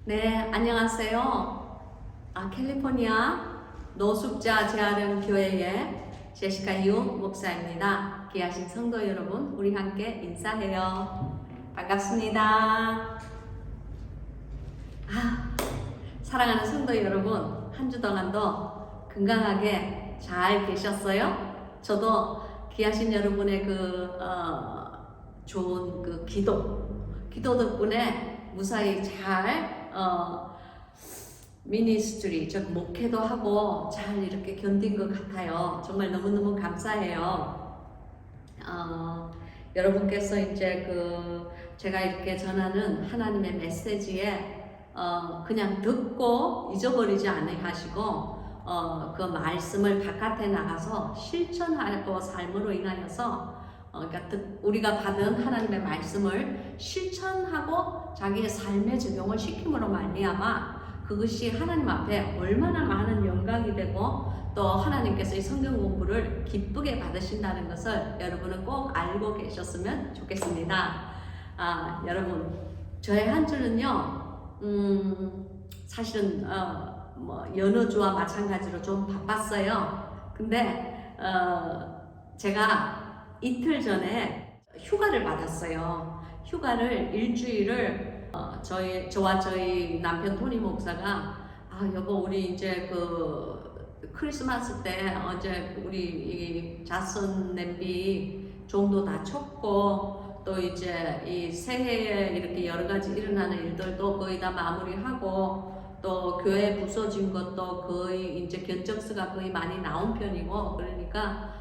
네, 안녕하세요. 캘리포니아 노숙자 재활용 교회의 제시카 유 목사입니다. 귀하신 성도 여러분, 우리 함께 인사해요. 반갑습니다. 사랑하는 성도 여러분, 한 주 동안도 건강하게 잘 계셨어요? 저도 귀하신 여러분의 좋은 기도 덕분에 무사히 잘 미니스트리, 즉 목회도 하고 잘 이렇게 견딘 것 같아요. 정말 너무너무 감사해요. 여러분께서 이제 제가 이렇게 전하는 하나님의 메시지에 그냥 듣고 잊어버리지 않으시고 그 말씀을 바깥에 나가서 실천하고 삶으로 인하여서 그러니까 우리가 받은 하나님의 말씀을 실천하고 자기의 삶에 적용을 시킴으로 말미암아 그것이 하나님 앞에 얼마나 많은 영광이 되고 또 하나님께서 이 성경 공부를 기쁘게 받으신다는 것을 여러분은 꼭 알고 계셨으면 좋겠습니다. 여러분, 저의 한 주는요, 사실은 여느 주와 마찬가지로 좀 바빴어요. 근데 제가 이틀 전에 휴가를 받았어요. 휴가를 일주일을 저와 저희 남편 토니 목사가 여보, 우리 이제 크리스마스 때 어제 우리 이 자선 냄비 종도 다 쳤고 또 이제 이 새해에 이렇게 여러 가지 일어나는 일들도 거의 다 마무리하고 또 교회 부서진 것도 거의 이제 견적서가 거의 많이 나온 편이고 그러니까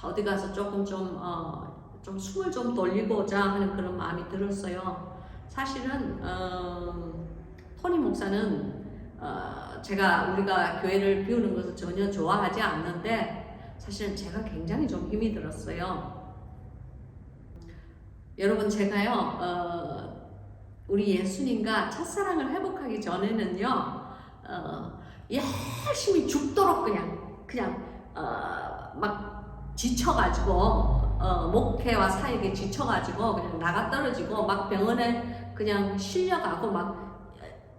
어디 가서 조금 좀 숨을 좀 돌리고자 하는 그런 마음이 들었어요. 사실은 토니 목사는 우리가 교회를 비우는 것을 전혀 좋아하지 않는데 사실은 제가 굉장히 좀 힘이 들었어요. 여러분, 제가요 우리 예수님과 첫사랑을 회복하기 전에는요 열심히 죽도록 그냥 막 지쳐가지고 목회와 사역에 지쳐가지고 그냥 나가 떨어지고 막 병원에 그냥 실려가고 막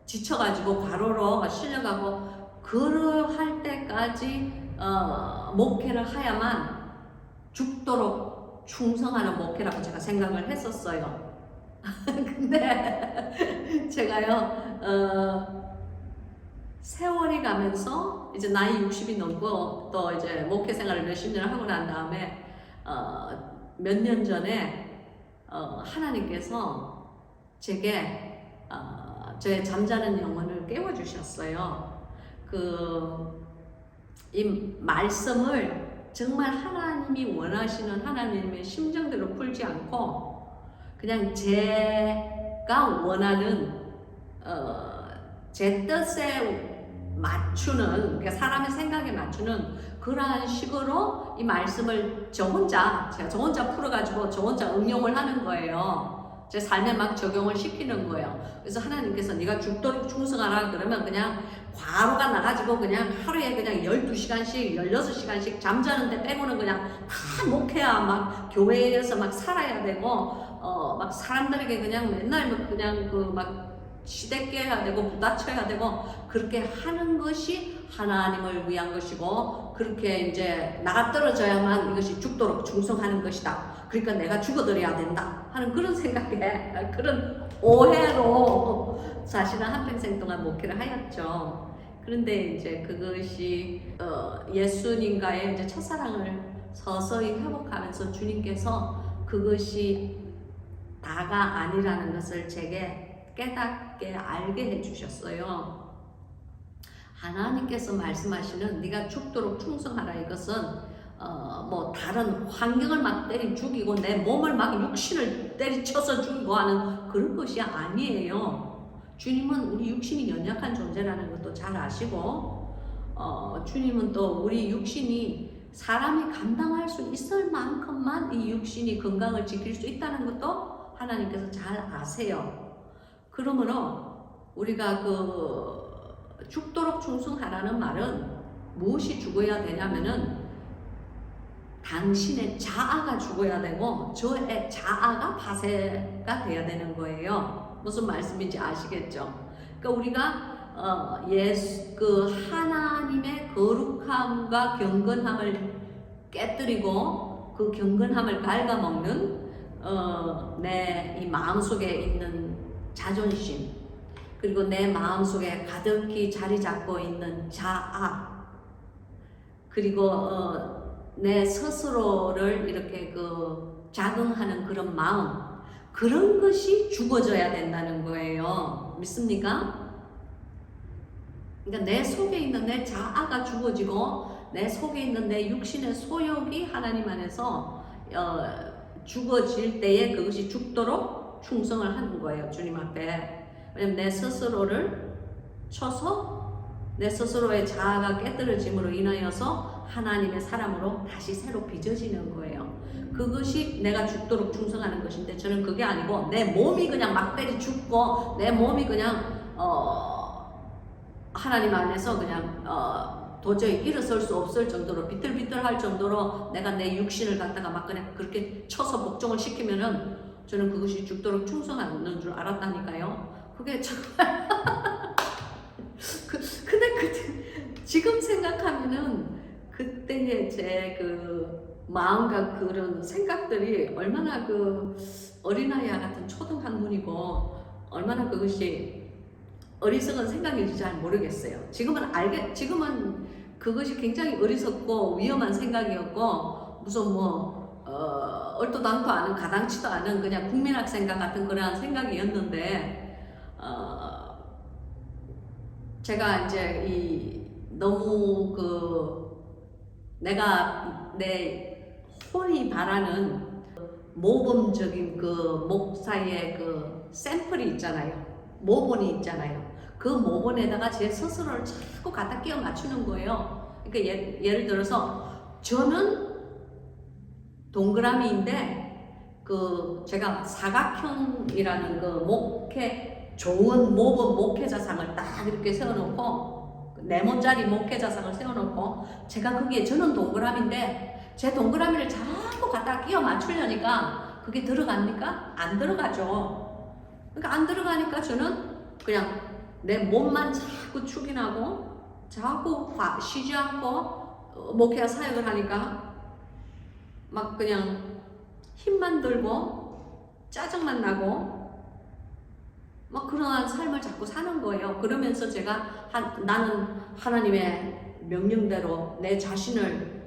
지쳐가지고 과로로 실려가고 그럴 때까지 목회를 하야만 죽도록 충성하는 목회라고 제가 생각을 했었어요. 근데 제가요 세월이 가면서 이제 나이 60이 넘고 또 이제 목회 생활을 몇십 년을 하고 난 다음에 몇 년 전에 하나님께서 제게 저의 잠자는 영혼을 깨워주셨어요. 이 말씀을 정말 하나님이 원하시는 하나님의 심정대로 풀지 않고 그냥 제가 원하는 제 뜻에 맞추는, 그러니까 사람의 생각에 맞추는 그러한 식으로 이 말씀을 제가 혼자 풀어가지고 저 혼자 응용을 하는 거예요. 제 삶에 막 적용을 시키는 거예요. 그래서 하나님께서 네가 죽도록 충성하라 그러면 그냥 과로가 나가지고 그냥 하루에 그냥 12시간씩 16시간씩 잠자는데 빼고는 그냥 다 목해야 막 교회에서 막 살아야 되고 막 사람들에게 그냥 맨날 그냥 막 시댁게 해야 되고 부닥쳐야 되고 그렇게 하는 것이 하나님을 위한 것이고 그렇게 이제 나가 떨어져야만 이것이 죽도록 충성하는 것이다. 그러니까 내가 죽어들어야 된다 하는 그런 생각에 그런 오해로 사실은 한평생 동안 목회를 하였죠. 그런데 이제 그것이 예수님과의 이제 첫사랑을 서서히 회복하면서 주님께서 그것이 다가 아니라는 것을 제게 깨닫게 알게 해주셨어요. 하나님께서 말씀하시는 네가 죽도록 충성하라 이것은 다른 환경을 막 죽이고 내 몸을 막 육신을 때리쳐서 죽이고 하는 그런 것이 아니에요. 주님은 우리 육신이 연약한 존재라는 것도 잘 아시고 주님은 또 우리 육신이 사람이 감당할 수 있을 만큼만 이 육신이 건강을 지킬 수 있다는 것도 하나님께서 잘 아세요. 그러므로 우리가 죽도록 충성하라는 말은 무엇이 죽어야 되냐면은 당신의 자아가 죽어야 되고 저의 자아가 파쇄가 돼야 되는 거예요. 무슨 말씀인지 아시겠죠? 그러니까 우리가 그 하나님의 거룩함과 경건함을 깨뜨리고 그 경건함을 갉아먹는 내 이 마음속에 있는 자존심, 그리고 내 마음속에 가득히 자리 잡고 있는 자아, 그리고 내 스스로를 이렇게 그 자긍하는 그런 마음, 그런 것이 죽어져야 된다는 거예요. 믿습니까? 그러니까 내 속에 있는 내 자아가 죽어지고 내 속에 있는 내 육신의 소욕이 하나님 안에서 죽어질 때에 그것이 죽도록 충성을 하는 거예요. 주님 앞에. 왜냐면 내 스스로를 쳐서 내 스스로의 자아가 깨뜨려짐으로 인하여서 하나님의 사람으로 다시 새로 빚어지는 거예요. 그것이 내가 죽도록 충성하는 것인데, 저는 그게 아니고 내 몸이 그냥 막대리 죽고 내 몸이 그냥 하나님 안에서 그냥 도저히 일어설 수 없을 정도로 비틀비틀할 정도로 내가 내 육신을 갖다가 막 그냥 그렇게 쳐서 복종을 시키면은 저는 그것이 죽도록 충성하는 줄 알았다니까요. 그게 정말 근데 그때 지금 생각하면은 그때의 제 그 마음과 그런 생각들이 얼마나 그 어린아이와 같은 초등학문이고 얼마나 그것이 어리석은 생각인지 잘 모르겠어요. 지금은 그것이 굉장히 어리석고 위험한 생각이었고 무슨 얼도 당도 않은 가당치도 않은 그냥 국민학생과 같은 그러한 생각이었는데 제가 이제 너무 내가 내 혼이 바라는 모범적인 그 목사의 그 샘플이 있잖아요. 모본이 있잖아요. 그 모본에다가 제 스스로를 자꾸 갖다 끼워 맞추는 거예요. 그러니까 예를 들어서 저는 동그라미인데 제가 사각형이라는 좋은 모범 목회자상을 딱 이렇게 세워놓고 네모짜리 목회자상을 세워놓고 제가 거기에 저는 동그라미인데 제 동그라미를 자꾸 갖다 끼워 맞추려니까 그게 들어갑니까? 안 들어가죠. 그러니까 안 들어가니까 저는 그냥 내 몸만 자꾸 축인하고 자꾸 쉬지 않고 목회와 사역을 하니까 막 그냥 힘만 들고 짜증만 나고 막 그러한 삶을 자꾸 사는 거예요. 그러면서 제가 나는 하나님의 명령대로 내 자신을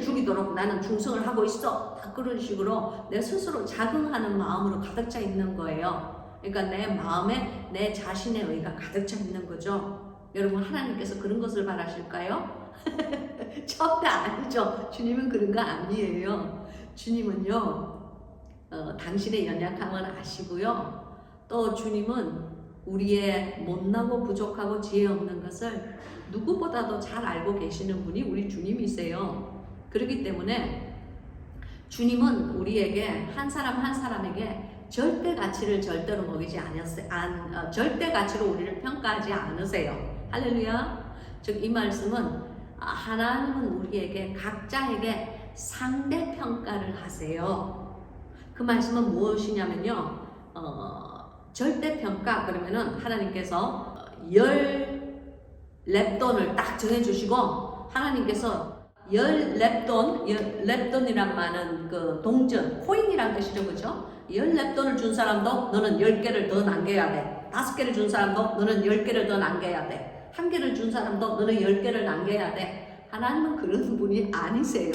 죽이도록 나는 충성을 하고 있어. 그런 식으로 내 스스로 자긍하는 마음으로 가득 차 있는 거예요. 그러니까 내 마음에 내 자신의 의가 가득 차 있는 거죠. 여러분, 하나님께서 그런 것을 바라실까요? 절대 아니죠. 주님은 그런 거 아니에요. 주님은요, 당신의 연약함을 아시고요. 또 주님은 우리의 못나고 부족하고 지혜 없는 것을 누구보다도 잘 알고 계시는 분이 우리 주님이세요. 그렇기 때문에 주님은 우리에게 한 사람 한 사람에게 절대 가치를 절대로 먹이지 않으세요. 절대 가치로 우리를 평가하지 않으세요. 할렐루야. 즉 이 말씀은 하나님은 우리에게 각자에게 상대 평가를 하세요. 그 말씀은 무엇이냐면요. 절대 평가 그러면은 하나님께서 10렙돈을 딱 정해주시고 하나님께서 10렙돈이란 말은 그 동전, 코인이란 뜻이죠, 그죠? 10렙돈을 준 사람도 너는 10개를 더 남겨야 돼. 5개를 준 사람도 너는 10개를 더 남겨야 돼. 1개를 준 사람도 너는 10개를 남겨야 돼. 하나님은 그런 분이 아니세요.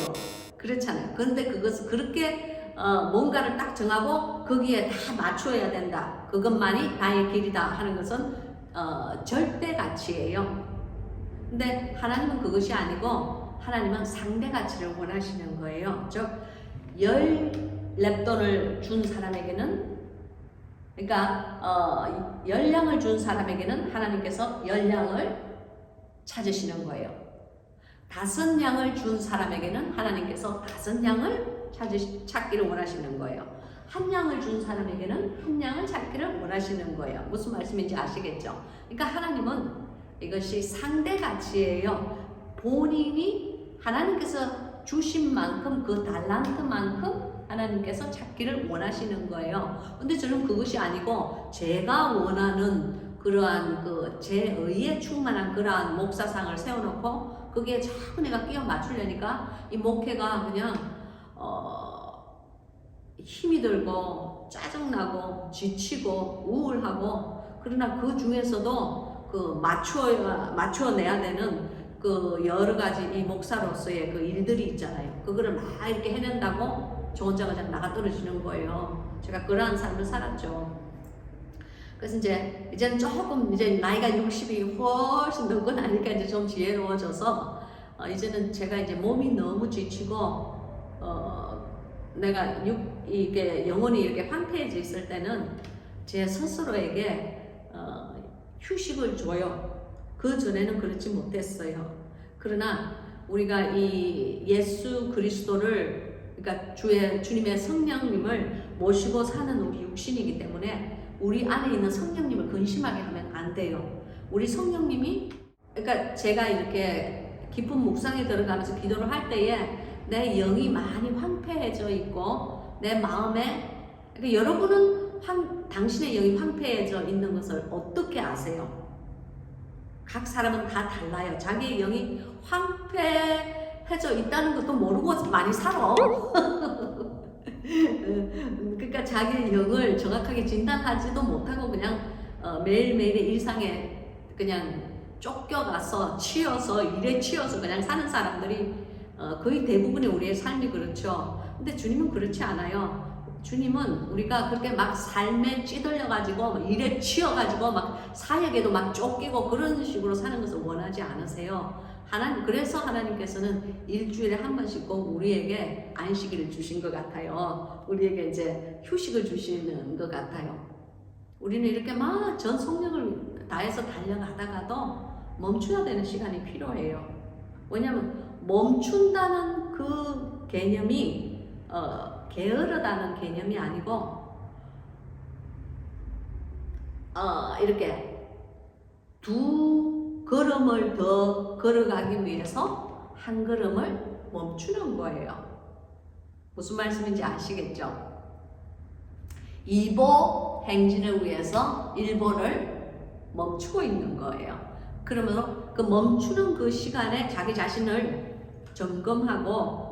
그렇잖아요. 그런데 그것을 그렇게 뭔가를 딱 정하고 거기에 다 맞춰야 된다. 그것만이 나의 길이다 하는 것은 절대 가치예요. 근데 하나님은 그것이 아니고 하나님은 상대 가치를 원하시는 거예요. 즉 10렙돈을 준 사람에게는, 그러니까 열량을 준 사람에게는 하나님께서 열량을 찾으시는 거예요. 5냥을 준 사람에게는 하나님께서 5냥을 찾기를 원하시는 거예요. 1냥을 준 사람에게는 1냥을 찾기를 원하시는 거예요. 무슨 말씀인지 아시겠죠? 그러니까 하나님은 이것이 상대 가치예요. 본인이 하나님께서 주신 만큼 그 달란트만큼 하나님께서 찾기를 원하시는 거예요. 근데 저는 그것이 아니고 제가 원하는 그러한 제 의에 충만한 그러한 목사상을 세워놓고 거기에 자꾸 내가 끼워 맞추려니까 이 목회가 그냥 힘이 들고 짜증나고 지치고 우울하고, 그러나 그 중에서도 맞춰내야 되는 여러 가지 이 목사로서의 일들이 있잖아요. 그거를 막 이렇게 해낸다고 저 혼자가 그냥 나가 떨어지는 거예요. 제가 그러한 삶을 살았죠. 그래서 이제는 조금 나이가 60이 훨씬 넘고 나니까 이제 좀 지혜로워져서 이제는 제가 이제 몸이 너무 지치고 내가 이게 영혼이 이렇게 황폐해져 있을 때는 제 스스로에게 휴식을 줘요. 그 전에는 그렇지 못했어요. 그러나 우리가 이 예수 그리스도를, 그러니까 주님의 성령님을 모시고 사는 우리 육신이기 때문에 우리 안에 있는 성령님을 근심하게 하면 안 돼요. 우리 성령님이, 그러니까 제가 이렇게 깊은 묵상에 들어가면서 기도를 할 때에 내 영이 많이 황폐해져 있고 내 마음에, 그러니까 여러분은 당신의 영이 황폐해져 있는 것을 어떻게 아세요? 각 사람은 다 달라요. 자기의 영이 황폐해져 있다는 것도 모르고 많이 살아. 그러니까 자기의 영을 정확하게 진단하지도 못하고 그냥 매일매일의 일상에 그냥 쫓겨가서 일에 치여서 그냥 사는 사람들이 거의 대부분의 우리의 삶이 그렇죠. 근데 주님은 그렇지 않아요. 주님은 우리가 그렇게 막 삶에 찌들려가지고 일에 치여가지고 막 사역에도 막 쫓기고 그런 식으로 사는 것을 원하지 않으세요. 그래서 하나님께서는 일주일에 한 번씩 꼭 우리에게 안식일을 주신 것 같아요. 우리에게 이제 휴식을 주시는 것 같아요. 우리는 이렇게 막 전 속력을 다해서 달려가다가도 멈춰야 되는 시간이 필요해요. 왜냐하면 멈춘다는 그 개념이 게으르다는 개념이 아니고 이렇게 두 걸음을 더 걸어가기 위해서 한 걸음을 멈추는 거예요. 무슨 말씀인지 아시겠죠? 2보 행진을 위해서 1보를 멈추고 있는 거예요. 그러면 그 멈추는 그 시간에 자기 자신을 점검하고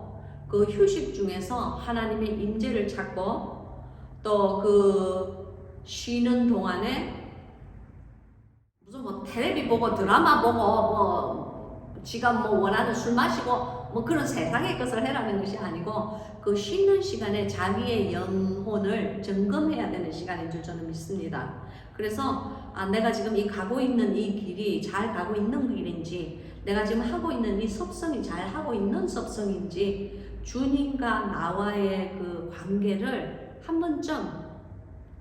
그 휴식 중에서 하나님의 임재를 찾고 또 쉬는 동안에 무슨 텔레비 보고 드라마 보고 지가 원하는 술 마시고 그런 세상의 것을 해라는 것이 아니고 그 쉬는 시간에 자기의 영혼을 점검해야 되는 시간인 줄 저는 믿습니다. 그래서 내가 지금 가고 있는 이 길이 잘 가고 있는 길인지, 내가 지금 하고 있는 이 섭성이 잘 하고 있는 섭성인지, 주님과 나와의 그 관계를 한 번쯤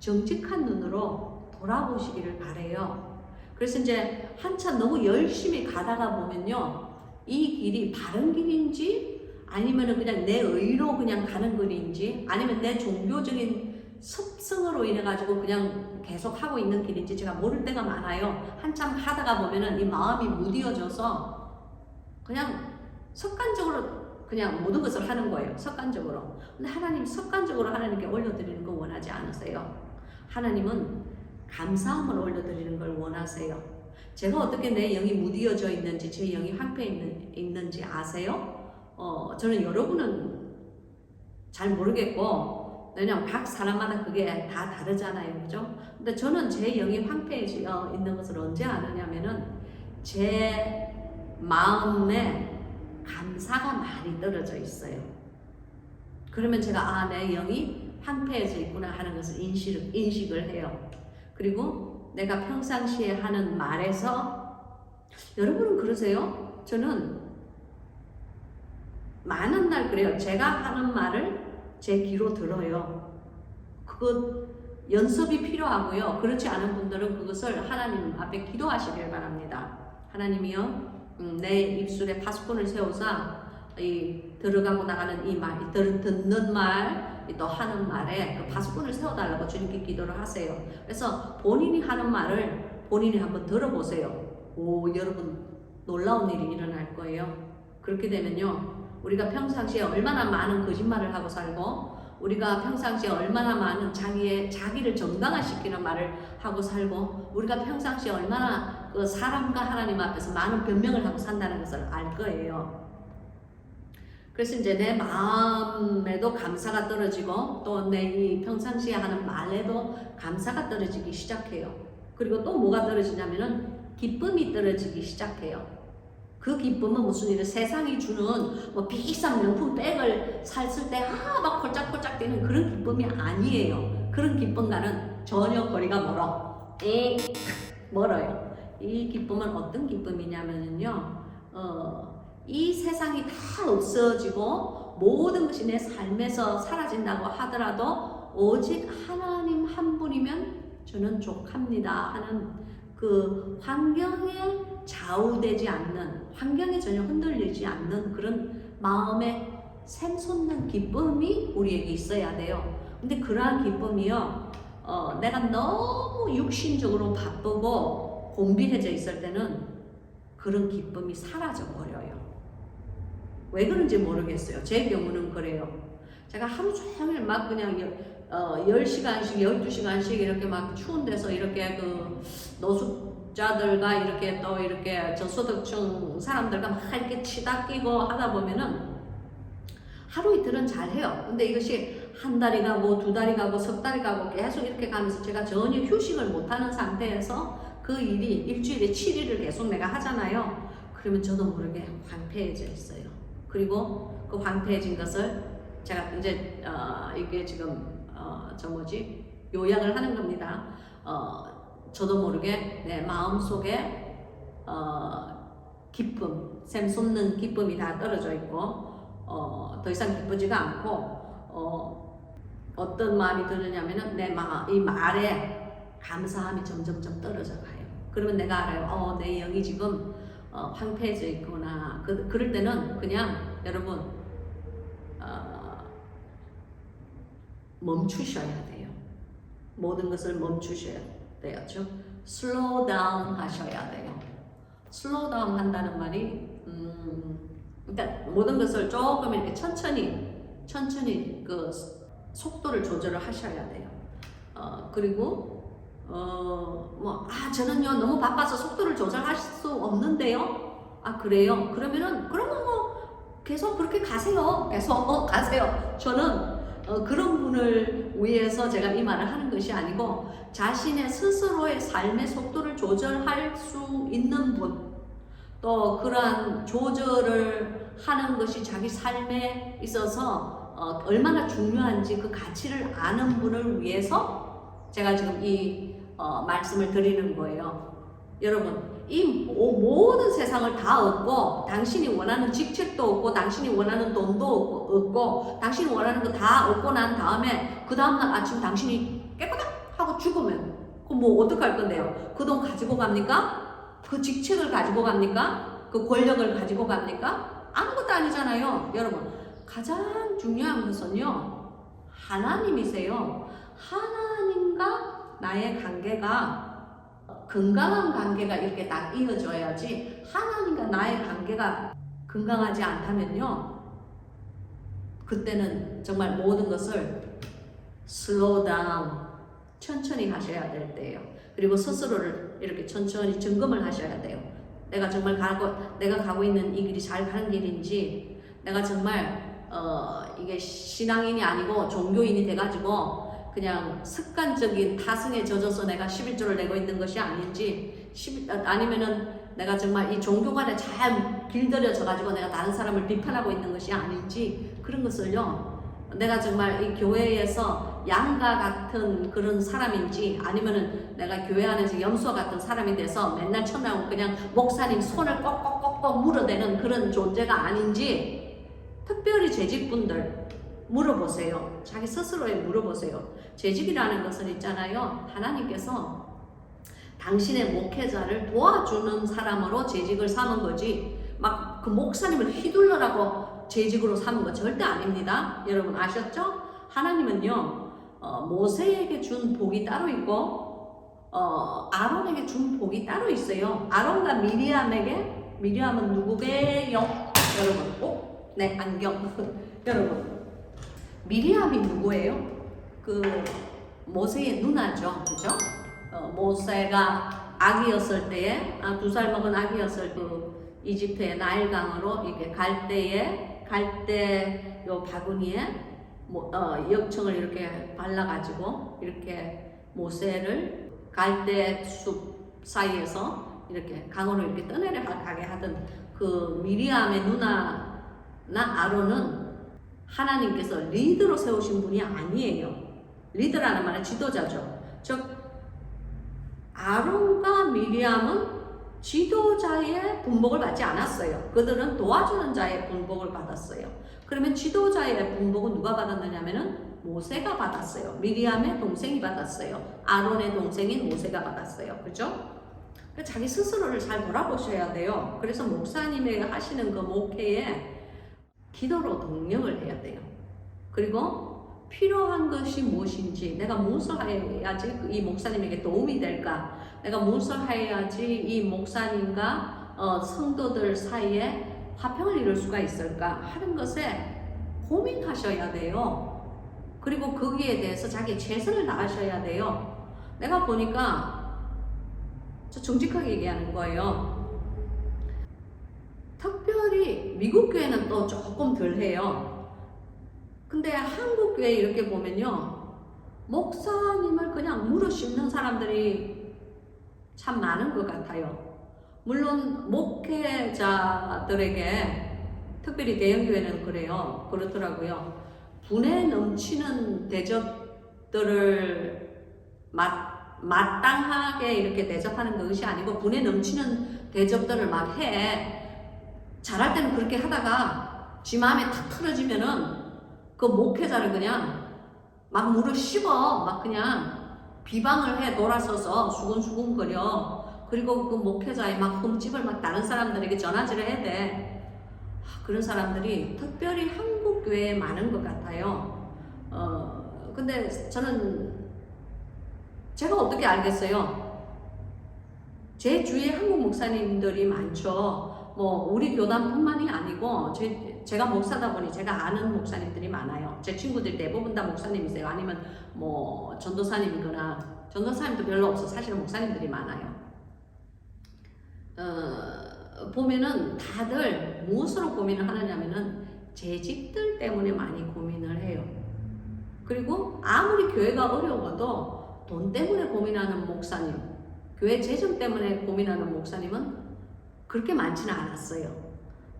정직한 눈으로 돌아보시기를 바래요. 그래서 이제 한참 너무 열심히 가다가 보면요, 이 길이 바른 길인지 아니면은 그냥 내 의로 그냥 가는 길인지 아니면 내 종교적인 습성으로 인해 가지고 그냥 계속 하고 있는 길인지 제가 모를 때가 많아요. 한참 하다가 보면은 이 마음이 무디어져서 그냥 습관적으로 그냥 모든 것을 하는 거예요. 습관적으로. 근데 하나님 습관적으로 하나님께 올려드리는 거 원하지 않으세요. 하나님은 감사함을 올려드리는 걸 원하세요. 제가 어떻게 내 영이 무디어져 있는지, 제 영이 황폐해 있는지 아세요? 저는 여러분은 잘 모르겠고, 왜냐면 각 사람마다 그게 다 다르잖아요. 그죠? 근데 저는 제 영이 황폐해져 있는 것을 언제 아느냐면은 제 마음에 감사가 많이 떨어져 있어요. 그러면 제가 내 영이 황폐해져 있구나 하는 것을 인식을 해요. 그리고 내가 평상시에 하는 말에서, 여러분은 그러세요? 저는 많은 날 그래요. 제가 하는 말을 제 귀로 들어요. 그것 연습이 필요하고요. 그렇지 않은 분들은 그것을 하나님 앞에 기도하시길 바랍니다. 하나님이요, 내 입술에 파수꾼을 세우사 들어가고 나가는 이 말, 듣는 말, 또 하는 말에 그 파수꾼을 세워달라고 주님께 기도를 하세요. 그래서 본인이 하는 말을 본인이 한번 들어보세요. 여러분 놀라운 일이 일어날 거예요. 그렇게 되면요, 우리가 평상시에 얼마나 많은 거짓말을 하고 살고 우리가 평상시에 얼마나 많은 자기를 정당화시키는 말을 하고 살고, 우리가 평상시에 얼마나 그 사람과 하나님 앞에서 많은 변명을 하고 산다는 것을 알 거예요. 그래서 이제 내 마음에도 감사가 떨어지고, 또 내 이 평상시에 하는 말에도 감사가 떨어지기 시작해요. 그리고 또 뭐가 떨어지냐면은 기쁨이 떨어지기 시작해요. 그 기쁨은 무슨 일이에요? 세상이 주는 뭐 비싼 명품 백을 샀을 때 막 콜짝콜짝 뛰는 그런 기쁨이 아니에요. 그런 기쁨과는 전혀 거리가 멀어요. 이 기쁨은 어떤 기쁨이냐면요, 이 세상이 다 없어지고 모든 것이 내 삶에서 사라진다고 하더라도 오직 하나님 한 분이면 저는 족합니다 하는 그 환경에 좌우되지 않는, 환경에 전혀 흔들리지 않는 그런 마음의 샘솟는 기쁨이 우리에게 있어야 돼요. 근데 그러한 기쁨이요, 내가 너무 육신적으로 바쁘고 곤비해져 있을 때는 그런 기쁨이 사라져 버려요. 왜 그런지 모르겠어요. 제 경우는 그래요. 제가 하루 종일 막 그냥 10시간씩 12시간씩 이렇게 막 추운 데서 이렇게 그 노숙자들과 이렇게 또 이렇게 저소득층 사람들과 막 이렇게 치닫기고 하다 보면은 하루 이틀은 잘해요. 근데 이것이 한 달이 가고 두 달이 가고 석 달이 가고 계속 이렇게 가면서 제가 전혀 휴식을 못하는 상태에서 그 일이 일주일에 7일을 계속 내가 하잖아요. 그러면 저도 모르게 황폐해져 있어요. 그리고 그 황폐해진 것을 제가 이제 이게 지금 요약을 하는 겁니다. 저도 모르게 내 마음 속에 기쁨, 샘솟는 기쁨이 다 떨어져 있고, 더 이상 기쁘지가 않고, 어떤 마음이 들으냐면은 이 말에 감사함이 점점점 떨어져 가요. 그러면 내가 알아요. 내 영이 지금 황폐해져 있구나. 그럴 때는 그냥 여러분 멈추셔야 돼요. 모든 것을 멈추셔야 돼요. 슬로우 다운 하셔야 돼요. 슬로우 다운 한다는 말이 그러니까 모든 것을 조금 이렇게 천천히 그 속도를 조절을 하셔야 돼요. 그리고 저는요 너무 바빠서 속도를 조절할 수 없는데요. 그래요? 그러면 뭐 계속 그렇게 가세요. 계속 가세요. 저는 그런 분을 위해서 제가 이 말을 하는 것이 아니고, 자신의 스스로의 삶의 속도를 조절할 수 있는 분, 또 그러한 조절을 하는 것이 자기 삶에 있어서 얼마나 중요한지 그 가치를 아는 분을 위해서 제가 지금 이 말씀을 드리는 거예요. 여러분, 이 모든 세상을 다 얻고, 당신이 원하는 직책도 얻고, 당신이 원하는 돈도 얻고, 당신이 원하는 거 다 얻고 난 다음에 그 다음날 아침 당신이 깨끗하고 하고 죽으면 그럼 뭐 어떡할 건데요? 그 돈 가지고 갑니까? 그 직책을 가지고 갑니까? 그 권력을 가지고 갑니까? 아무것도 아니잖아요. 여러분, 가장 중요한 것은요, 하나님이세요. 하나님과 나의 관계가 건강한 관계가 이렇게 딱 이어져야지, 하나님과 나의 관계가 건강하지 않다면요, 그때는 정말 모든 것을 슬로우 다운, 천천히 하셔야 될 때예요. 그리고 스스로를 이렇게 천천히 점검을 하셔야 돼요. 내가 정말 내가 가고 있는 이 길이 잘 가는 길인지, 내가 정말 이게 신앙인이 아니고 종교인이 돼가지고 그냥 습관적인 타성에 젖어서 내가 11조를 내고 있는 것이 아닌지, 아니면은 내가 정말 이 종교 간에 잘 길들여져 가지고 내가 다른 사람을 비판하고 있는 것이 아닌지, 그런 것을요, 내가 정말 이 교회에서 양과 같은 그런 사람인지, 아니면은 내가 교회 안에서 염소와 같은 사람이 돼서 맨날 천하고 그냥 목사님 손을 꼭꼭꼭꼭 물어대는 그런 존재가 아닌지, 특별히 재직분들 물어보세요. 자기 스스로에 물어보세요. 재직이라는 것은 있잖아요, 하나님께서 당신의 목회자를 도와주는 사람으로 재직을 삼은 거지, 막 그 목사님을 휘둘러라고 재직으로 삼은 거 절대 아닙니다. 여러분 아셨죠? 하나님은요, 모세에게 준 복이 따로 있고 아론에게 준 복이 따로 있어요. 아론과 미리암은 누구게요? 여러분, 네, 안경. 여러분, 미리암이 누구예요? 그 모세의 누나죠, 그죠? 모세가 아기였을 때에 2살 먹은 아기였을 그 이집트의 나일강으로 이게 갈대 요 바구니에 역청을 이렇게 발라가지고 이렇게 모세를 갈대 숲 사이에서 이렇게 강으로 이렇게 떠내려가게 하던 그 미리암의 누나나 아론은 하나님께서 리더로 세우신 분이 아니에요. 리더라는 말은 지도자죠. 즉 아론과 미리암은 지도자의 분복을 받지 않았어요. 그들은 도와주는 자의 분복을 받았어요. 그러면 지도자의 분복은 누가 받았느냐면은 모세가 받았어요. 미리암의 동생이 받았어요. 아론의 동생인 모세가 받았어요. 그죠? 자기 스스로를 잘 돌아보셔야 돼요. 그래서 목사님이 하시는 그 목회에 기도로 동력을 해야 돼요. 그리고 필요한 것이 무엇인지, 내가 무엇을 해야지 이 목사님에게 도움이 될까, 내가 무엇을 해야지 이 목사님과 성도들 사이에 화평을 이룰 수가 있을까 하는 것에 고민하셔야 돼요. 그리고 거기에 대해서 자기 최선을 다하셔야 돼요. 내가 보니까 저 정직하게 얘기하는 거예요. 특별히 미국 교회는 또 조금 덜 해요. 근데 한국 교회 이렇게 보면요, 목사님을 그냥 물어 씹는 사람들이 참 많은 것 같아요. 물론 목회자들에게, 특별히 대형교회는 그렇더라고요. 분에 넘치는 대접들을 마땅하게 이렇게 대접하는 것이 아니고, 분에 넘치는 대접들을 막 해. 잘할 때는 그렇게 하다가 지 마음에 탁 틀어지면은 그 목회자를 그냥 막 물어 씹어. 막 그냥 비방을 해. 돌아서서 수근수근거려. 그리고 그 목회자의 막 흠집을 막 다른 사람들에게 전화질을 해야 돼. 그런 사람들이 특별히 한국 교회에 많은 것 같아요. 근데 저는 제가 어떻게 알겠어요? 제 주위에 한국 목사님들이 많죠. 우리 교단뿐만이 아니고 제가 목사다 보니 제가 아는 목사님들이 많아요. 제 친구들 대부분 다 목사님이세요. 아니면 전도사님이거나, 전도사님도 별로 없어. 사실은 목사님들이 많아요. 보면은 다들 무엇으로 고민을 하느냐면은 재직들 때문에 많이 고민을 해요. 그리고 아무리 교회가 어려워도 돈 때문에 고민하는 목사님, 교회 재정 때문에 고민하는 목사님은 그렇게 많지는 않았어요.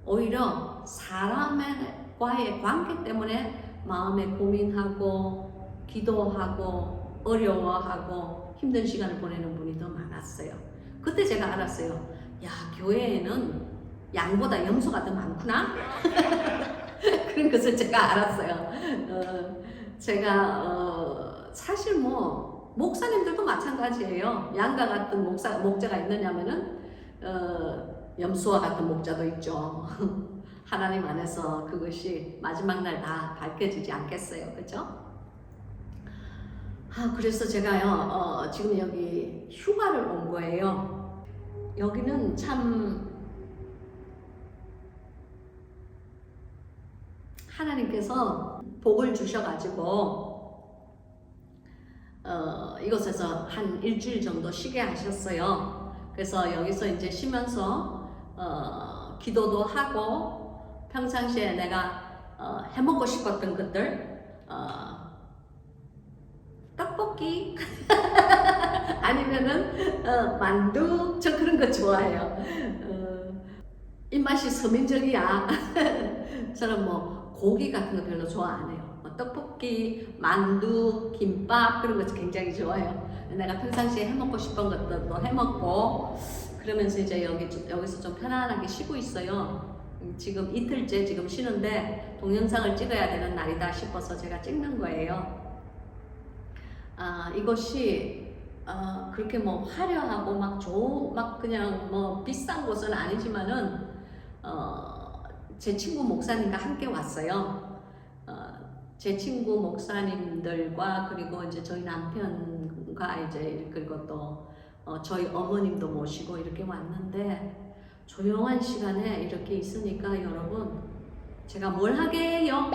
오히려 사람과의 관계 때문에 마음에 고민하고 기도하고 어려워하고 힘든 시간을 보내는 분이 더 많았어요. 그때 제가 알았어요. 야, 교회에는 양보다 염소가 더 많구나? 그런 것을 제가 알았어요. 사실 목사님들도 마찬가지예요. 양과 같은 목자가 있느냐면은 염소와 같은 목자도 있죠. 하나님 안에서 그것이 마지막 날 다 밝혀지지 않겠어요. 그죠? 그래서 제가요, 지금 여기 휴가를 온 거예요. 여기는 참 하나님께서 복을 주셔가지고 이곳에서 한 일주일 정도 쉬게 하셨어요. 그래서 여기서 이제 쉬면서 기도도 하고, 평상시에 내가 해먹고 싶었던 것들, 떡볶이 아니면은 만두, 저 그런 거 좋아해요. 입맛이 서민적이야. 저는 고기 같은 거 별로 좋아 안 해요. 떡볶이, 만두, 김밥 그런 거 굉장히 좋아해요. 내가 평상시에 해먹고 싶은 것들도 해먹고, 그러면서 이제 여기서 좀 편안하게 쉬고 있어요. 지금 이틀째 지금 쉬는데 동영상을 찍어야 되는 날이다 싶어서 제가 찍는 거예요. 이것이 그렇게 화려하고 막 그냥 비싼 곳은 아니지만은 제 친구 목사님과 함께 왔어요. 제 친구 목사님들과, 그리고 이제 저희 남편과 그리고 또 저희 어머님도 모시고 이렇게 왔는데, 조용한 시간에 이렇게 있으니까 여러분, 제가 뭘 하게 해요?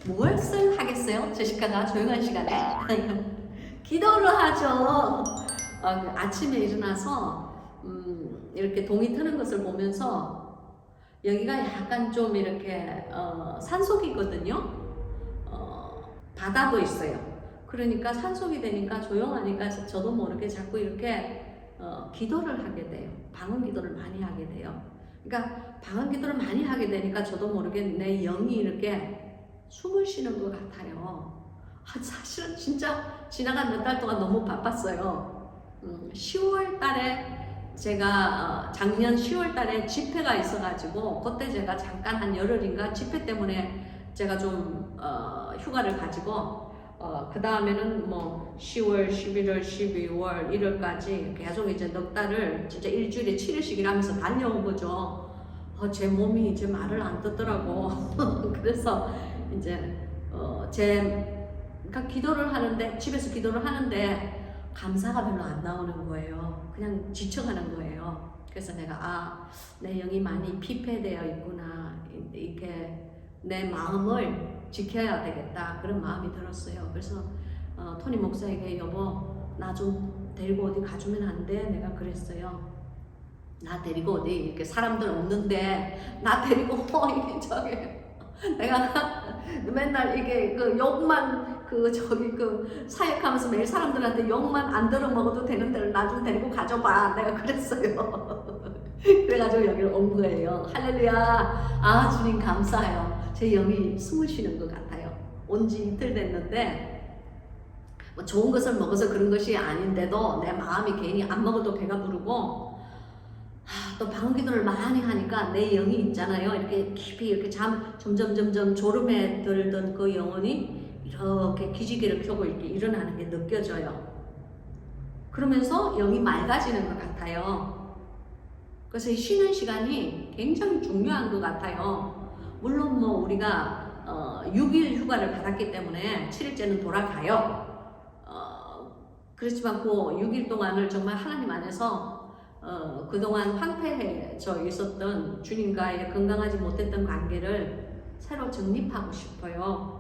무엇을 하겠어요? 제시카가 조용한 시간에 기도를 하죠. 그 아침에 일어나서 이렇게 동이 트는 것을 보면서 여기가 약간 좀 이렇게 산속이거든요. 바다도 있어요. 그러니까 산속이 되니까 조용하니까 저도 모르게 자꾸 이렇게 기도를 하게 돼요. 방언 기도를 많이 하게 돼요. 그러니까 방언 기도를 많이 하게 되니까 저도 모르게 내 영이 이렇게 숨을 쉬는 것 같아요. 사실은 진짜 지나간 몇 달 동안 너무 바빴어요. 10월 달에 제가 작년 10월 달에 집회가 있어가지고 그때 제가 잠깐 한 열흘인가 집회 때문에 제가 좀 휴가를 가지고 그 다음에는 뭐 10월, 11월, 12월, 1월까지 계속 이제 넉 달을 진짜 일주일에 7일씩 일하면서 달려온 거죠. 제 몸이 이제 말을 안 듣더라고. 그래서 이제 그러니까 기도를 하는데, 집에서 기도를 하는데 감사가 별로 안 나오는 거예요. 그냥 지쳐가는 거예요. 그래서 내가 내 영이 많이 피폐되어 있구나, 이렇게 내 마음을 지켜야 되겠다, 그런 마음이 들었어요. 그래서 토니 목사에게 여보 나 좀 데리고 어디 가주면 안 돼? 내가 그랬어요. 나 데리고 어디 이렇게 사람들 없는데 나 데리고 이게 저기 내가 맨날 이게 그 욕만 사역하면서 매일 사람들한테 욕만 안 들어 먹어도 되는 데를 나 좀 데리고 가줘봐, 내가 그랬어요. 그래가지고 여기를 온 거예요. 할렐루야. 주님 감사해요. 제 영이 숨을 쉬는 것 같아요. 온 지 이틀 됐는데 뭐 좋은 것을 먹어서 그런 것이 아닌데도 내 마음이 괜히 안 먹어도 배가 부르고, 또 방언 기도를 많이 하니까 내 영이 있잖아요. 이렇게 깊이 이렇게 점점 졸음에 들던 그 영혼이 이렇게 기지개를 켜고 이렇게 일어나는 게 느껴져요. 그러면서 영이 맑아지는 것 같아요. 그래서 쉬는 시간이 굉장히 중요한 것 같아요. 물론 뭐 우리가 6일 휴가를 받았기 때문에 7일째는 돌아가요. 그렇지만 그 6일 동안을 정말 하나님 안에서 그동안 황폐해져 있었던 주님과의 건강하지 못했던 관계를 새로 정립하고 싶어요.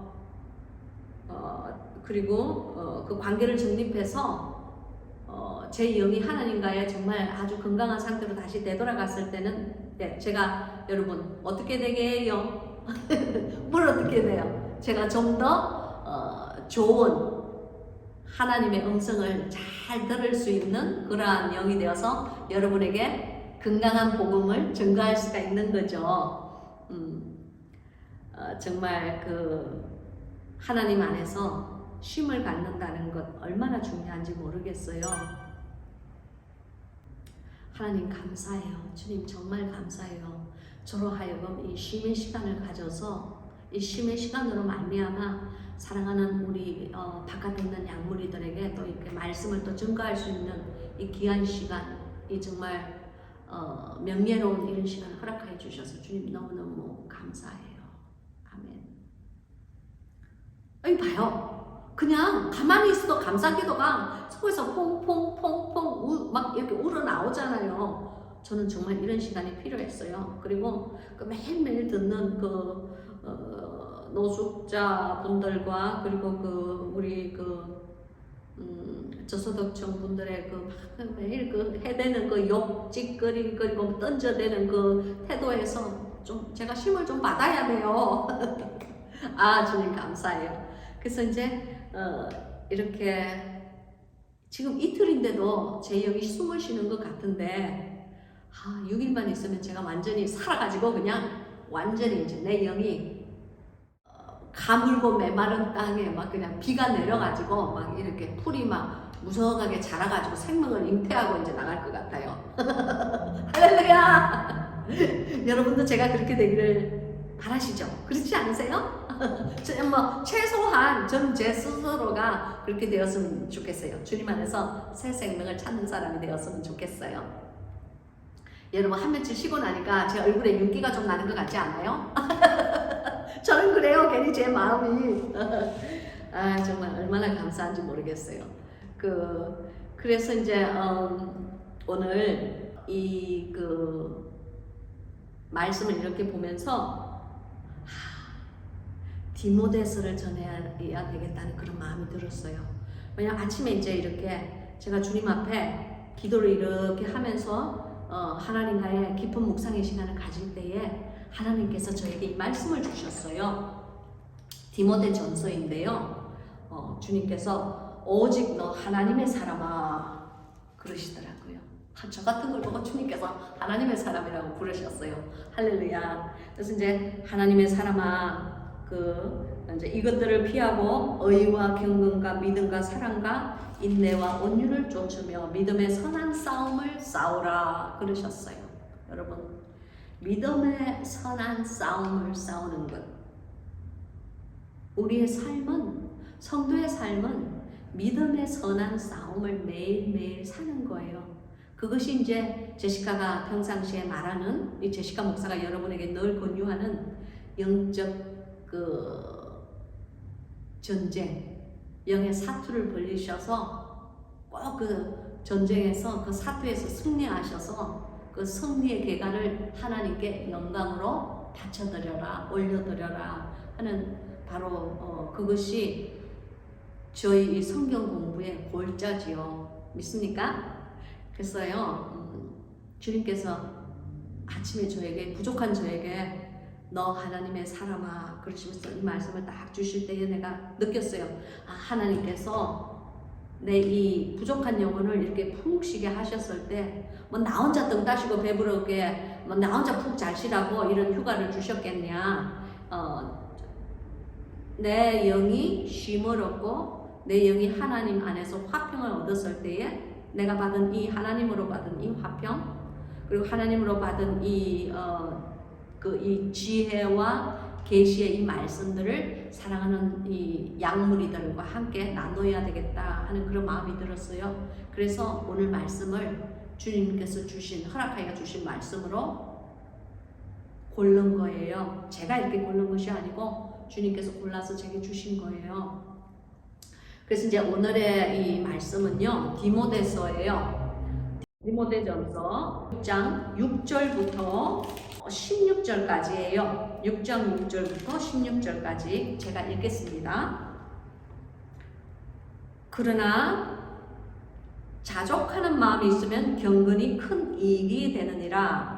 그리고 그 관계를 정립해서 제 영이 하나님과의 정말 아주 건강한 상태로 다시 되돌아갔을 때는, 네, 제가 여러분 어떻게 되게 해요? 뭘 어떻게 돼요? 제가 좀 더 좋은 하나님의 음성을 잘 들을 수 있는 그러한 영이 되어서 여러분에게 건강한 복음을 전가할 수가 있는 거죠. 정말 그 하나님 안에서 쉼을 갖는다는 것 얼마나 중요한지 모르겠어요. 하나님 감사해요. 주님 정말 감사해요. 저로 하여금 이 쉼의 시간을 가져서 이 쉼의 시간으로 말미암아 사랑하는 우리 바깥에 있는 양무리들에게 또 이렇게 말씀을 또 증거할 수 있는 이 귀한 시간, 이 정말 명예로운 이런 시간을 허락하여 주셔서 주님 너무너무 감사해요. 아멘. 여기 봐요. 그냥 가만히 있어도 감사기도가 속에서 퐁퐁퐁퐁 막 이렇게 우러나오잖아요. 저는 정말 이런 시간이 필요했어요. 그리고 그 매일매일 듣는 그 노숙자 분들과 그리고 그 우리 저소득층 분들의 매일 해대는 욕짓거리고 던져대는 그 태도에서 좀 제가 힘을 좀 받아야 돼요. 주님 감사해요. 그래서 이제 이렇게 지금 이틀인데도 제 영이 숨을 쉬는 것 같은데 6일만 있으면 제가 완전히 살아가지고 그냥 완전히 이제 내 영이 가물고 메마른 땅에 막 그냥 비가 내려가지고 막 이렇게 풀이 막 무성하게 자라가지고 생명을 잉태하고 이제 나갈 것 같아요. 할렐루야! 여러분도 제가 그렇게 되기를 바라시죠? 그렇지 않으세요? 최소한 저는 제 스스로가 그렇게 되었으면 좋겠어요. 주님 안에서 새 생명을 찾는 사람이 되었으면 좋겠어요. 여러분 한 며칠 쉬고 나니까 제 얼굴에 윤기가 좀 나는 것 같지 않아요? 저는 그래요. 괜히 제 마음이 정말 얼마나 감사한지 모르겠어요. 그래서 이제 오늘 이 말씀을 이렇게 보면서 디모데서를 전해야 되겠다는 그런 마음이 들었어요. 왜냐면 아침에 이제 이렇게 제가 주님 앞에 기도를 이렇게 하면서 하나님과의 깊은 묵상의 시간을 가질 때에 하나님께서 저에게 이 말씀을 주셨어요. 디모데 전서인데요. 주님께서 오직 너 하나님의 사람아 그러시더라고요. 저 같은 걸 보고 주님께서 하나님의 사람이라고 부르셨어요. 할렐루야. 그래서 이제 하나님의 사람아 이제 이것들을 피하고 의와 경건과 믿음과 사랑과 인내와 온유를 쫓으며 믿음의 선한 싸움을 싸우라 그러셨어요. 여러분, 믿음의 선한 싸움을 싸우는 것. 우리의 삶은, 성도의 삶은 믿음의 선한 싸움을 매일매일 사는 거예요. 그것이 이제 제시카가 평상시에 말하는, 이 제시카 목사가 여러분에게 늘 권유하는 영적 전쟁, 영의 사투를 벌리셔서 꼭 그 전쟁에서 그 사투에서 승리하셔서 그 승리의 계가를 하나님께 영광으로 바쳐드려라, 올려드려라 하는 바로 그것이 저희 이 성경 공부의 골자지요. 믿습니까? 그래서요, 주님께서 아침에 저에게, 부족한 저에게 너 하나님의 사람아 그러시면서 이 말씀을 딱 주실 때에 내가 느꼈어요. 하나님께서 내 이 부족한 영혼을 이렇게 푹 쉬게 하셨을 때 뭐 나 혼자 등 따시고 배부르게 뭐 나 혼자 푹 잘 쉬라고 이런 휴가를 주셨겠냐. 내 영이 쉼을 얻고 내 영이 하나님 안에서 화평을 얻었을 때에 내가 받은 이 하나님으로 받은 이 화평, 그리고 하나님으로 받은 이 지혜와 계시의 이 말씀들을 사랑하는 이 양무리들과 함께 나눠야 되겠다 하는 그런 마음이 들었어요. 그래서 오늘 말씀을 주님께서 허락하여 주신 말씀으로 고른 거예요. 제가 이렇게 고른 것이 아니고 주님께서 골라서 제게 주신 거예요. 그래서 이제 오늘의 이 말씀은요, 디모데서예요. 디모데전서 6장 6절부터 16절까지예요. 6장 6절부터 16절까지 제가 읽겠습니다. 그러나 자족하는 마음이 있으면 경건이 큰 이익이 되느니라.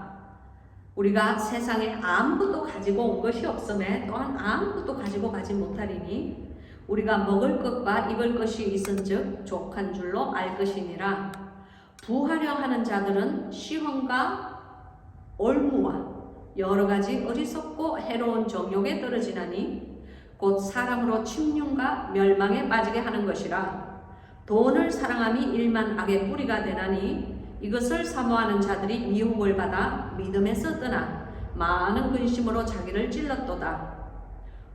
우리가 세상에 아무것도 가지고 온 것이 없음에 또한 아무것도 가지고 가지 못하리니 우리가 먹을 것과 입을 것이 있은즉 족한 줄로 알 것이니라. 부하려 하는 자들은 시험과 올무와 여러 가지 어리석고 해로운 정욕에 떨어지나니 곧 사람으로 침륜과 멸망에 빠지게 하는 것이라. 돈을 사랑함이 일만 악의 뿌리가 되나니 이것을 사모하는 자들이 미혹을 받아 믿음에서 떠나 많은 근심으로 자기를 찔렀도다.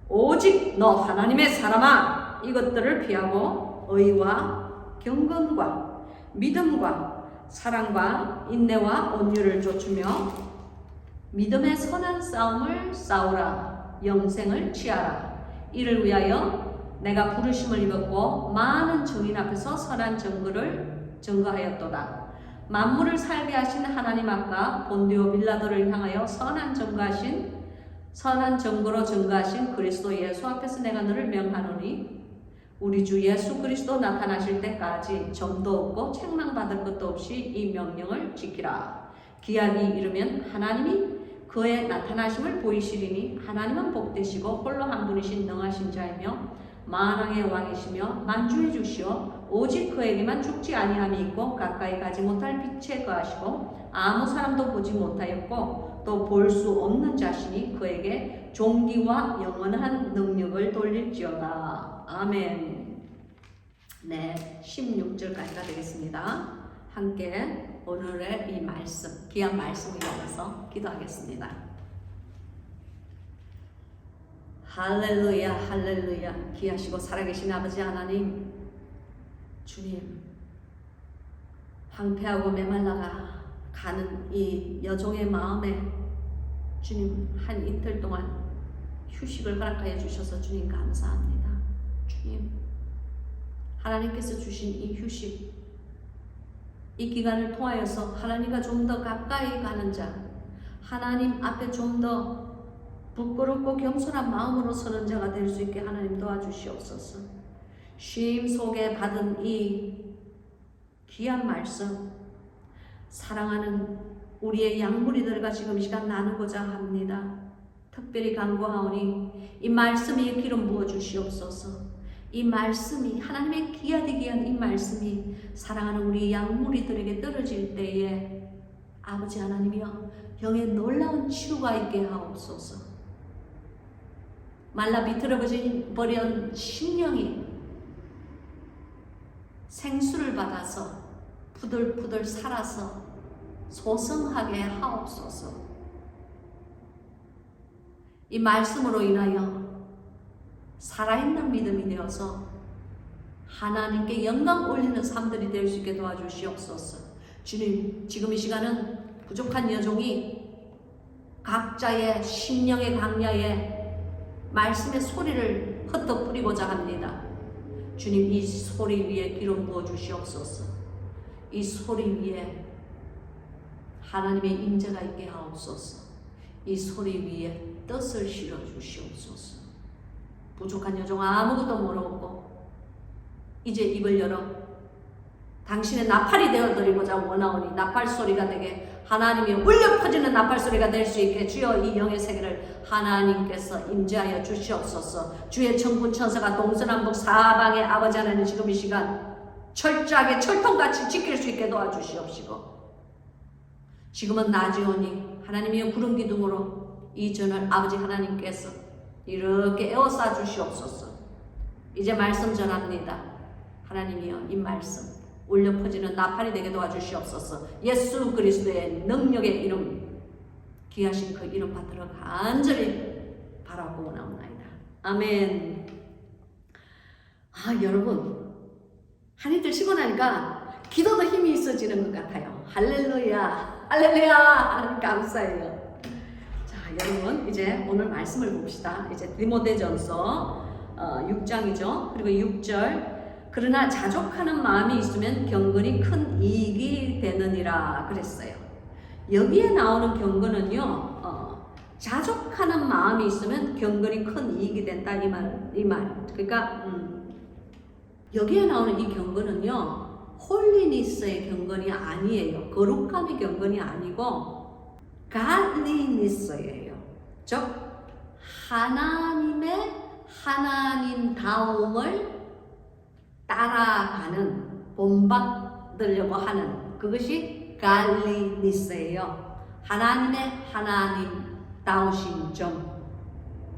오직 너 하나님의 사람아 이것들을 피하고 의와 경건과 믿음과 사랑과 인내와 온유를 좇으며 믿음의 선한 싸움을 싸우라. 영생을 취하라. 이를 위하여 내가 부르심을 입었고 많은 증인 앞에서 선한 증거를 증거하였도다. 만물을 살게 하신 하나님 앞과 본디오 빌라도를 향하여 선한 증거로 증거하신 그리스도 예수 앞에서 내가 너를 명하노니 우리 주 예수 그리스도 나타나실 때까지 점도 없고 책망받을 것도 없이 이 명령을 지키라. 기한이 이르면 하나님이 그의 나타나심을 보이시리니 하나님은 복되시고 홀로 한 분이신 능하신 자이며 만왕의 왕이시며 만주의 주시오. 오직 그에게만 죽지 아니함이 있고 가까이 가지 못할 빛에 거하시고 아무 사람도 보지 못하였고 또 볼 수 없는 자신이 그에게 존귀와 영원한 능력을 돌릴지어다. 아멘. 네, 16절까지가 되겠습니다. 함께 오늘의 이 말씀, 귀한 말씀을 위해서 기도하겠습니다. 할렐루야, 할렐루야. 귀하시고 살아계신 아버지 하나님, 주님, 황폐하고 메말라가 가는 이 여종의 마음에 주님 한 이틀 동안 휴식을 허락하여 주셔서 주님 감사합니다. 주님, 하나님께서 주신 이 휴식, 이 기간을 통하여서 하나님과 좀 더 가까이 가는 자, 하나님 앞에 좀 더 부끄럽고 겸손한 마음으로 서는 자가 될 수 있게 하나님 도와주시옵소서. 쉼 속에 받은 이 귀한 말씀, 사랑하는 우리의 양무리들과 지금 이 시간 나누고자 합니다. 특별히 간구하오니 이 말씀에 기름 부어 주시옵소서. 이 말씀이, 하나님의 귀하디 귀한 이 말씀이 사랑하는 우리 양무리들에게 떨어질 때에 아버지 하나님이여 영의 놀라운 치유가 있게 하옵소서. 말라 비틀어버린 심령이 생수를 받아서 부들부들 살아서 소성하게 하옵소서. 이 말씀으로 인하여 살아있는 믿음이 되어서 하나님께 영광 올리는 삶들이 될 수 있게 도와주시옵소서. 주님, 지금 이 시간은 부족한 여종이 각자의 심령의 강야에 말씀의 소리를 흩어 뿌리고자 합니다. 주님, 이 소리 위에 기름 부어 주시옵소서. 이 소리 위에 하나님의 임재가 있게 하옵소서. 이 소리 위에 뜻을 실어 주시옵소서. 부족한 여종 아무것도 모르고 이제 입을 열어 당신의 나팔이 되어드리고자 원하오니 나팔 소리가 되게 하나님이 울려 퍼지는 나팔 소리가 될 수 있게 주여 이 영의 세계를 하나님께서 임재하여 주시옵소서. 주의 천군 천사가 동서남북 사방에 아버지 하나님 지금 이 시간 철저하게 철통같이 지킬 수 있게 도와주시옵시고, 지금은 낮이오니 하나님의 구름 기둥으로 이 전을 아버지 하나님께서 이렇게 에워싸 주시옵소서. 이제 말씀 전합니다. 하나님이여 이 말씀 울려 퍼지는 나팔이 되게 도와주시옵소서. 예수 그리스도의 능력의 이름, 귀하신 그 이름 받들어 간절히 바라고 원하옵나이다. 아멘. 여러분, 한이 드시고 나니까 기도도 힘이 있어지는 것 같아요. 할렐루야, 할렐루야. 하나님 감사해요. 자, 여러분 이제 오늘 말씀을 봅시다. 이제 디모데전서 6장이죠. 그리고 6절. 그러나 자족하는 마음이 있으면 경건이 큰 이익이 되느니라 그랬어요. 여기에 나오는 경건은요, 자족하는 마음이 있으면 경건이 큰 이익이 된다 이 말. 그러니까 여기에 나오는 이 경건은요, 홀리니스의 경건이 아니에요. 거룩함의 경건이 아니고 godliness예요. 즉 하나님다움을 따라가는, 본받으려고 하는 그것이 godliness예요. 하나님다우신 점,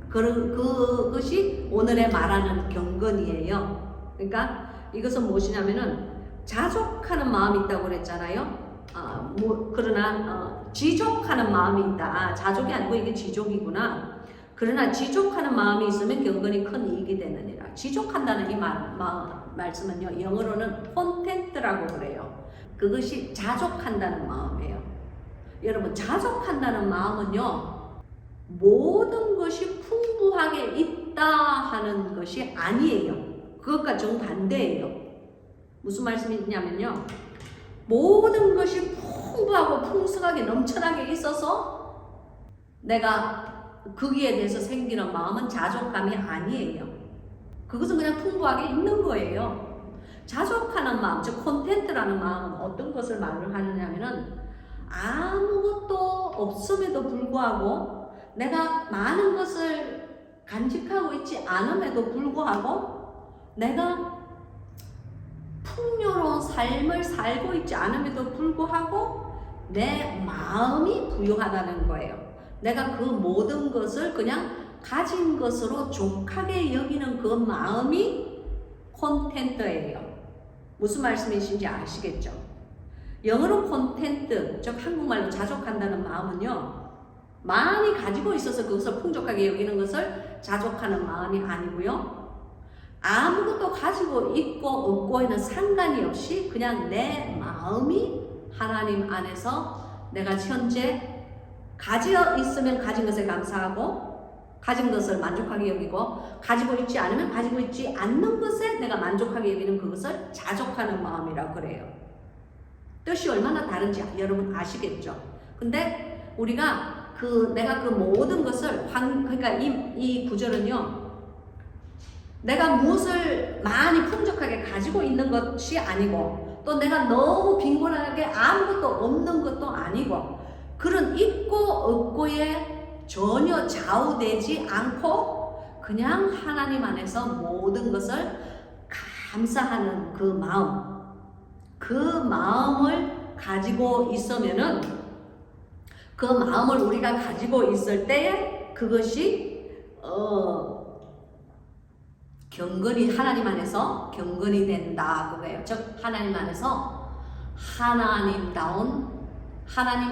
그것이 오늘에 말하는 경건이에요. 그러니까 이것은 무엇이냐면은 자족하는 마음이 있다고 그랬잖아요. 그러나 지족하는 마음이 있다. 자족이 아니고 이게 지족이구나. 그러나 지족하는 마음이 있으면 경건이 큰 이익이 되느니라. 지족한다는 이 말씀은요, 영어로는 content라고 그래요. 그것이 자족한다는 마음이에요. 여러분, 자족한다는 마음은요, 모든 것이 풍부하게 있다 하는 것이 아니에요. 그것과 정반대예요. 무슨 말씀이냐면요, 모든 것이 풍부하고 풍성하게 넘쳐나게 있어서 내가 거기에 대해서 생기는 마음은 자족감이 아니에요. 그것은 그냥 풍부하게 있는 거예요. 자족하는 마음, 즉 콘텐트라는 마음은 어떤 것을 말을 하느냐면은 아무것도 없음에도 불구하고 내가 많은 것을 간직하고 있지 않음에도 불구하고 내가 풍요로운 삶을 살고 있지 않음에도 불구하고 내 마음이 부유하다는 거예요. 내가 그 모든 것을 그냥 가진 것으로 족하게 여기는 그 마음이 콘텐트예요. 무슨 말씀이신지 아시겠죠? 영어로 콘텐트, 즉 한국말로 자족한다는 마음은요, 많이 가지고 있어서 그것을 풍족하게 여기는 것을 자족하는 마음이 아니고요, 아무것도 가지고 있고 없고에는 상관이 없이 그냥 내 마음이 하나님 안에서 내가 현재 가지어 있으면 가진 것에 감사하고 가진 것을 만족하게 여기고 가지고 있지 않으면 가지고 있지 않는 것에 내가 만족하게 여기는 그것을 자족하는 마음이라고 그래요. 뜻이 얼마나 다른지 여러분 아시겠죠? 근데 우리가 내가 그 모든 것을 그러니까 이 구절은요. 내가 무엇을 많이 풍족하게 가지고 있는 것이 아니고 또 내가 너무 빈곤하게 아무것도 없는 것도 아니고 그런 있고 없고에 전혀 좌우되지 않고 그냥 하나님 안에서 모든 것을 감사하는 그 마음을 가지고 있으면은 그 마음을 우리가 가지고 있을 때에 그것이 경건이 하나님 안에서 경건이 된다 그거예요. 즉 하나님 안에서 하나님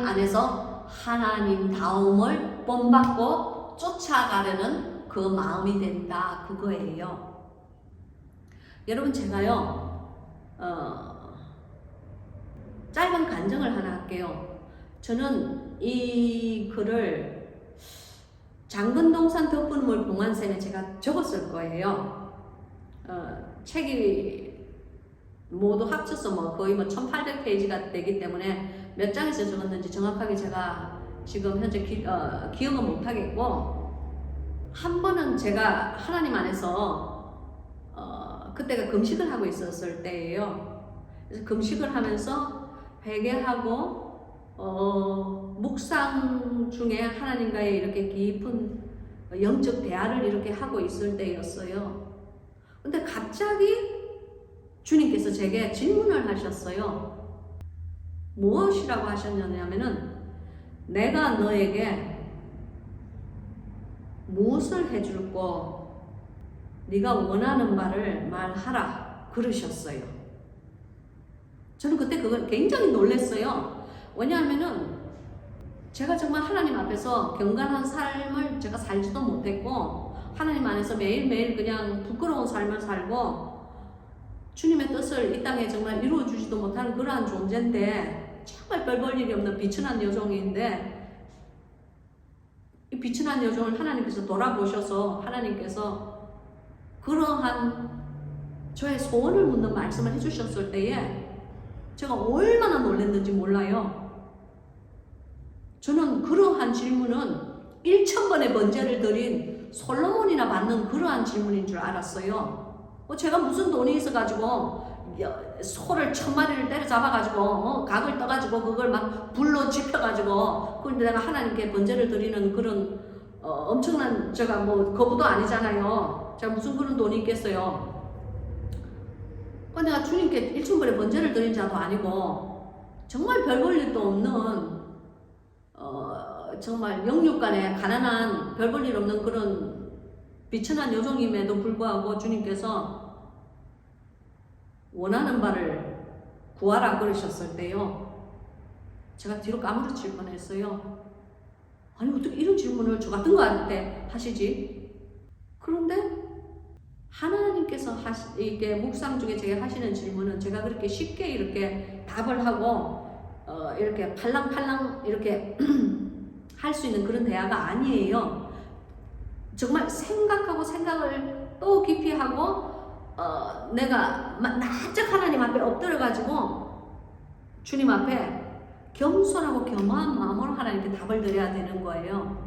안에서 하나님다움을 본받고 쫓아가려는 그 마음이 된다 그거예요. 여러분 제가요 짧은 간증을 하나 할게요. 저는 이 글을 장근동산 덕분물 봉안쌤에 제가 적었을 거예요. 책이 모두 합쳐서 거의 1800페이지가 되기 때문에 몇 장에서 적었는지 정확하게 제가 지금 현재 기억은 못하겠고, 한 번은 제가 하나님 안에서 그때가 금식을 하고 있었을 때예요. 그래서 금식을 하면서 회개하고 묵상 중에 하나님과의 이렇게 깊은 영적 대화를 이렇게 하고 있을 때였어요. 근데 갑자기 주님께서 제게 질문을 하셨어요. 무엇이라고 하셨냐면은 내가 너에게 무엇을 해줄고 네가 원하는 바를 말하라 그러셨어요. 저는 그때 그걸 굉장히 놀랐어요. 왜냐하면은 제가 정말 하나님 앞에서 경건한 삶을 제가 살지도 못했고 하나님 안에서 매일매일 그냥 부끄러운 삶을 살고 주님의 뜻을 이 땅에 정말 이루어주지도 못하는 그러한 존재인데 정말 별 볼 일이 없는 비천한 여종인데 이 비천한 여종을 하나님께서 돌아보셔서 하나님께서 그러한 저의 소원을 묻는 말씀을 해주셨을 때에 제가 얼마나 놀랐는지 몰라요. 저는 그러한 질문은 1000번의 번제를 드린 솔로몬이나 받는 그러한 질문인 줄 알았어요. 제가 무슨 돈이 있어가지고 소를 1000마리를 때려잡아가지고 각을 떠가지고 그걸 막 불로 지펴가지고 그런데 내가 하나님께 번제를 드리는 그런 엄청난 제가 거부도 아니잖아요. 제가 무슨 그런 돈이 있겠어요. 내가 주님께 1000번의 번제를 드린 자도 아니고 정말 별 볼 일도 없는 정말 영육간에 가난한 별 볼 일 없는 그런 비천한 여종임에도 불구하고 주님께서 원하는 바를 구하라 그러셨을 때요. 제가 뒤로 까무러칠 뻔했어요. 아니 어떻게 이런 질문을 저 같은 거 할 때 하시지? 그런데 하나님께서 이게 묵상 중에 제가 하시는 질문은 제가 그렇게 쉽게 이렇게 답을 하고 이렇게 팔랑팔랑 이렇게 할 수 있는 그런 대화가 아니에요. 정말 생각을 또 깊이 하고 내가 납작 하나님 앞에 엎드려가지고 주님 앞에 겸손하고 겸허한 마음으로 하나님께 답을 드려야 되는 거예요.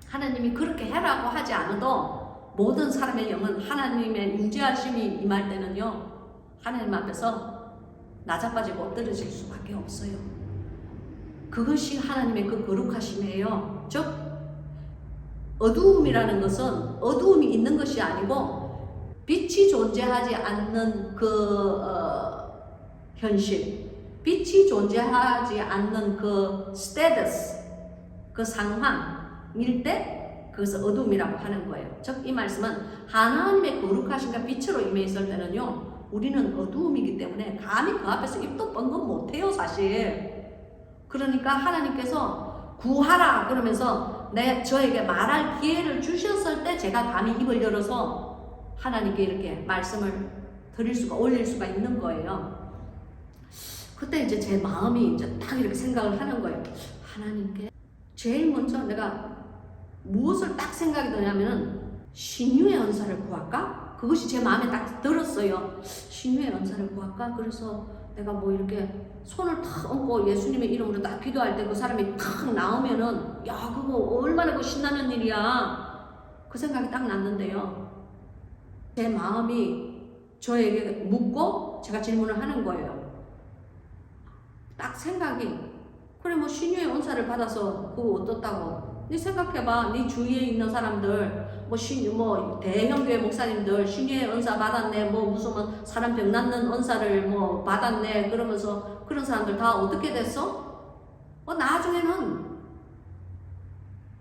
하나님이 그렇게 해라고 하지 않아도 모든 사람의 영은 하나님의 임재하심이 임할 때는요 하나님 앞에서 나자빠지고 엎드려질 수밖에 없어요. 그것이 하나님의 그 거룩하심이에요. 즉 어두움이라는 것은 어두움이 있는 것이 아니고 빛이 존재하지 않는 그 현실, 빛이 존재하지 않는 그 스테이터스, 그 상황일 때 그것을 어두움이라고 하는 거예요. 즉 이 말씀은 하나님의 거룩하심과 빛으로 임해 있을 때는요 우리는 어두움이기 때문에 감히 그 앞에서 입도 뻥긋 못해요 사실. 그러니까 하나님께서 구하라 그러면서 저에게 말할 기회를 주셨을 때 제가 감히 입을 열어서 하나님께 이렇게 말씀을 올릴 수가 있는 거예요. 그때 이제 제 마음이 이제 딱 이렇게 생각을 하는 거예요. 하나님께 제일 먼저 내가 무엇을 딱 생각이 드냐면은 신유의 은사를 구할까? 그것이 제 마음에 딱 들었어요. 신유의 은사를 구할까? 그래서 내가 뭐 이렇게 손을 탁 얹고 예수님의 이름으로 딱 기도할 때 그 사람이 탁 나오면은 야 그거 얼마나 그 신나는 일이야. 그 생각이 딱 났는데요. 제 마음이 저에게 묻고 제가 질문을 하는 거예요. 딱 생각이 그래 뭐 신유의 은사를 받아서 그거 어떻다고? 네 생각해봐. 네 주위에 있는 사람들 뭐 대형 교회 목사님들 신유의 은사 받았네. 뭐 무슨 뭐 사람 병 낫는 은사를 뭐 받았네. 그러면서 그런 사람들 다 어떻게 됐어? 나중에는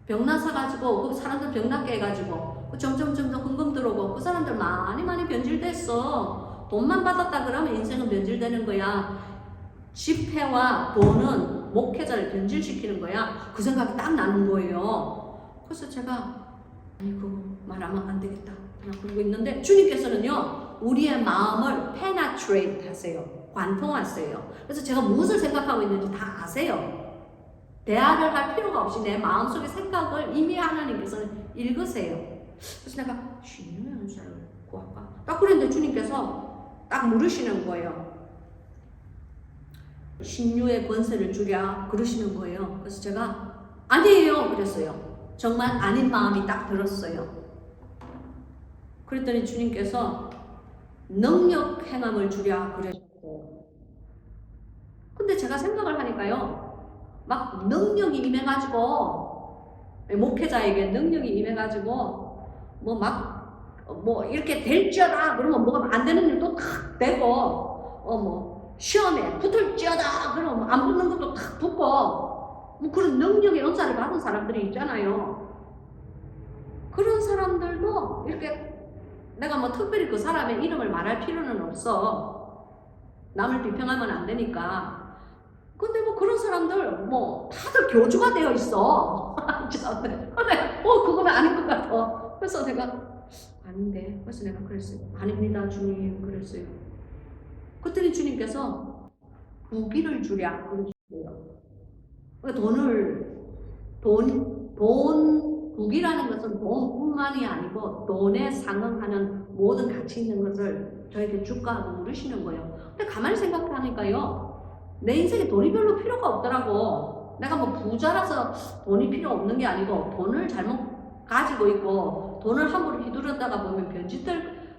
병 나서가지고 그 사람들 병 낫게 해가지고 점점 헌금 들어오고 그 사람들 많이 변질됐어. 돈만 받았다 그러면 인생은 변질되는 거야. 집회와 돈은 목회자를 변질시키는 거야. 그 생각이 딱 나는 거예요. 그래서 제가 아니 그거 말하면 안 되겠다 그냥 그러고 있는데 주님께서는요 우리의 마음을 penetrate 하세요. 관통하세요. 그래서 제가 무엇을 생각하고 있는지 다 아세요. 대화를 할 필요가 없이 내 마음속의 생각을 이미 하나님께서는 읽으세요. 그래서 내가 신유의 은사를 구할까? 딱 그랬는데 주님께서 딱 물으시는 거예요. 신유의 권세를 주랴 그러시는 거예요. 그래서 제가 아니에요 그랬어요. 정말 아닌 마음이 딱 들었어요. 그랬더니 주님께서 능력 행함을 주랴 그러셨고 근데 제가 생각을 하니까요 막 능력이 임해가지고 목회자에게 능력이 임해가지고 뭐 이렇게 될지어다 그러면 뭐가 안 되는 일도 탁 되고 뭐 시험에 붙을지어다 그러면 안 붙는 것도 탁 붙고 뭐 그런 능력의 은사를 받은 사람들이 있잖아요. 그런 사람들도 이렇게 내가 뭐 특별히 그 사람의 이름을 말할 필요는 없어. 남을 비평하면 안 되니까. 근데 뭐 그런 사람들 뭐 다들 교주가 되어 있어. 그거는 아닌 것 같아. 그래서 내가 아닌데. 그래서 내가 그랬어요. 아닙니다 주님 그랬어요. 그랬더니 주님께서 부귀를 주랴 그러셨어요. 부귀라는 것은 돈뿐만이 아니고 돈에 상응하는 모든 가치 있는 것을 저에게 줄까 하고 물으시는 거예요. 근데 가만히 생각하니까요. 내 인생에 돈이 별로 필요가 없더라고. 내가 뭐 부자라서 돈이 필요 없는 게 아니고 돈을 잘못 가지고 있고 돈을 함부로 휘두르다가 보면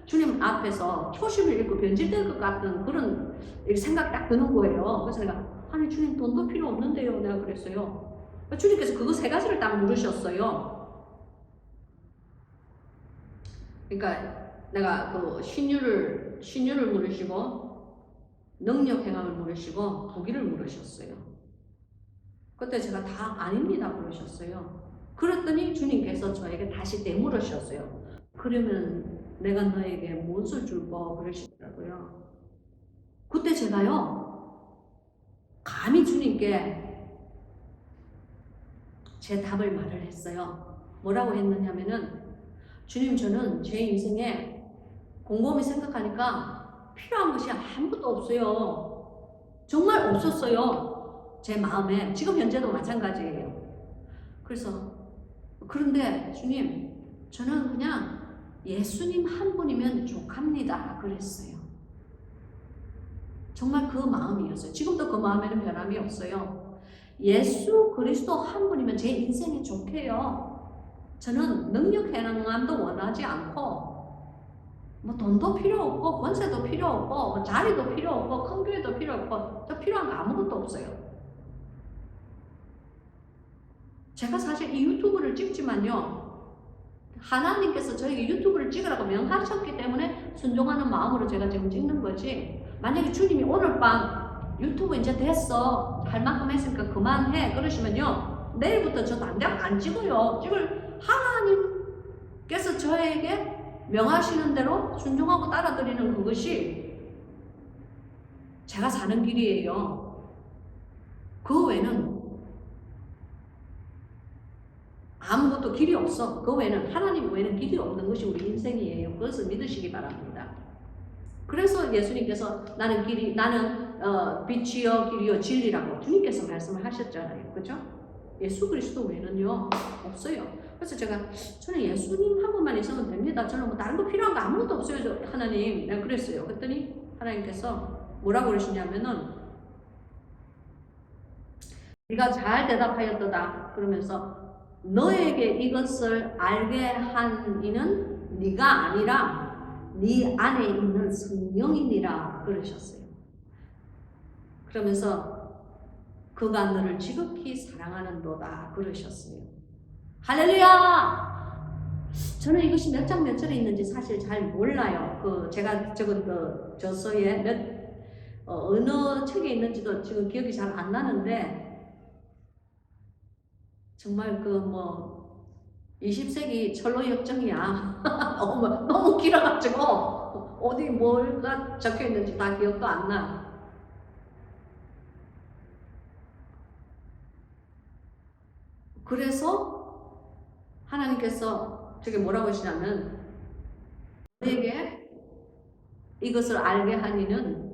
주님 앞에서 초심을 잃고 변질될 것 같은 그런 생각이 딱 드는 거예요. 그래서 내가 아니 주님 돈도 필요 없는데요. 내가 그랬어요. 주님께서 그거 세 가지를 딱 물으셨어요. 그러니까 내가 그 신유를 물으시고 능력 행함을 물으시고 부귀를 물으셨어요. 그때 제가 다 아닙니다 그러셨어요. 그랬더니 주님께서 저에게 다시 되물으셨어요. 그러면 내가 너에게 무엇을 줄까 그러시더라고요. 그때 제가요 감히 주님께 제 답을 말을 했어요. 뭐라고 했느냐면은 주님 저는 제 인생에 곰곰이 생각하니까 필요한 것이 아무것도 없어요. 정말 없었어요. 제 마음에. 지금 현재도 마찬가지예요. 그래서 그런데 주님 저는 그냥 예수님 한 분이면 족합니다 그랬어요. 정말 그 마음이었어요. 지금도 그 마음에는 변함이 없어요. 예수 그리스도 한 분이면 제 인생이 좋게요. 저는 능력 행함도 원하지 않고 뭐 돈도 필요 없고 권세도 필요 없고 뭐 자리도 필요 없고 큰 교회도 필요 없고 저 필요한 거 아무것도 없어요. 제가 사실 이 유튜브를 찍지만요 하나님께서 저에게 유튜브를 찍으라고 명하셨기 때문에 순종하는 마음으로 제가 지금 찍는 거지. 만약에 주님이 오늘 밤 유튜브 이제 됐어 할 만큼 했으니까 그만해 그러시면요 내일부터 저 당장 안 찍어요. 하나님께서 저에게 명하시는 대로 순종하고 따라드리는 그것이 제가 사는 길이에요. 그 외에는 아무것도 길이 없어. 그 외에는 하나님 외에는 길이 없는 것이 우리 인생이에요. 그것을 믿으시기 바랍니다. 그래서 예수님께서 나는 빛이요 길이요 진리라고 주님께서 말씀을 하셨잖아요. 그죠? 예수 그리스도 외에는요 없어요. 그래서 저는 예수님 한 분만 있으면 됩니다. 저는 뭐 다른 거 필요한 거 아무것도 없어요. 하나님 내가 그랬어요. 그랬더니 하나님께서 뭐라고 그러시냐면은 네가 잘 대답하였도다. 그러면서 너에게 이것을 알게 한 이는 네가 아니라 네 안에 있는 성령이니라 그러셨어요. 그러면서 그가 너를 지극히 사랑하는도다 그러셨어요. 할렐루야! 저는 이것이 몇 장 몇 절에 있는지 사실 잘 몰라요. 제가 적은 저서에 어느 책에 있는지도 지금 기억이 잘 안 나는데, 정말 20세기 철로 역정이야. 너무 길어가지고 어디 뭐가 적혀 있는지 다 기억도 안 나. 그래서 하나님께서 저게 뭐라고 하시냐면 너에게 이것을 알게 하니는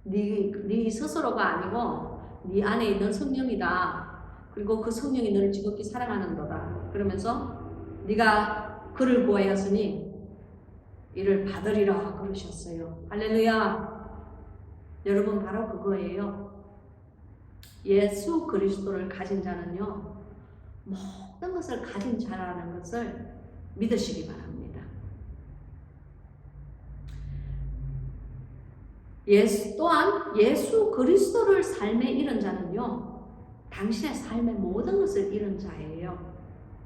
네 스스로가 아니고 네 안에 있는 성령이다. 그리고 그 성령이 너를 지극히 사랑하는도다. 그러면서 네가 그를 구하였으니 이를 받으리라 그러셨어요. 할렐루야. 여러분 바로 그거예요. 예수 그리스도를 가진 자는요, 모든 것을 가진 자라는 것을 믿으시기 바랍니다. 또한 예수 그리스도를 삶에 잃은 자는요, 당신의 삶의 모든 것을 잃은 자예요.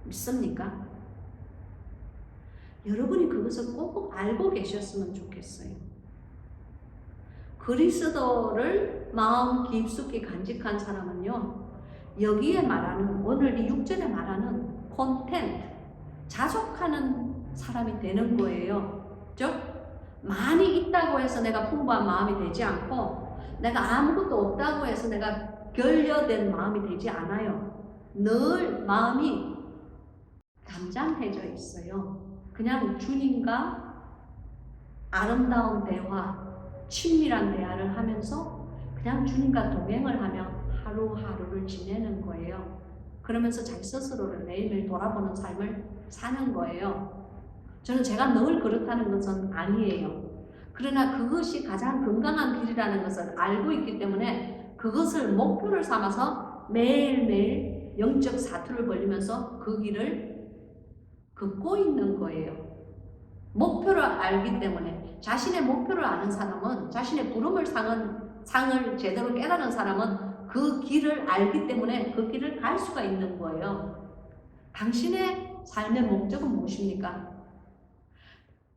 믿습니까? 여러분이 그것을 꼭 알고 계셨으면 좋겠어요. 그리스도를 마음 깊숙이 간직한 사람은요, 여기에 말하는, 오늘 이 6절에 말하는 콘텐트, 자족하는 사람이 되는 거예요. 즉, 많이 있다고 해서 내가 풍부한 마음이 되지 않고, 내가 아무것도 없다고 해서 내가 결여된 마음이 되지 않아요. 늘 마음이 담잠해져 있어요. 그냥 주님과 아름다운 대화, 친밀한 대화를 하면서 그냥 주님과 동행을 하며 하루하루를 지내는 거예요. 그러면서 자기 스스로를 매일매일 돌아보는 삶을 사는 거예요. 저는 제가 늘 그렇다는 것은 아니에요. 그러나 그것이 가장 건강한 길이라는 것을 알고 있기 때문에 그것을 목표를 삼아서 매일매일 영적 사투를 벌리면서 그 길을 걷고 있는 거예요. 목표를 알기 때문에, 자신의 목표를 아는 사람은, 자신의 부름을 상을 제대로 깨달은 사람은 그 길을 알기 때문에 그 길을 갈 수가 있는 거예요. 당신의 삶의 목적은 무엇입니까?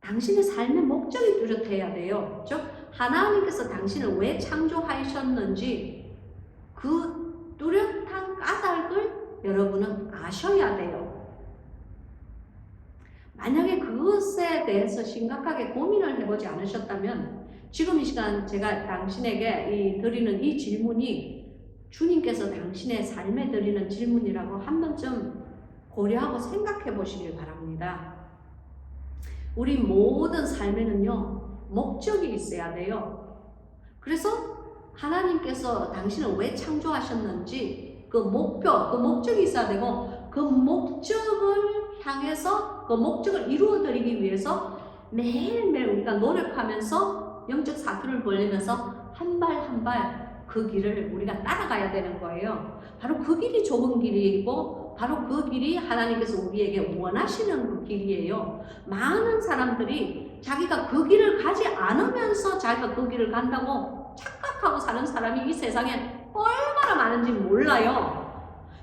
당신의 삶의 목적이 뚜렷해야 돼요. 즉, 하나님께서 당신을 왜 창조하셨는지 그 뚜렷한 까닭을 여러분은 아셔야 돼요. 만약에 그것에 대해서 심각하게 고민을 해보지 않으셨다면 지금 이 시간 제가 당신에게 드리는 이 질문이 주님께서 당신의 삶에 드리는 질문이라고 한 번쯤 고려하고 생각해 보시길 바랍니다. 우리 모든 삶에는요, 목적이 있어야 돼요. 그래서 하나님께서 당신을 왜 창조하셨는지 그 목적이 있어야 되고, 그 목적을 향해서 그 목적을 이루어드리기 위해서 매일매일 우리가 노력하면서 영적 사투를 벌리면서 한 발 한 발 그 길을 우리가 따라가야 되는 거예요. 바로 그 길이 좁은 길이고 바로 그 길이 하나님께서 우리에게 원하시는 그 길이에요. 많은 사람들이 자기가 그 길을 가지 않으면서 자기가 그 길을 간다고 착각하고 사는 사람이 이 세상에 얼마나 많은지 몰라요.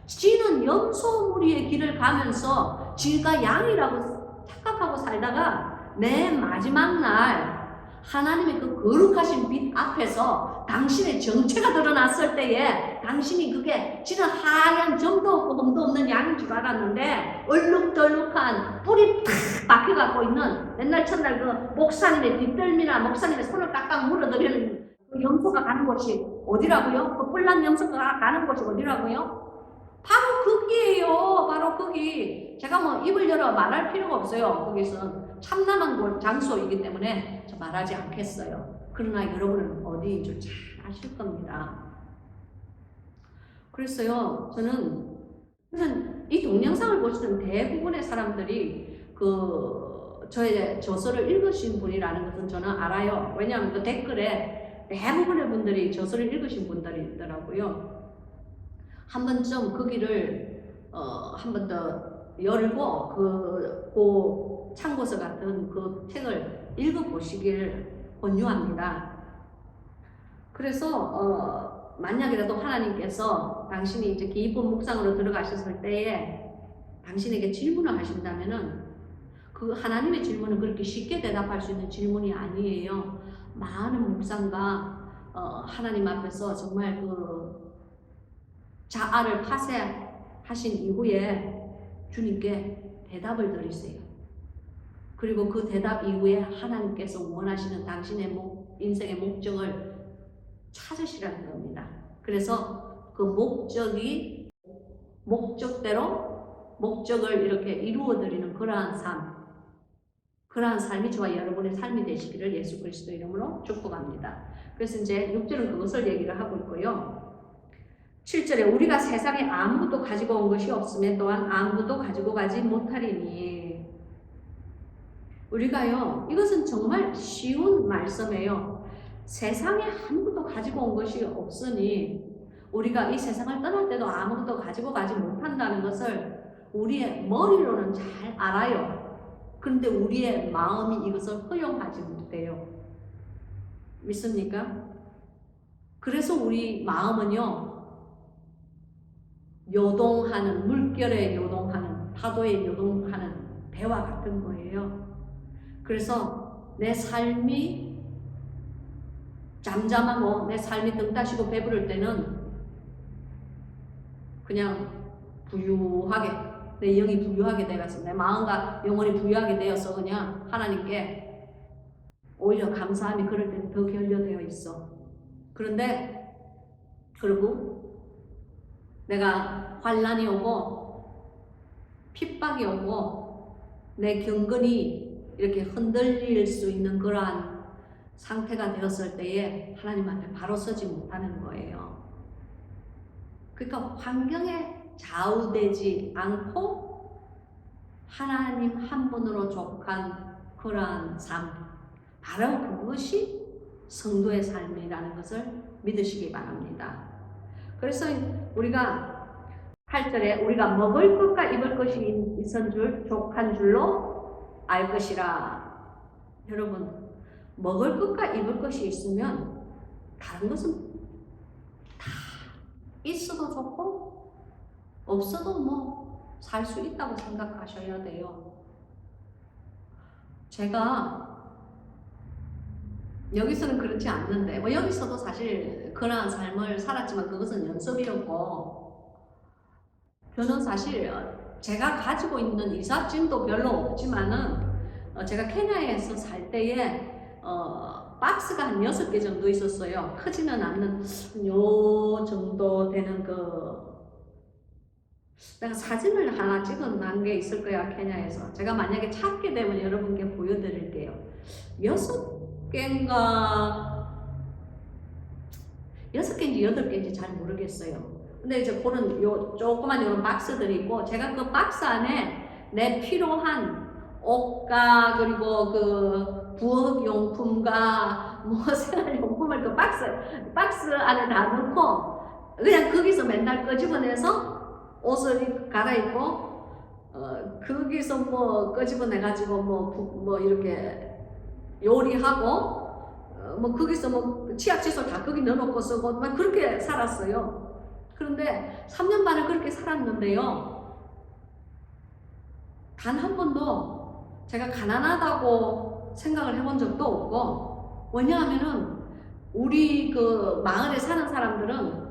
지는 염소무리의 길을 가면서 지가 양이라고 착각하고 살다가 맨 마지막 날 하나님의 그 거룩하신 빛 앞에서 당신의 정체가 드러났을 때에 당신이 그게 지는 하얀 점도 없고 멍도 없는 양인 줄 알았는데 얼룩덜룩한 뿔이 팍 박혀갖고 있는, 맨날 첫날 그 목사님의 뒷덜미나 목사님의 손을 깍깍 물어드리는 그 염소가 가는 곳이 어디라고요? 그 뿔난 염소가 가는 곳이 어디라고요? 바로 거기에요. 바로 거기. 제가 뭐 입을 열어 말할 필요가 없어요. 거기서 참남한 장소이기 때문에 저 말하지 않겠어요. 그러나 여러분은 어디인 줄 잘 아실 겁니다. 그랬어요. 저는 이 동영상을 보시는 대부분의 사람들이 저의 저서를 읽으신 분이라는 것은 저는 알아요. 왜냐하면 그 댓글에 대부분의 분들이 저서를 읽으신 분들이 있더라고요. 한 번쯤 거기를 한 번 더 열고 그 참고서 같은 그 책을 읽어보시길 권유합니다. 그래서 만약이라도 하나님께서 당신이 이제 깊은 묵상으로 들어가셨을 때에 당신에게 질문을 하신다면은 그 하나님의 질문은 그렇게 쉽게 대답할 수 있는 질문이 아니에요. 많은 묵상과 하나님 앞에서 정말 그 자아를 파쇄하신 이후에 주님께 대답을 드리세요. 그리고 그 대답 이후에 하나님께서 원하시는 당신의 인생의 목적을 찾으시라는 겁니다. 그래서 그 목적대로 목적을 이렇게 이루어드리는 그러한 삶이 저와 여러분의 삶이 되시기를 예수 그리스도 이름으로 축복합니다. 그래서 이제 6절은 그것을 얘기를 하고 있고요. 7절에 우리가 세상에 아무것도 가지고 온 것이 없으면 또한 아무것도 가지고 가지 못하리니. 우리가요, 이것은 정말 쉬운 말씀이에요. 세상에 아무것도 가지고 온 것이 없으니 우리가 이 세상을 떠날 때도 아무것도 가지고 가지 못한다는 것을 우리의 머리로는 잘 알아요. 그런데 우리의 마음이 이것을 허용하지 못해요. 믿습니까? 그래서 우리 마음은요, 요동하는, 물결에 요동하는, 파도에 요동하는 배와 같은 거예요. 그래서 내 삶이 잠잠하고 내 삶이 등 따시고 배부를 때는 그냥 부유하게, 내 영이 부유하게 되어서 내 마음과 영혼이 부유하게 되어서 그냥 하나님께 오히려 감사함이 그럴 때는 더 결여되어 있어. 그런데 그리고 내가 환난이 오고 핍박이 오고 내 경건이 이렇게 흔들릴 수 있는 그러한 상태가 되었을 때에 하나님 앞에 바로 서지 못하는 거예요. 그러니까 환경에 좌우되지 않고 하나님 한 분으로 족한 그러한 삶, 바로 그것이 성도의 삶이라는 것을 믿으시기 바랍니다. 그래서 우리가 8절에 우리가 먹을 것과 입을 것이 있은 줄 족한 줄로 알 것이라. 여러분, 먹을 것과 입을 것이 있으면 다른 것은 다 있어도 좋고 없어도 뭐 살 수 있다고 생각하셔야 돼요. 제가 여기서는 그렇지 않는데 뭐 여기서도 사실 그러한 삶을 살았지만 그것은 연습이었고, 저는 사실 제가 가지고 있는 이삿짐도 별로 없지만은 제가 케냐에서 살 때에 박스가 한 6개 정도 있었어요. 크지는 않는 요 정도 되는 내가 사진을 하나 찍어놓은 게 있을 거야, 케냐에서. 제가 만약에 찾게 되면 여러분께 보여드릴게요. 6개인지 8개인지 잘 모르겠어요. 근데 이제 그런 조그만 이런 박스들이 있고, 제가 그 박스 안에 내 필요한 옷과 그리고 그 부엌용품과 뭐 생활용품을 그 박스 안에 다 넣고 그냥 거기서 맨날 끄집어내서 옷을 갈아입고 거기서 뭐 끄집어내가지고 뭐 이렇게 요리하고 뭐 거기서 뭐 치약칫솔 다 거기 넣어놓고 쓰고 막 그렇게 살았어요. 그런데 3년 반을 그렇게 살았는데요, 단 한 번도 제가 가난하다고 생각을 해본 적도 없고, 왜냐하면은 우리 그 마을에 사는 사람들은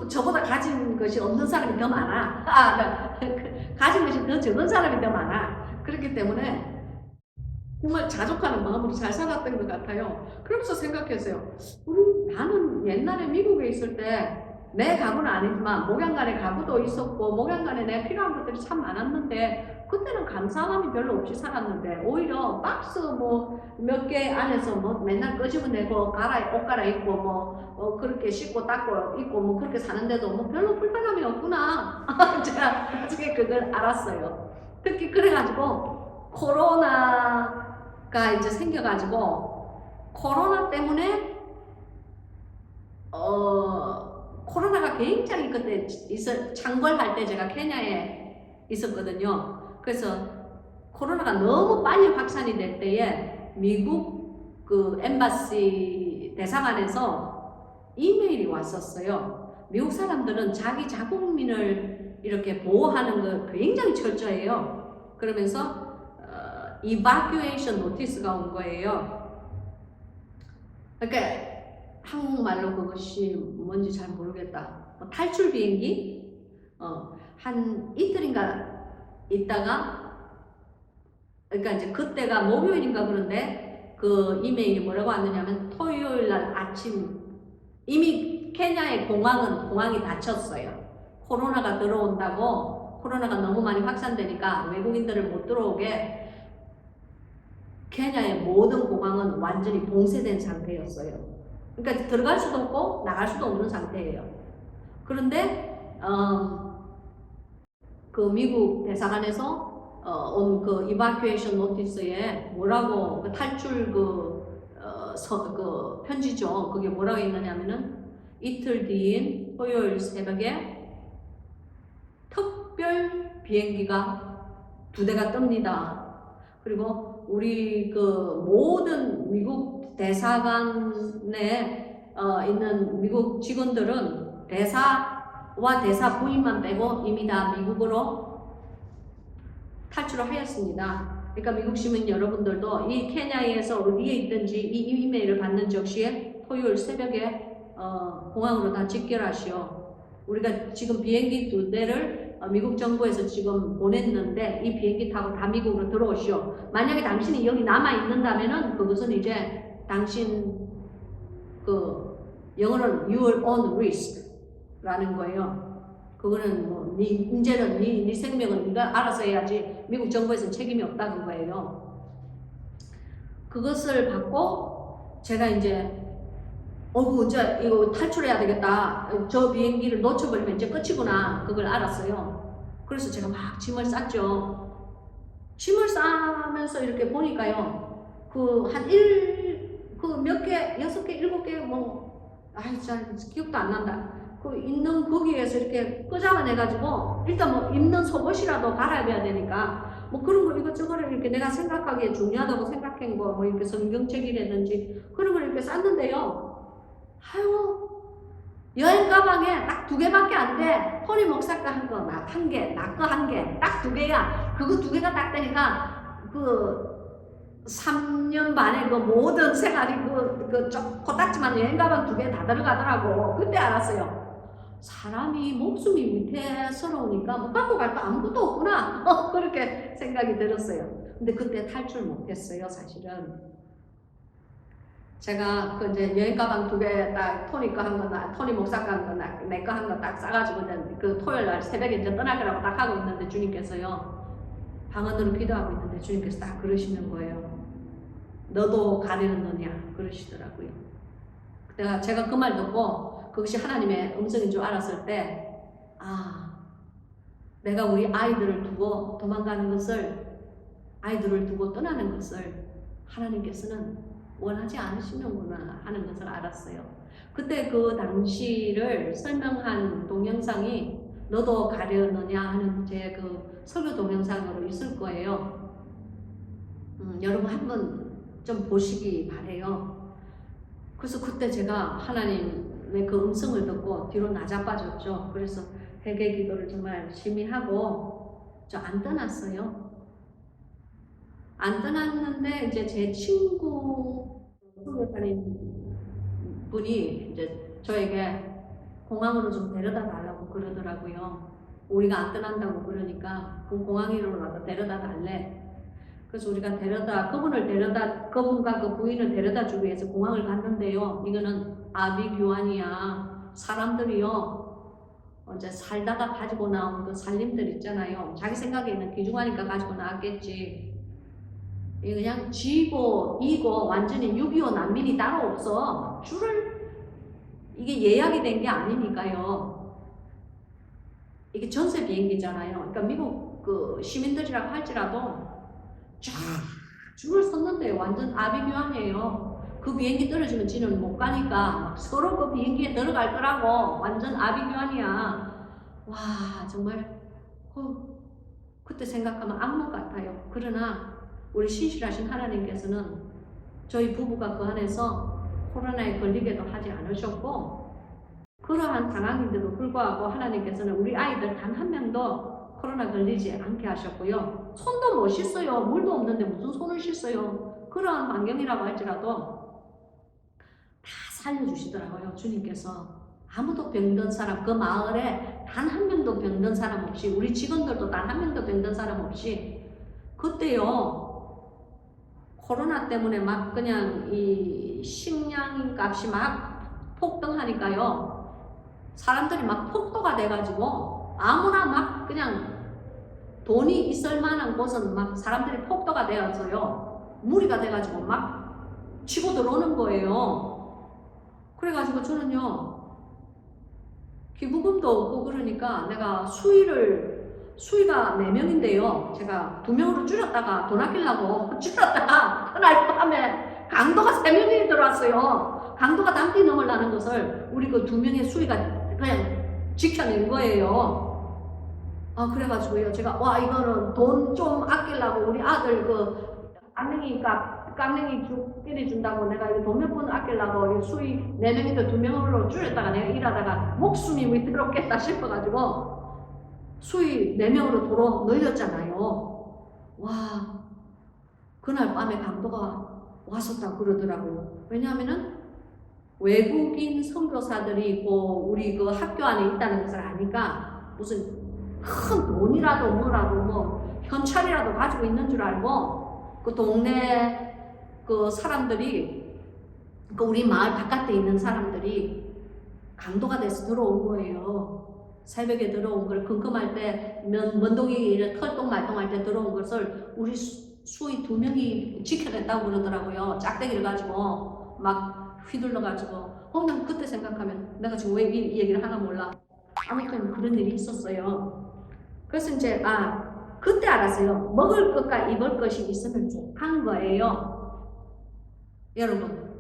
저보다 가진 것이 없는 사람이 더 많아. 가진 것이 더 적은 사람이 더 많아. 그렇기 때문에 정말 자족하는 마음으로 잘 살았던 것 같아요. 그러면서 생각했어요. 나는 옛날에 미국에 있을 때 내 가구는 아니지만 목양간에 가구도 있었고 목양간에 내 필요한 것들이 참 많았는데 그때는 감사함이 별로 없이 살았는데 오히려 박스 뭐 몇 개 안에서 뭐 맨날 끄집어내고 옷 갈아입고 뭐 그렇게 씻고 닦고 입고 뭐 그렇게 사는데도 뭐 별로 불편함이 없구나. 제가 나중에 그걸 알았어요. 특히 그래가지고 코로나가 이제 생겨가지고 코로나 때문에 코로나가 굉장히 그때 창궐할 때 제가 케냐에 있었거든요. 그래서 코로나가 너무 빨리 확산이 될 때에 미국 그 엠바시 대사관에서 이메일이 왔었어요. 미국 사람들은 자기 자국민을 이렇게 보호하는 거 굉장히 철저해요. 그러면서 evacuation notice가 온 거예요. 그러니까 한국말로 그것이 뭔지 잘 모르겠다. 탈출 비행기 한 이틀인가 있다가, 그러니까 이제 그때가 목요일인가 그런데 그 이메일이 뭐라고 왔느냐면 토요일 날 아침, 이미 케냐의 공항이 닫혔어요. 코로나가 들어온다고, 코로나가 너무 많이 확산되니까 외국인들을 못 들어오게 케냐의 모든 공항은 완전히 봉쇄된 상태였어요. 그러니까 들어갈 수도 없고 나갈 수도 없는 상태예요. 그런데 그 미국 대사관에서 온 그 이바큐에이션 노티스에 뭐라고 그 탈출 그 편지죠. 그게 뭐라고 있느냐면은 이틀 뒤인 토요일 새벽에 특별 비행기가 2대가 뜹니다. 그리고 우리 그 모든 미국 대사관에 있는 미국 직원들은 대사와 대사 부인만 빼고 이미 다 미국으로 탈출을 하였습니다. 그러니까 미국 시민 여러분들도 이 케냐에서 어디에 있든지 이 이메일을 받는 적시에 토요일 새벽에 공항으로 다 직결하시오. 우리가 지금 비행기 2대를 미국 정부에서 지금 보냈는데 이 비행기 타고 다 미국으로 들어오시오. 만약에 당신이 여기 남아 있는다면은 그것은 이제 당신 그 영어로는 your own risk라는 거예요. 그거는 뭐 이제는 네 생명은 네가 알아서 해야지 미국 정부에서는 책임이 없다는 거예요. 그것을 받고 제가 이제 이제 이거 탈출해야 되겠다. 저 비행기를 놓쳐버리면 이제 끝이구나. 그걸 알았어요. 그래서 제가 막 짐을 쌌죠. 짐을 싸면서 이렇게 보니까요. 몇 개, 6개, 7개, 잘 기억도 안 난다. 있는 거기에서 이렇게 끄잡아내가지고, 일단 뭐 입는 속옷이라도 갈아입어야 되니까, 뭐 그런 거 이것저것을 이렇게 내가 생각하기에 중요하다고 생각한 거, 뭐 이렇게 성경책이라든지, 그런 걸 이렇게 쌌는데요. 아유, 여행 가방에 딱 2개밖에 안 돼. 토니 목사가 한 거, 나 한 개, 나 거 한 개, 딱 2개야. 그거 2개가 딱 되니까, 3년 만에 그 모든 생활이 코딱지만 여행 가방 2개 다 들어가더라고. 그때 알았어요. 사람이 목숨이 위태스러우니까 못 갖고 갈 거 아무것도 없구나. 그렇게 생각이 들었어요. 근데 그때 탈출 못했어요, 사실은. 제가 이제 여행 가방 2개 딱 토니 거 한 거, 토니 목사 거 한 거, 내 거 한 거 딱 싸가지고 그 토요일 날 새벽에 이제 떠날 거라고 딱 하고 있는데 주님께서요. 방언으로 기도하고 있는데 주님께서 딱 그러시는 거예요. 너도 가려는 너냐? 그러시더라고요. 제가 그 말 듣고 그것이 하나님의 음성인 줄 알았을 때, 내가 우리 아이들을 두고 도망가는 것을, 아이들을 두고 떠나는 것을 하나님께서는 원하지 않으시는구나 하는 것을 알았어요. 그때 그 당시를 설명한 동영상이 너도 가려느냐 하는 제 그 설교 동영상으로 있을 거예요. 여러분 한번 좀 보시기 바래요. 그래서 그때 제가 하나님의 그 음성을 듣고 뒤로 나자빠졌죠. 그래서 회개 기도를 정말 열심히 하고 저 안 떠났어요. 안 떠났는데 이제 제 친구 선교사님 분이 이제 저에게 공항으로 좀 데려다 달라고 그러더라고요. 우리가 안 떠난다고 그러니까 그 공항으로라도 데려다 달래. 그래서 우리가 그분과 그 부인을 데려다 주기 위해서 공항을 갔는데요. 이거는 아비규환이야. 사람들이요. 이제 살다가 가지고 나온 그 살림들 있잖아요. 자기 생각에는 귀중하니까 가지고 나왔겠지. 이게 그냥 G고 E고 완전히 6.25 난민이 따로 없어. 이게 예약이 된 게 아니니까요. 이게 전세 비행기잖아요. 그러니까 미국 그 시민들이라고 할지라도 쫙 줄을 섰는데 완전 아비규환이에요. 그 비행기 떨어지면 지는 못 가니까 막 서로 그 비행기에 들어갈 거라고 완전 아비규환이야. 와 정말 그때 생각하면 악몽 같아요. 그러나 우리 신실하신 하나님께서는 저희 부부가 그 안에서 코로나에 걸리게도 하지 않으셨고, 그러한 상황인데도 불구하고 하나님께서는 우리 아이들 단 한 명도 코로나 걸리지 않게 하셨고요. 손도 못 씻어요. 물도 없는데 무슨 손을 씻어요. 그러한 환경이라고 할지라도 다 살려주시더라고요. 주님께서. 아무도 병든 사람, 그 마을에 단 한 명도 병든 사람 없이, 우리 직원들도 단 한 명도 병든 사람 없이, 그때요 코로나 때문에 막 그냥 이 식량 값이 막 폭등하니까요, 사람들이 막 폭도가 돼가지고 아무나 막 그냥 돈이 있을 만한 곳은 막 사람들이 폭도가 되어서요 무리가 돼가지고 막 치고 들어오는 거예요. 그래가지고 저는요 기부금도 없고 그러니까 내가 수위가 4명인데요 제가 2명으로 줄였다가 돈 아끼려고 줄였다가 그날 밤에 강도가 3명이 들어왔어요. 강도가 담비 넘으려는 것을 우리 그 2명의 수위가 그냥 지켜낸 거예요. 그래가지고요 제가 와 이거는 돈 좀 아끼려고 우리 아들 그 깜냉이 쭉 때려준다고 내가 이거 돈 몇 푼 아끼려고 수위 4명인데 2명으로 줄였다가 내가 일하다가 목숨이 위태롭겠다 싶어가지고 수위 4명으로 도로 늘렸잖아요. 와 그날 밤에 강도가 왔었다고 그러더라고요. 왜냐하면은 외국인 선교사들이 있고 우리 그 학교 안에 있다는 것을 아니까 무슨 큰 돈이라도 뭐라도 뭐 현찰이라도 가지고 있는 줄 알고 그 동네 그 사람들이 그 우리 마을 바깥에 있는 사람들이 강도가 돼서 들어온 거예요. 새벽에 들어온 걸 금금할 때 먼동이 털똥 말똥할 때 들어온 것을 우리 수의 2명이 지켜냈다고 그러더라고요. 짝대기를 가지고 막 휘둘러 가지고 난 그때 생각하면 내가 지금 왜 이 얘기를 하나 몰라. 아무튼 그런 일이 있었어요. 그래서 이제 그때 알았어요. 먹을 것과 입을 것이 있으면 족한 거예요. 여러분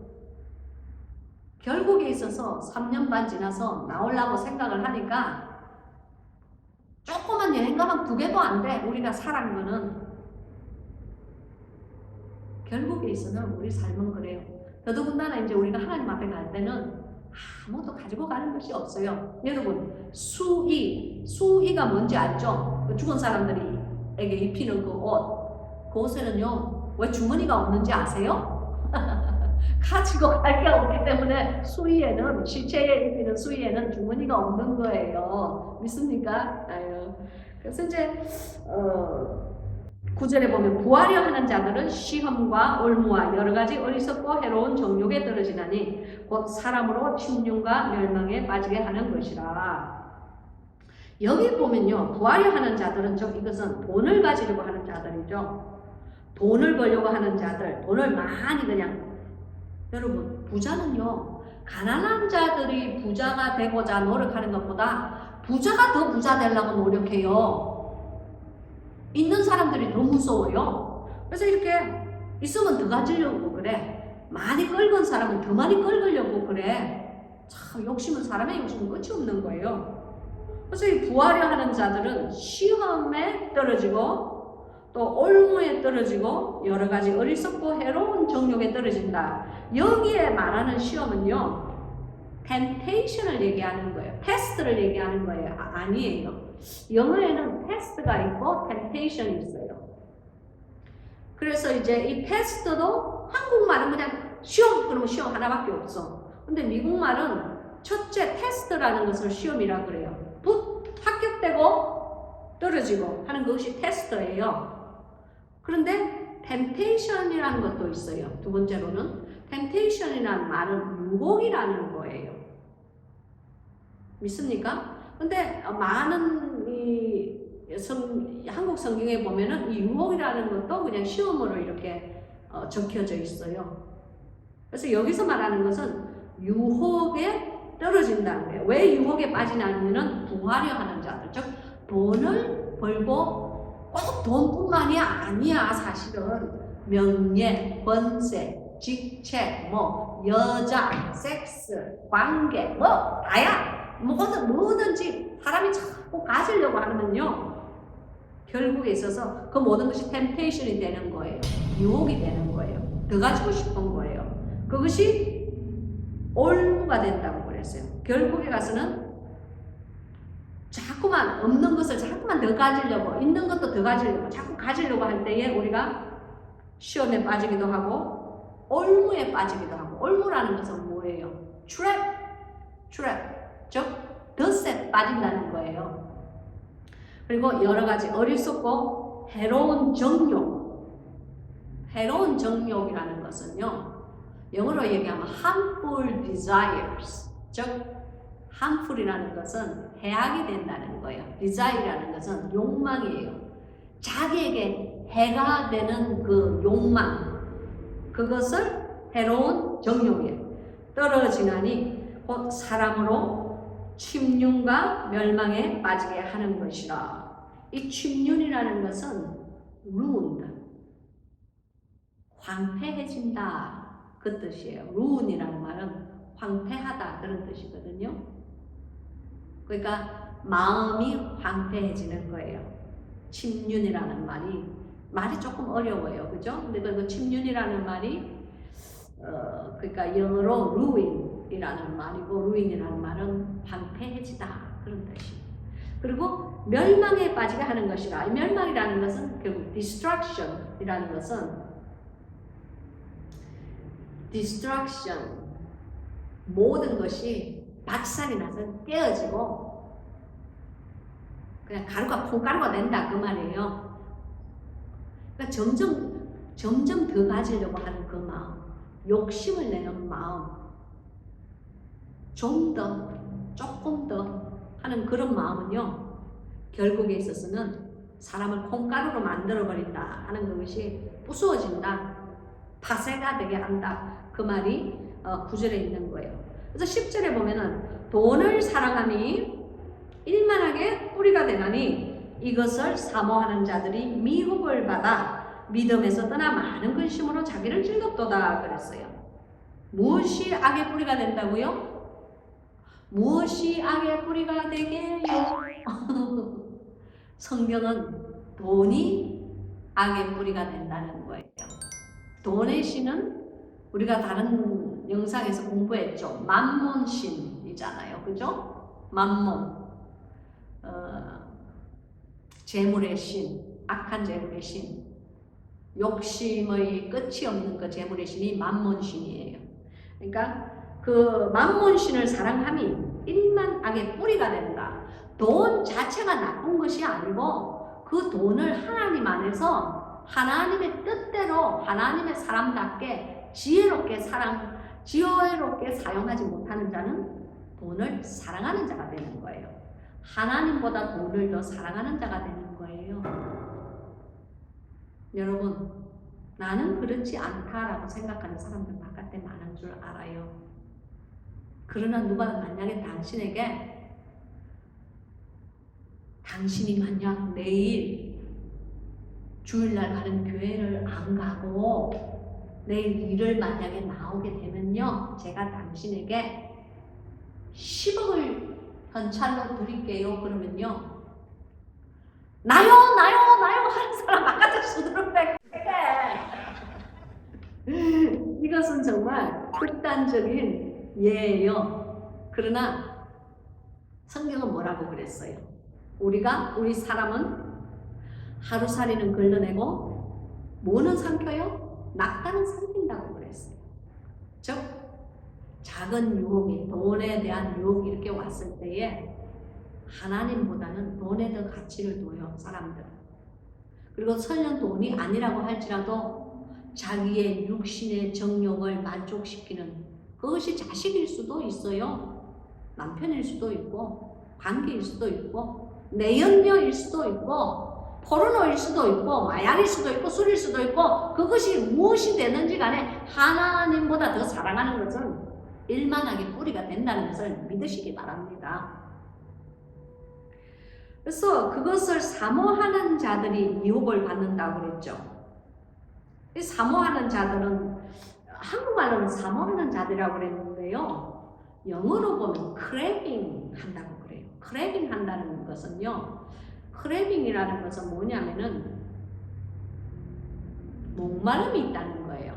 결국에 있어서 3년 반 지나서 나오려고 생각을 하니까 조그만 여행 가면 2개도 안 돼. 우리가 살한 거는 결국에 있어서는 우리 삶은 그래요. 더더군다나 이제 우리가 하나님 앞에 갈 때는 아무도 가지고 가는 것이 없어요. 여러분 수의가 뭔지 알죠? 그 죽은 사람들에게 입히는 그 옷, 그 옷에는요 왜 주머니가 없는지 아세요? 가지고 갈 게 없기 때문에 수의에는, 시체에 입히는 수의에는 주머니가 없는 거예요. 믿습니까? 그래서 이제 9절에 보면 부하려 하는 자들은 시험과 올무와 여러가지 어리석고 해로운 정욕에 떨어지나니 곧 사람으로 침륜과 멸망에 빠지게 하는 것이라. 여기 보면요 부하려 하는 자들은 이것은 돈을 가지려고 하는 자들이죠. 돈을 벌려고 하는 자들, 돈을 많이 그냥. 여러분 부자는요 가난한 자들이 부자가 되고자 노력하는 것보다 부자가 더 부자 되려고 노력해요. 있는 사람들이 더 무서워요. 그래서 이렇게 있으면 더 가지려고 그래. 많이 긁은 사람은 더 많이 긁으려고 그래. 참 욕심은 사람의 욕심은 끝이 없는 거예요. 그래서 이 부하려 하는 자들은 시험에 떨어지고 또 올무에 떨어지고 여러 가지 어리석고 해로운 정욕에 떨어진다. 여기에 말하는 시험은요 temptation을 얘기하는 거예요. 테스트를 얘기하는 거예요. 아니에요. 영어에는 테스트가 있고 temptation이 있어요. 그래서 이제 이 테스트도 한국말은 그냥 시험 그러면 시험 하나밖에 없어. 근데 미국말은 첫째 테스트라는 것을 시험이라 그래요. 합격되고 떨어지고 하는 것이 테스트예요. 그런데 temptation이라는 것도 있어요. 2번째로는 temptation이라는 말은 유혹이라는 거예요. 믿습니까? 근데 많은 한국 성경에 보면은 이 유혹이라는 것도 그냥 시험으로 이렇게 적혀져 있어요. 그래서 여기서 말하는 것은 유혹에 떨어진다는 거예요. 왜 유혹에 빠지냐면은 부하려 하는 자들, 즉 돈을 벌고 꼭 돈뿐만이 아니야. 사실은 명예, 권세, 직책, 뭐 여자, 섹스, 관계, 뭐 다야. 뭐든지 사람이 자꾸 가지려고 하면요, 결국에 있어서 그 모든 것이 템테이션이 되는 거예요. 유혹이 되는 거예요. 더 가지고 싶은 거예요. 그것이 올무가 된다고 그랬어요. 결국에 가서는 자꾸만 없는 것을 자꾸만 더 가지려고, 있는 것도 더 가지려고, 자꾸 가지려고 할 때에 우리가 시험에 빠지기도 하고 올무에 빠지기도 하고. 올무라는 것은 뭐예요? 트랩, 즉 덫에 빠진다는 거예요. 그리고 여러 가지 어리석고 해로운 정욕이라는 것은요, 영어로 얘기하면 harmful desires, 즉 harmful이라는 것은 해악이 된다는 거예요. desire라는 것은 욕망이에요. 자기에게 해가 되는 그 욕망, 그것을 해로운 정욕이에요. 떨어지나니 곧 사람으로 침륜과 멸망에 빠지게 하는 것이라. 이 침륜이라는 것은 ruined, 황폐해진다, 그 뜻이에요. ruin이라는 말은 황폐하다, 그런 뜻이거든요. 그러니까 마음이 황폐해지는 거예요. 침륜이라는 말이 조금 어려워요, 그죠? 근데 그 침륜이라는 말이 그러니까 영어로 ruin이라는 말이고, ruin이라는 말은 황폐해지다, 그런 뜻이에요. 그리고 멸망에 빠지게 하는 것이라. 멸망이라는 것은 결국 destruction이라는 것은 모든 것이 박살이 나서 깨어지고 그냥 콩가루가 된다, 그 말이에요. 그러니까 점점 더 가지려고 하는 그 마음, 욕심을 내는 마음, 조금 더 하는 그런 마음은요, 결국에 있어서는 사람을 콩가루로 만들어버린다 하는 것이 부수어진다, 파쇄가 되게 한다, 그 말이 9절에 있는 거예요. 그래서 10절에 보면은 돈을 사랑함이 일만하게 뿌리가 되나니 이것을 사모하는 자들이 미혹을 받아 믿음에서 떠나 많은 근심으로 자기를 즐겁도다 그랬어요. 무엇이 악의 뿌리가 된다고요? 무엇이 악의 뿌리가 되게요? 성경은 돈이 악의 뿌리가 된다는 거예요. 돈의 신은 우리가 다른 영상에서 공부했죠. 만몬신이잖아요, 그죠? 만몬, 재물의 신, 악한 재물의 신, 욕심의 끝이 없는 그 재물의 신이 만몬신이에요. 그러니까 그 만몬신을 사랑함이 일만 악의 뿌리가 된다. 돈 자체가 나쁜 것이 아니고 그 돈을 하나님 안에서 하나님의 뜻대로 하나님의 사람답게 지혜롭게 사용하지 못하는 자는 돈을 사랑하는 자가 되는 거예요. 하나님보다 돈을 더 사랑하는 자가 되는 거예요. 여러분, 나는 그렇지 않다라고 생각하는 사람들 바깥에 많은 줄 알아요. 그러나 누가 만약에 당신이 만약 내일 주일날 가는 교회를 안 가고 내일 일을 만약에 나오게 되면요, 제가 당신에게 10억을 현찰로 드릴게요. 그러면요, 나요 하는 사람 바깥에 수두룩해. 이것은 정말 극단적인 예예요. 그러나 성경은 뭐라고 그랬어요? 우리 사람은 하루살이는 걸러내고 뭐는 삼켜요? 낙타는 삼킨다고 그랬어요. 즉 작은 유혹이, 돈에 대한 유혹이 이렇게 왔을 때에 하나님보다는 돈에 더 가치를 둬요, 사람들. 그리고 설령 돈이 아니라고 할지라도 자기의 육신의 정욕을 만족시키는 그것이 자식일 수도 있어요. 남편일 수도 있고 관계일 수도 있고 내연녀일 수도 있고 포르노일 수도 있고 마약일 수도 있고 술일 수도 있고, 그것이 무엇이 되는지 간에 하나님보다 더 사랑하는 것은 일만하게 뿌리가 된다는 것을 믿으시기 바랍니다. 그래서 그것을 사모하는 자들이 미혹을 받는다고 그랬죠. 사모하는 자들은 한국말로는 사모하는 자들이라고 그랬는데요. 영어로 보면 크래빙 한다고 그래요. 크래빙 한다는 것은요. 크래빙이라는 것은 뭐냐면은 목마름이 있다는 거예요.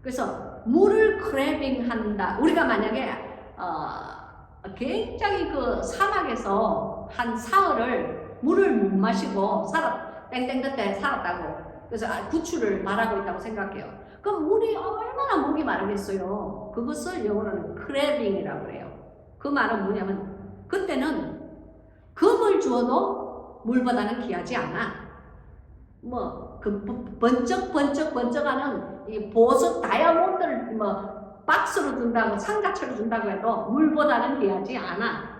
그래서 물을 크래빙 한다. 우리가 만약에 굉장히 그 사막에서 한 사흘을 물을 못 마시고 땡땡볕에 살았다고. 그래서 구출을 말하고 있다고 생각해요. 그럼 물이 얼마나 목이 마르겠어요. 그것을 영어로는 크래빙이라고 해요. 그 말은 뭐냐면 그때는 금을 주어도 물보다는 귀하지 않아. 그 번쩍번쩍하는 이 보석 다이아몬드를 박스로 준다고 상자처럼 준다고 해도 물보다는 귀하지 않아.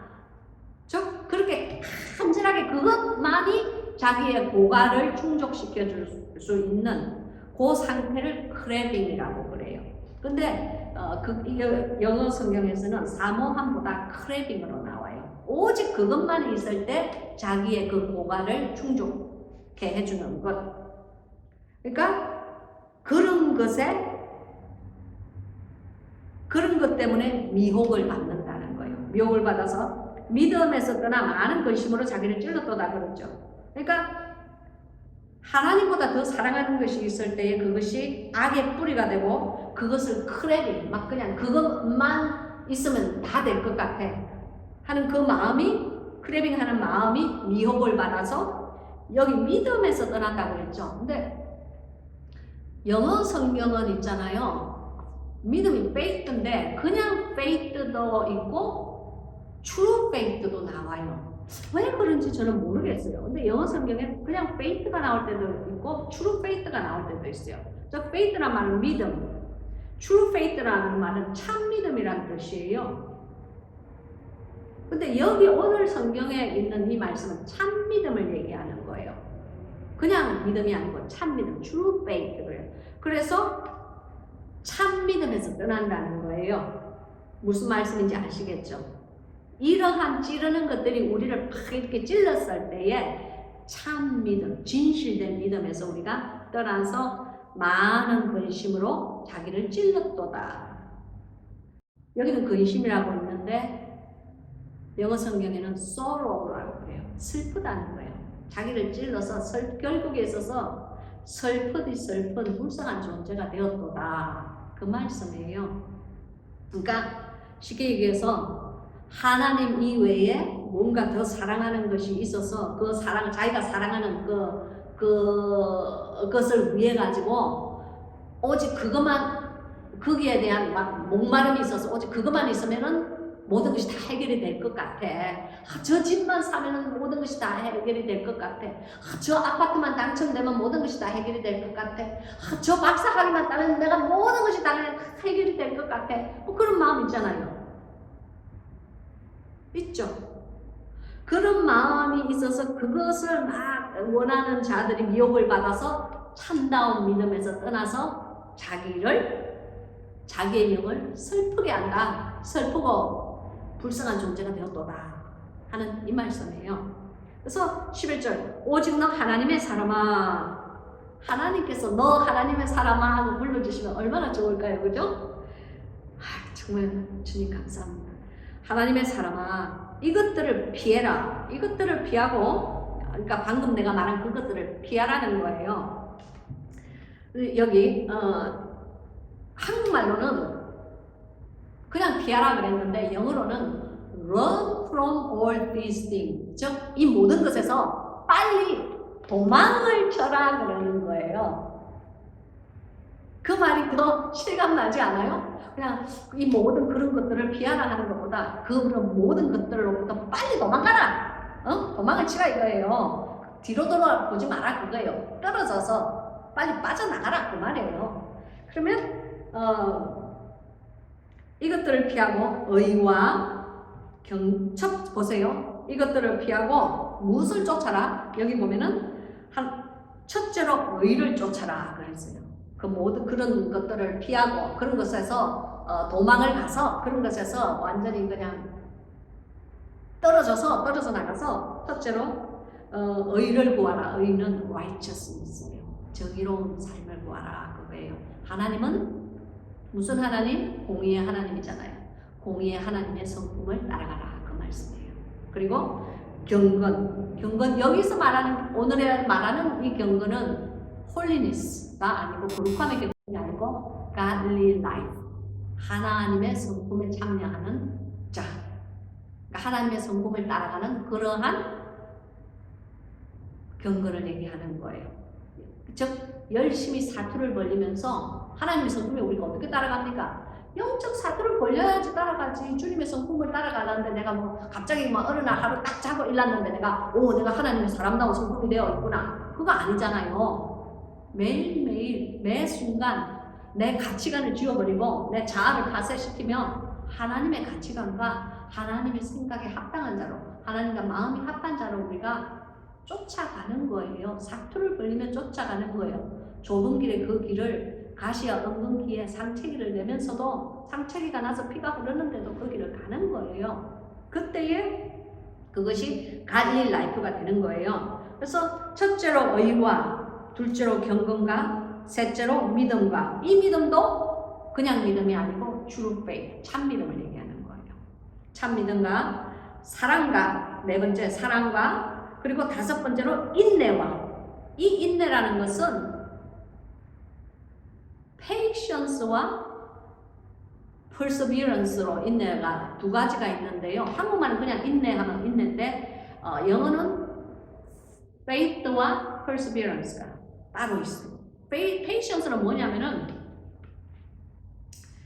그렇게 간절하게 그것만이 자기의 고갈을 충족시켜 줄 수 있는 그 상태를 크래빙이라고 그래요. 근데 영어 성경에서는 사모함보다 크래빙으로 나와요. 오직 그것만 있을 때 자기의 그 고갈을 충족해 해주는 것. 그러니까 그런 것 때문에 미혹을 받는다는 거예요. 미혹을 받아서 믿음에서 떠나 많은 근심으로 자기를 찔렀도다 그랬죠. 그러니까 하나님보다 더 사랑하는 것이 있을 때에 그것이 악의 뿌리가 되고 그것을 크래빙 막 그냥 그것만 있으면 다 될 것 같아 하는 그 마음이 크래빙 하는 마음이 미혹을 받아서 여기 믿음에서 떠난다고 했죠. 근데 영어 성경은 있잖아요. 믿음이 faith인데 그냥 faith도 있고 true faith도 나와요. 왜 그런지 저는 모르겠어요. 근데 영어 성경에 그냥 faith가 나올 때도 있고 true faith가 나올 때도 있어요. faith란 말은 믿음, true faith라는 말은 참 믿음이라는 뜻이에요. 근데 여기 오늘 성경에 있는 이 말씀은 참 믿음을 얘기하는 거예요. 그냥 믿음이 아니고 참 믿음, true faith를. 그래서 참 믿음에서 떠난다는 거예요. 무슨 말씀인지 아시겠죠? 이러한 찌르는 것들이 우리를 팍 이렇게 찔렀을 때에 참 믿음, 진실된 믿음에서 우리가 떠나서 많은 근심으로 자기를 찔렀도다. 여기는 근심이라고 있는데 영어 성경에는 sorrow라고 그래요. 슬프다는 거예요. 자기를 찔러서 결국에 있어서 슬픈 불쌍한 존재가 되었도다. 그 말씀이에요. 그러니까 쉽게 얘기해서 하나님 이외에 뭔가 더 사랑하는 것이 있어서 그 자기가 사랑하는 그것을 위해 가지고 오직 거기에 대한 막 목마름이 있어서 오직 그것만 있으면은 모든 것이 다 해결이 될 것 같아. 저 집만 사면은 모든 것이 다 해결이 될 것 같아. 저 아파트만 당첨되면 모든 것이 다 해결이 될 것 같아. 저 박사학위만 따면 내가 모든 것이 다 해결이 될 것 같아. 그런 마음 있잖아요. 있죠. 그런 마음이 있어서 그것을 막 원하는 자들이 미혹을 받아서 참다운 믿음에서 떠나서 자기의 영을 슬프게 한다. 슬프고 불쌍한 존재가 되었도다 하는 이 말씀이에요. 그래서 11절 오직 너 하나님의 사람아, 하나님께서 너 하나님의 사람아 하고 불러주시면 얼마나 좋을까요? 그죠? 정말 주님 감사합니다. 하나님의 사람아, 이것들을 피해라. 이것들을 피하고, 그러니까 방금 내가 말한 그것들을 피하라는 거예요. 여기 한국말로는 그냥 피하라 그랬는데 영어로는 run from all these things, 즉 이 모든 것에서 빨리 도망을 쳐라 그러는 거예요. 그 말이 더 실감나지 않아요? 그냥 이 모든 그런 것들을 피하라 하는 것보다 그런 모든 것들로부터 빨리 도망가라. 도망을 치라 이거예요. 뒤로 돌아보지 마라 그거예요. 떨어져서 빨리 빠져나가라 그 말이에요. 그러면 이것들을 피하고 의와 경첩 보세요. 이것들을 피하고 무엇을 쫓아라? 여기 보면은 첫째로 의를 쫓아라 그랬어요. 그 모든 그런 것들을 피하고 그런 것에서 도망을 가서 그런 것에서 완전히 그냥 떨어져 나가서 첫째로 의를 구하라. 의는 righteousness예요. 정의로운 삶을 구하라 그거예요. 하나님은 무슨 하나님? 공의의 하나님이잖아요. 공의의 하나님의 성품을 따라가라 그 말씀이에요. 그리고 경건 여기서 말하는 오늘에 말하는 이 경건은 홀리니스가 아니고 거룩함의 경건이 아니고 godly life 하나님의 성품에 참여하는 자 그러니까 하나님의 성품을 따라가는 그러한 경건을 얘기하는 거예요. 즉 열심히 사투를 벌리면서 하나님의 성품에 우리가 어떻게 따라갑니까? 영적 사투를 벌려야지 따라가지. 주님의 성품을 따라가는데 내가 뭐 갑자기 뭐 어느 날 하루 딱 자고 일났는데 내가 하나님의 사람다운 성품이 되어 있구나. 그거 아니잖아요. 매일매일 매 순간 내 가치관을 지워버리고 내 자아를 파쇄시키면 하나님의 가치관과 하나님의 생각에 합당한 자로 하나님과 마음이 합한 자로 우리가 쫓아가는 거예요. 사투를 벌리며 쫓아가는 거예요. 좁은 길에 그 길을 가시와 엉근 귀에 상체기를 내면서도 상체기가 나서 피가 흐르는데도 그 길을 가는 거예요. 그때에 그것이 godly life가 되는 거예요. 그래서 첫째로 의와 둘째로 경건과 셋째로 믿음과 이 믿음도 그냥 믿음이 아니고 true faith, 참 믿음을 얘기하는 거예요. 참 믿음과 사랑과 네 번째 사랑과 그리고 다섯 번째로 인내와 이 인내라는 것은 patience와 perseverance로 인내가 두 가지가 있는데요. 한국말은 그냥 인내하면 인내인데 영어는 faith와 perseverance가 따로 있어요. patience는 뭐냐면은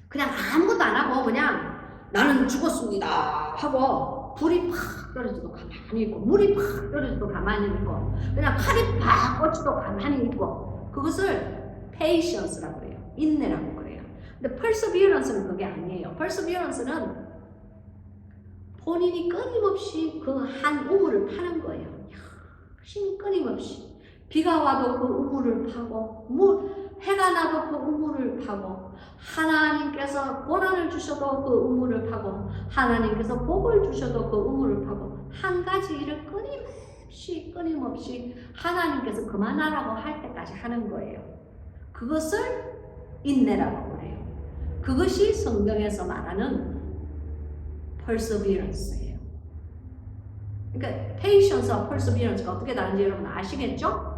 그냥 아무것도 안 하고 그냥 나는 죽었습니다 하고 불이 팍 떨어져도 가만히 있고 물이 팍 떨어져도 가만히 있고 그냥 칼이 팍 꽂혀도 가만히 있고 그것을 patience라고 그래요. 인내라고 그래요. 근데 perseverance는 그게 아니에요. perseverance는 본인이 끊임없이 그 한 우물을 파는 거예요. 열심히 끊임없이 비가 와도 그 우물을 파고 해가 나도 그 우물을 파고 하나님께서 고난을 주셔도 그 우물을 파고 하나님께서 복을 주셔도 그 우물을 파고 한 가지 일을 끊임없이 하나님께서 그만하라고 할 때까지 하는 거예요. 그것을 인내라고 그래요. 그것이 성경에서 말하는 perseverance예요. 그러니까 patience와 perseverance가 어떻게 다른지 여러분 아시겠죠?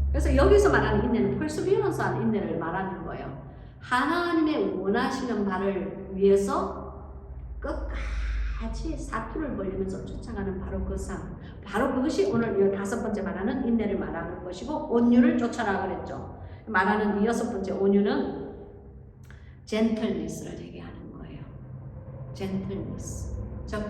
그래서 여기서 말하는 인내는 perseverance한 인내를 말하는 거예요. 하나님의 원하시는 바를 위해서 끝까지 사투를 벌리면서 쫓아가는 바로 그 삶. 바로 그것이 오늘 이 다섯 번째 말하는 인내를 말하는 것이고 온유를 쫓아라 그랬죠. 말하는 이 여섯 번째 온유는 gentleness를 얘기하는 거예요. gentleness. 즉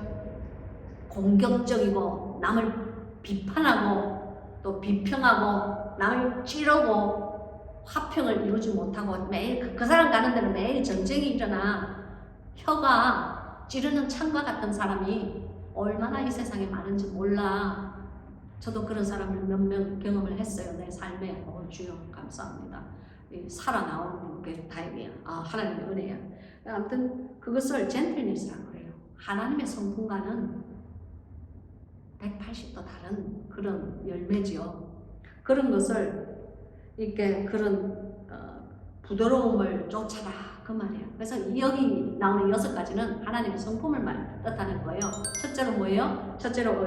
공격적이고 남을 비판하고 또 비평하고 남을 찌르고 화평을 이루지 못하고 매일 그 사람 가는 데는 매일 전쟁이 일어나 혀가 찌르는 창과 같은 사람이 얼마나 이 세상에 많은지 몰라. 저도 그런 사람을 몇 명 경험을 했어요. 내 삶에. 주여 감사합니다. 살아나오는 게 다행이야. 하나님의 은혜야. 아무튼 그것을 젠틀니스라고 그래요. 하나님의 성품과는 180도 다른 그런 열매지요. 그런 것을 이렇게 그런 부드러움을 쫓아라 그 말이에요. 그래서 여기 나오는 여섯 가지는 하나님의 성품을 뜻하는 거예요. 첫째로 뭐예요? 첫째로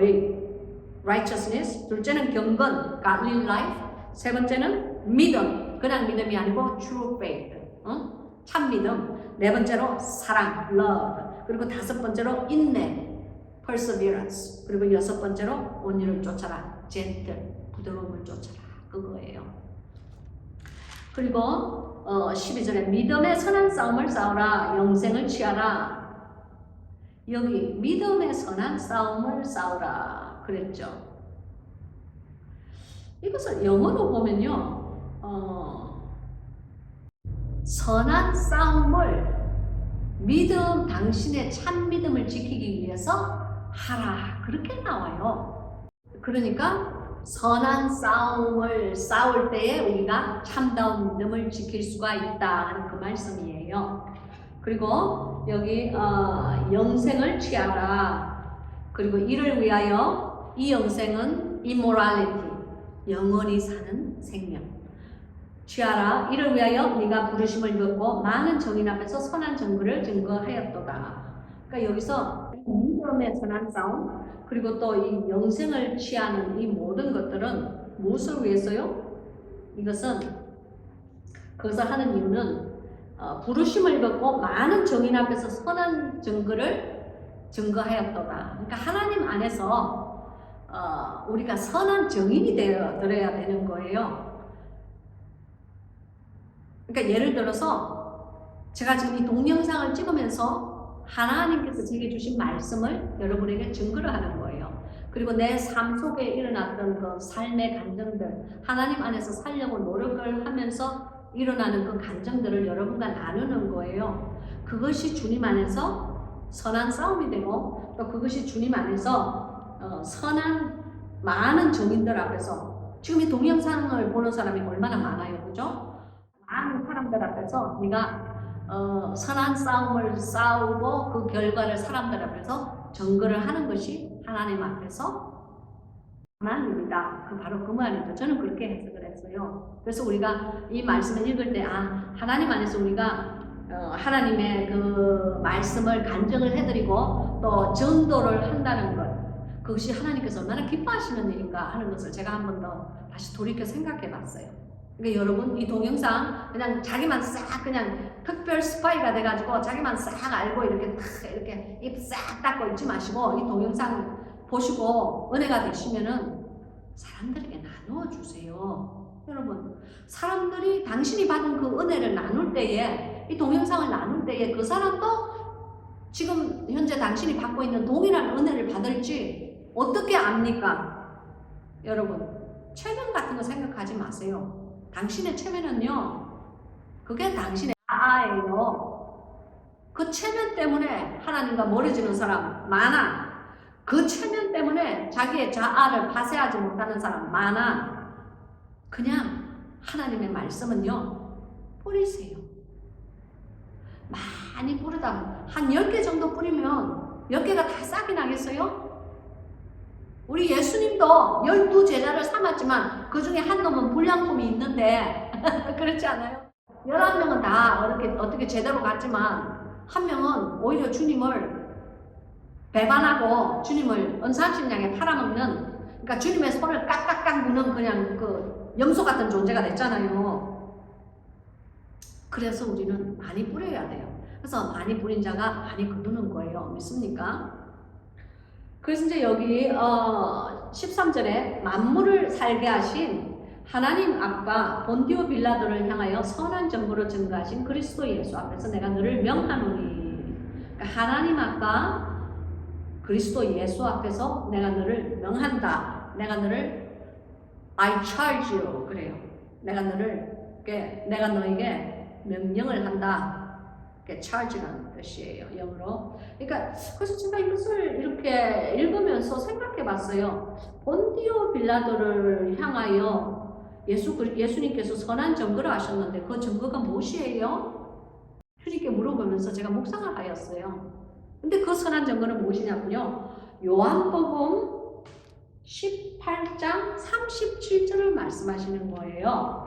righteousness, 둘째는 경건, godly life, 세 번째는 믿음, 그냥 믿음이 아니고 true faith, 참 믿음, 네 번째로 사랑, love, 그리고 다섯 번째로 인내, perseverance, 그리고 여섯 번째로 온유를 쫓아라, gentle, 부드러움을 쫓아라, 그거예요. 그리고 12절에 믿음의 선한 싸움을 싸우라, 영생을 취하라. 여기 믿음의 선한 싸움을 싸우라 그랬죠. 이것을 영어로 보면요, 선한 싸움을 믿음, 당신의 참 믿음을 지키기 위해서 하라 그렇게 나와요. 그러니까 선한 싸움을 싸울 때에 우리가 참다운 믿음을 지킬 수가 있다 하는 그 말씀이에요. 그리고 여기 영생을 취하라. 그리고 이를 위하여 이 영생은 immorality, 영원히 사는 생명. 취하라. 이를 위하여 네가 부르심을 입었고 많은 정인 앞에서 선한 증거를 증거하였도다. 그러니까 여기서 믿음의 선한 싸움 그리고 또 이 영생을 취하는 이 모든 것들은 무엇을 위해서요? 이것은 그것을 하는 이유는 부르심을 입었고 많은 정인 앞에서 선한 증거를 증거하였도다. 그러니까 하나님 안에서 우리가 선한 정인이 되어야 되는 거예요. 그러니까 예를 들어서 제가 지금 이 동영상을 찍으면서 하나님께서 제게 주신 말씀을 여러분에게 증거를 하는 거예요. 그리고 내 삶 속에 일어났던 그 삶의 감정들, 하나님 안에서 살려고 노력을 하면서 일어나는 그 감정들을 여러분과 나누는 거예요. 그것이 주님 안에서 선한 싸움이 되고 또 그것이 주님 안에서 선한 많은 증인들 앞에서 지금 이 동영상을 보는 사람이 얼마나 많아요. 그죠? 많은 사람들 앞에서 네가 선한 싸움을 싸우고 그 결과를 사람들 앞에서 증거를 하는 것이 하나님 앞에서 선한 일이다. 바로 그 말이죠. 저는 그렇게 해석을 했어요. 그래서 우리가 이 말씀을 읽을 때 하나님 안에서 우리가 하나님의 그 말씀을 간증을 해드리고 또 전도를 한다는 것 그것이 하나님께서 얼마나 기뻐하시는 일인가 하는 것을 제가 한 번 더 다시 돌이켜 생각해 봤어요. 그러니까 여러분 이 동영상 그냥 자기만 싹 그냥 특별 스파이가 돼가지고 자기만 싹 알고 이렇게 입 싹 닫고 있지 마시고 이 동영상 보시고 은혜가 되시면은 사람들에게 나누어 주세요. 여러분 사람들이 당신이 받은 그 은혜를 나눌 때에 이 동영상을 나눌 때에 그 사람도 지금 현재 당신이 받고 있는 동일한 은혜를 받을지 어떻게 압니까? 여러분 체면 같은 거 생각하지 마세요. 당신의 체면은요 그게 당신의 자아예요. 그 체면 때문에 하나님과 멀어지는 사람 많아. 그 체면 때문에 자기의 자아를 파쇄하지 못하는 사람 많아. 그냥 하나님의 말씀은요 뿌리세요. 많이 뿌리다 한 10개 정도 뿌리면 10개가 다 싹이 나겠어요? 우리 예수님도 12제자를 삼았지만 그 중에 한 놈은 불량품이 있는데 그렇지 않아요? 11명은 다 어떻게 제대로 갔지만 한 명은 오히려 주님을 배반하고 주님을 은사심량에 팔아먹는 그러니까 주님의 손을 깍깍깍 무는 그냥 그 염소 같은 존재가 됐잖아요. 그래서 우리는 많이 뿌려야 돼요. 그래서 많이 뿌린 자가 많이 거두는 거예요. 믿습니까? 그래서 이제 여기 13절에 만물을 살게 하신 하나님 앞과 본디오 빌라도를 향하여 선한 정보를 증거하신 그리스도 예수 앞에서 내가 너를 명하노니. 그러니까 하나님 앞과 그리스도 예수 앞에서 내가 너를 명한다. 내가 너를 I charge you 그래요. 내가 너에게 명령을 한다. charge라는 뜻이에요. 영어로. 그러니까 그래서 제가 이것을 이렇게 읽으면서 생각해 봤어요. 본디오 빌라도를 향하여 예수님께서 선한 증거를 하셨는데 그 증거가 무엇이에요? 주님께 물어보면서 제가 묵상을 하였어요. 근데 그 선한 증거는 무엇이냐면요. 요한복음 18장 37절을 말씀하시는 거예요.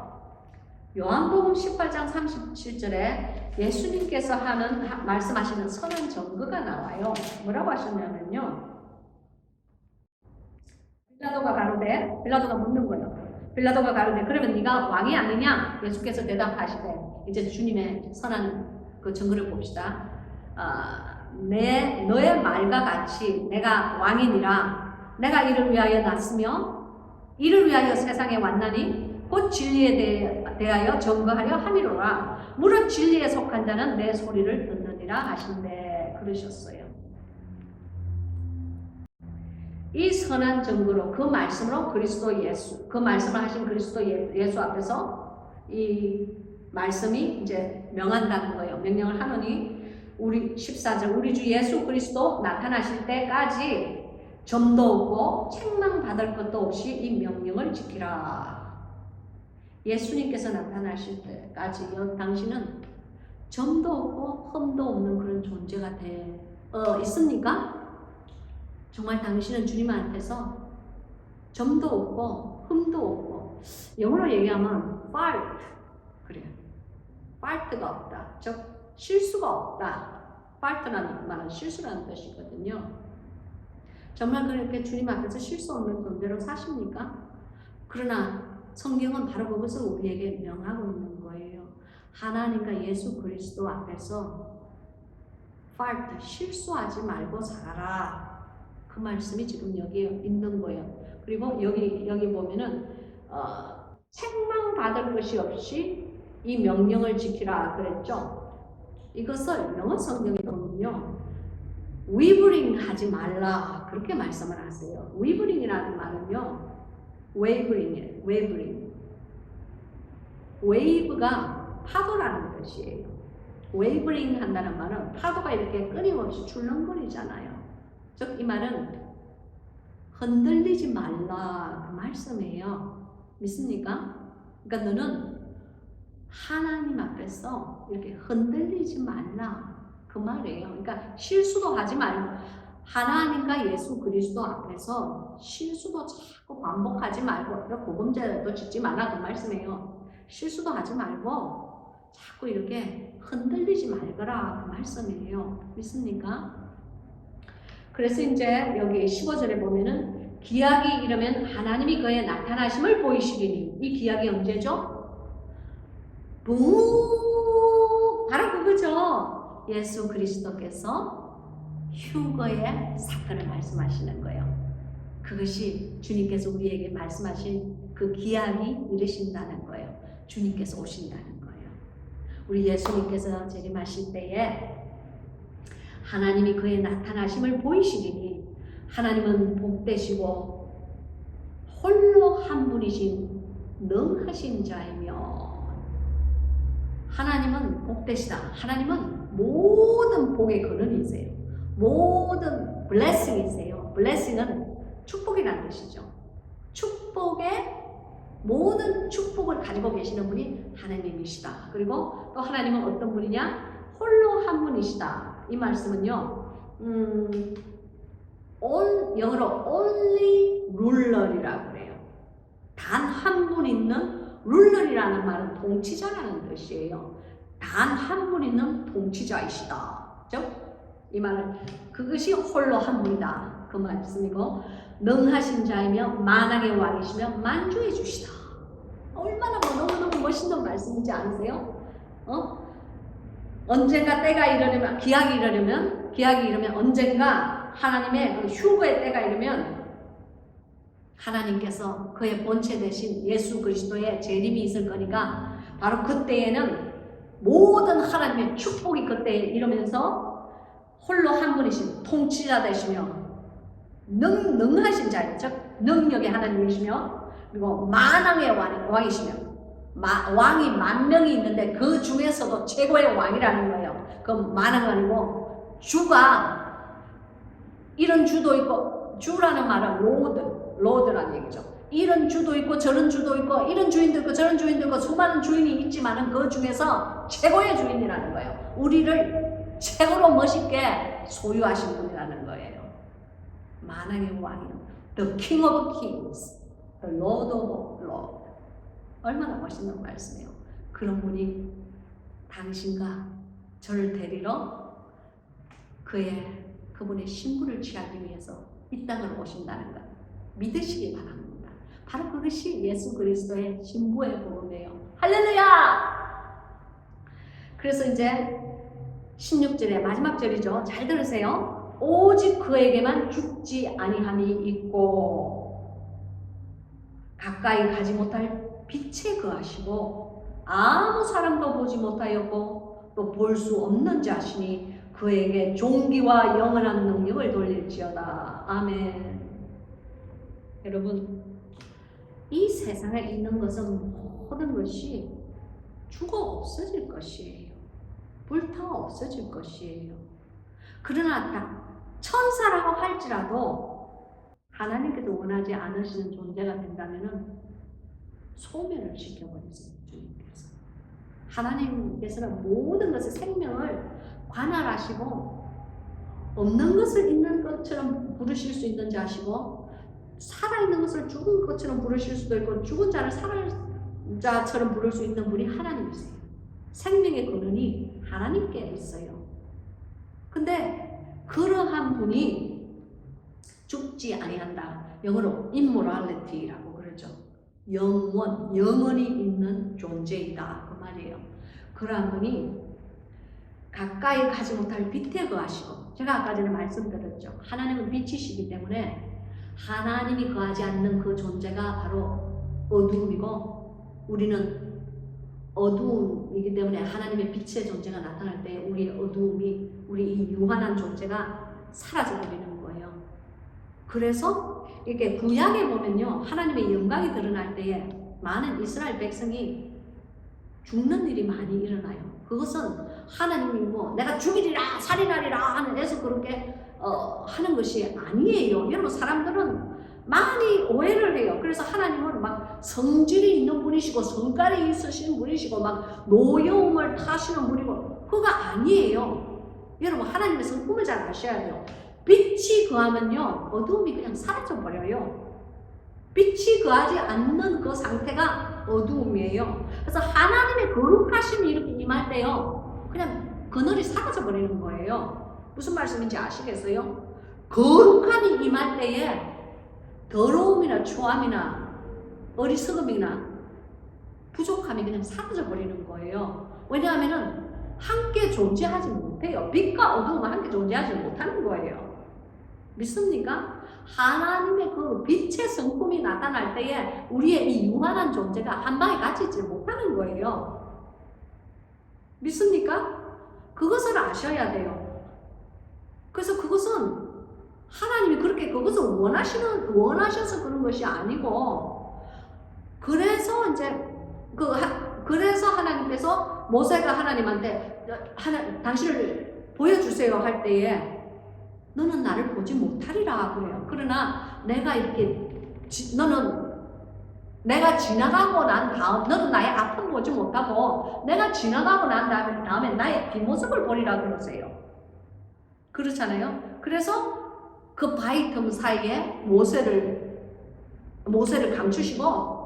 요한복음 18장 37절에 예수님께서 말씀하시는 선한 증거가 나와요. 뭐라고 하셨냐면요. 빌라도가 묻는 거예요. 빌라도가 가로되 그러면 네가 왕이 아니냐? 예수께서 대답하시되 이제 주님의 선한 그 증거를 봅시다. 너의 말과 같이 내가 왕이니라. 내가 이를 위하여 났으며 이를 위하여 세상에 왔나니 곧 진리에 대하여 증거하려 함이로라. 무릇 진리에 속한 자는 내 소리를 듣느니라 하신대 그러셨어요. 이 선한 증거로 그 말씀으로 그리스도 예수 그 말씀을 하신 그리스도 예수 앞에서 이 말씀이 이제 명한다는 거예요. 명령을 하노니 우리 14절 우리 주 예수 그리스도 나타나실 때까지 점도 없고 책망받을 것도 없이 이 명령을 지키라. 예수님께서 나타나실 때까지 당신은 점도 없고 흠도 없는 그런 존재가 있습니까? 정말 당신은 주님한테서 점도 없고 흠도 없고 영어로 얘기하면 그래요. fault가 없다. 즉 실수가 없다. fault라는 말은 실수라는 뜻이거든요. 정말 그렇게 주님 앞에서 실수 없는 존재로 사십니까? 그러나 성경은 바로 그것을 우리에게 명하고 있는 거예요. 하나님과 예수 그리스도 앞에서 fault, 실수하지 말고 살아라. 그 말씀이 지금 여기에 있는 거예요. 그리고 여기 보면은 책망받을 것이 없이 이 명령을 지키라 그랬죠. 이것을 영어 성경에 보면요, wavering 하지 말라 그렇게 말씀을 하세요. wavering이라는 말은요, wavering이에요. wavering. wave가 파도라는 뜻이에요. wavering 한다는 말은 파도가 이렇게 끊임없이 출렁거리잖아요. 즉 이 말은 흔들리지 말라 그 말씀이에요. 믿습니까? 그러니까 너는 하나님 앞에서 이렇게 흔들리지 말라 그 말이에요. 그러니까 실수도 하지 말고 하나님과 예수 그리스도 앞에서 실수도 자꾸 반복하지 말고 고범죄도 짓지 말라 그 말씀이에요. 실수도 하지 말고 자꾸 이렇게 흔들리지 말거라 그 말씀이에요. 믿습니까? 그래서 이제 여기 15절에 보면은 기약이 이르면 하나님이 그의 나타나심을 보이시리니, 이 기약이 언제죠? 바로 그거죠. 예수 그리스도께서 휴거의 사건을 말씀하시는 거예요. 그것이 주님께서 우리에게 말씀하신 그 기약이 이르신다는 거예요. 주님께서 오신다는 거예요. 우리 예수님께서 재림하실 때에 하나님이 그의 나타나심을 보이시리니, 하나님은 복되시고 홀로 한 분이신 능하신 자이며, 하나님은 복되시다. 하나님은 모든 복의 근원이세요. 모든 blessing이세요. blessing은 축복이라는 뜻이죠. 축복의 모든 축복을 가지고 계시는 분이 하나님이시다. 그리고 또 하나님은 어떤 분이냐? 홀로 한 분이시다. 이 말씀은요, 영어로 only ruler이라고 그래요. 단 한 분 있는, ruler이라는 말은 통치자라는 뜻이에요. 단 한 분 있는 통치자이시다. 즉, 이 말은 그것이 홀로 한 분이다. 그 말씀이고, 능하신 자이며 만왕의 왕이시며 만주해 주시다. 얼마나 너무너무 멋있는 말씀인지 아세요? 언젠가 때가 이르려면, 기약이 이르면 언젠가 하나님의 그 휴거의 때가 이르면 하나님께서 그의 본체 대신 예수 그리스도의 재림이 있을 거니까, 바로 그때에는 모든 하나님의 축복이 그때에 이르면서 홀로 한 분이신 통치자 되시며 능하신 자예요. 즉 능력의 하나님이시며, 그리고 만왕의 왕이시며, 왕이 만 명이 있는데 그 중에서도 최고의 왕이라는 거예요. 그 만왕이 아니고 주가, 이런 주도 있고, 주라는 말은 로드라는 얘기죠. 이런 주도 있고 저런 주도 있고, 이런 주인도 있고 저런 주인도 있고, 수많은 주인이 있지만은 그 중에서 최고의 주인이라는 거예요. 우리를 최고로 멋있게 소유하신 분이라는 거예요. 만왕의 왕이, The King of Kings, The Lord of Lords. 얼마나 멋있는 말씀이에요. 그런 분이 당신과 저를 데리러 그분의 신분을 취하기 위해서 이 땅으로 오신다는 것 믿으시기 바랍니다. 바로 그것이 예수 그리스도의 신부의 복음이에요. 할렐루야! 그래서 이제 16절의 마지막 절이죠. 잘 들으세요. 오직 그에게만 죽지 아니함이 있고 가까이 가지 못할 빛에 거하시고 아무 사람도 보지 못하였고 또 볼 수 없는 자시니 그에게 존귀와 영원한 능력을 돌릴지어다. 아멘. 여러분, 이 세상에 있는 것은 모든 것이 죽어 없어질 것이에요. 불타 없어질 것이에요. 그러나 천사라고 할지라도 하나님께서 원하지 않으시는 존재가 된다면은 소멸을 시켜버리세요. 주님께서. 하나님께서는 모든 것의 생명을 관할하시고 없는 것을 있는 것처럼 부르실 수 있는 자시고 살아있는 것을 죽은 것처럼 부르실 수도 있고 죽은 자를 자처럼 부를 수 있는 분이 하나님이세요. 생명의 근원이 하나님께 있어요. 근데 그러한 분이 죽지 아니한다. 영어로 immorality라고 그러죠. 영원히 있는 존재이다. 그 말이에요. 그러한 분이 가까이 가지 못할 빛에 거하시고, 제가 아까 전에 말씀드렸죠. 하나님은 빛이시기 때문에 하나님이 거하지 않는 그 존재가 바로 어두움이고, 우리는 어두움이기 때문에 하나님의 빛의 존재가 나타날 때 우리의 어두움이, 우리 이 유한한 존재가 사라져버리는 거예요. 그래서 이렇게 구약에 보면요, 하나님의 영광이 드러날 때에 많은 이스라엘 백성이 죽는 일이 많이 일어나요. 그것은 하나님이 뭐 내가 죽이리라 살인하리라 하는 해서 그렇게 하는 것이 아니에요. 여러분, 사람들은 많이 오해를 해요. 그래서 하나님은 막 성질이 있는 분이시고 성깔이 있으신 분이시고 막 노여움을 타시는 분이고, 그거 아니에요. 여러분, 하나님의 성품을 잘 아셔야 돼요. 빛이 거하면요, 어두움이 그냥 사라져버려요. 빛이 거하지 않는 그 상태가 어두움이에요. 그래서 하나님의 거룩하심이 이렇게 임할 때요, 그냥 그늘이 사라져버리는 거예요. 무슨 말씀인지 아시겠어요? 거룩함이 임할 때에 더러움이나 추함이나 어리석음이나 부족함이 그냥 사라져버리는 거예요. 왜냐하면 함께 존재하지 못해요. 빛과 어두움은 함께 존재하지 못하는 거예요. 믿습니까? 하나님의 그 빛의 성품이 나타날 때에 우리의 이 유한한 존재가 한 방에 같이 있지 못하는 거예요. 믿습니까? 그것을 아셔야 돼요. 그래서 그것은 하나님이 그렇게 그것을 원하셔서 그런 것이 아니고, 그래서 이제 그래서 하나님께서 모세가 하나님한테 당신을 보여주세요 할 때에 너는 나를 보지 못하리라 그래요. 그러나 내가 이렇게 내가 지나가고 난 다음, 너는 나의 앞은 보지 못하고 내가 지나가고 난 다음에 나의 뒷모습을 보리라 그러세요. 그렇잖아요. 그래서 그 바위 틈 사이에 모세를 감추시고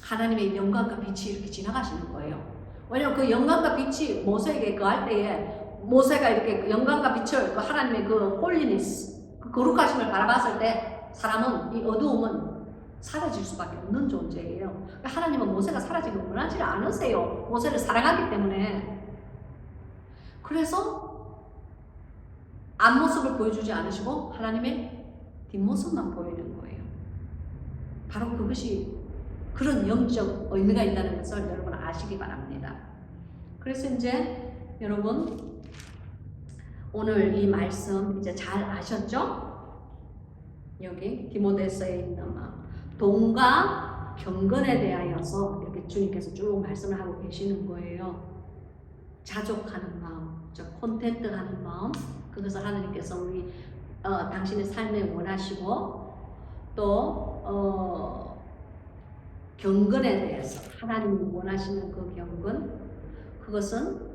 하나님의 영광과 빛이 이렇게 지나가시는 거예요. 왜냐하면 그 영광과 빛이 모세에게 거할 때에 모세가 이렇게 영광과 빛을, 그 하나님의 그 홀리니스, 그 거룩하심을 바라봤을 때 사람은, 이 어두움은 사라질 수밖에 없는 존재예요. 하나님은 모세가 사라지길 원하지 않으세요. 모세를 사랑하기 때문에. 그래서 앞모습을 보여주지 않으시고 하나님의 뒷모습만 보이는 거예요. 바로 그것이 그런 영적 의미가 있다는 것을 여러분 아시기 바랍니다. 그래서 이제 여러분, 오늘 이 말씀 이제 잘 아셨죠? 여기 디모데서에 있는 돈과 경건에 대하여서 이렇게 주님께서 쭉 말씀을 하고 계시는 거예요. 자족하는 마음, 콘텐트하는 마음, 그것을 하나님께서 우리 당신의 삶에 원하시고, 또 경건에 대해서 하나님이 원하시는 그 경건, 그것은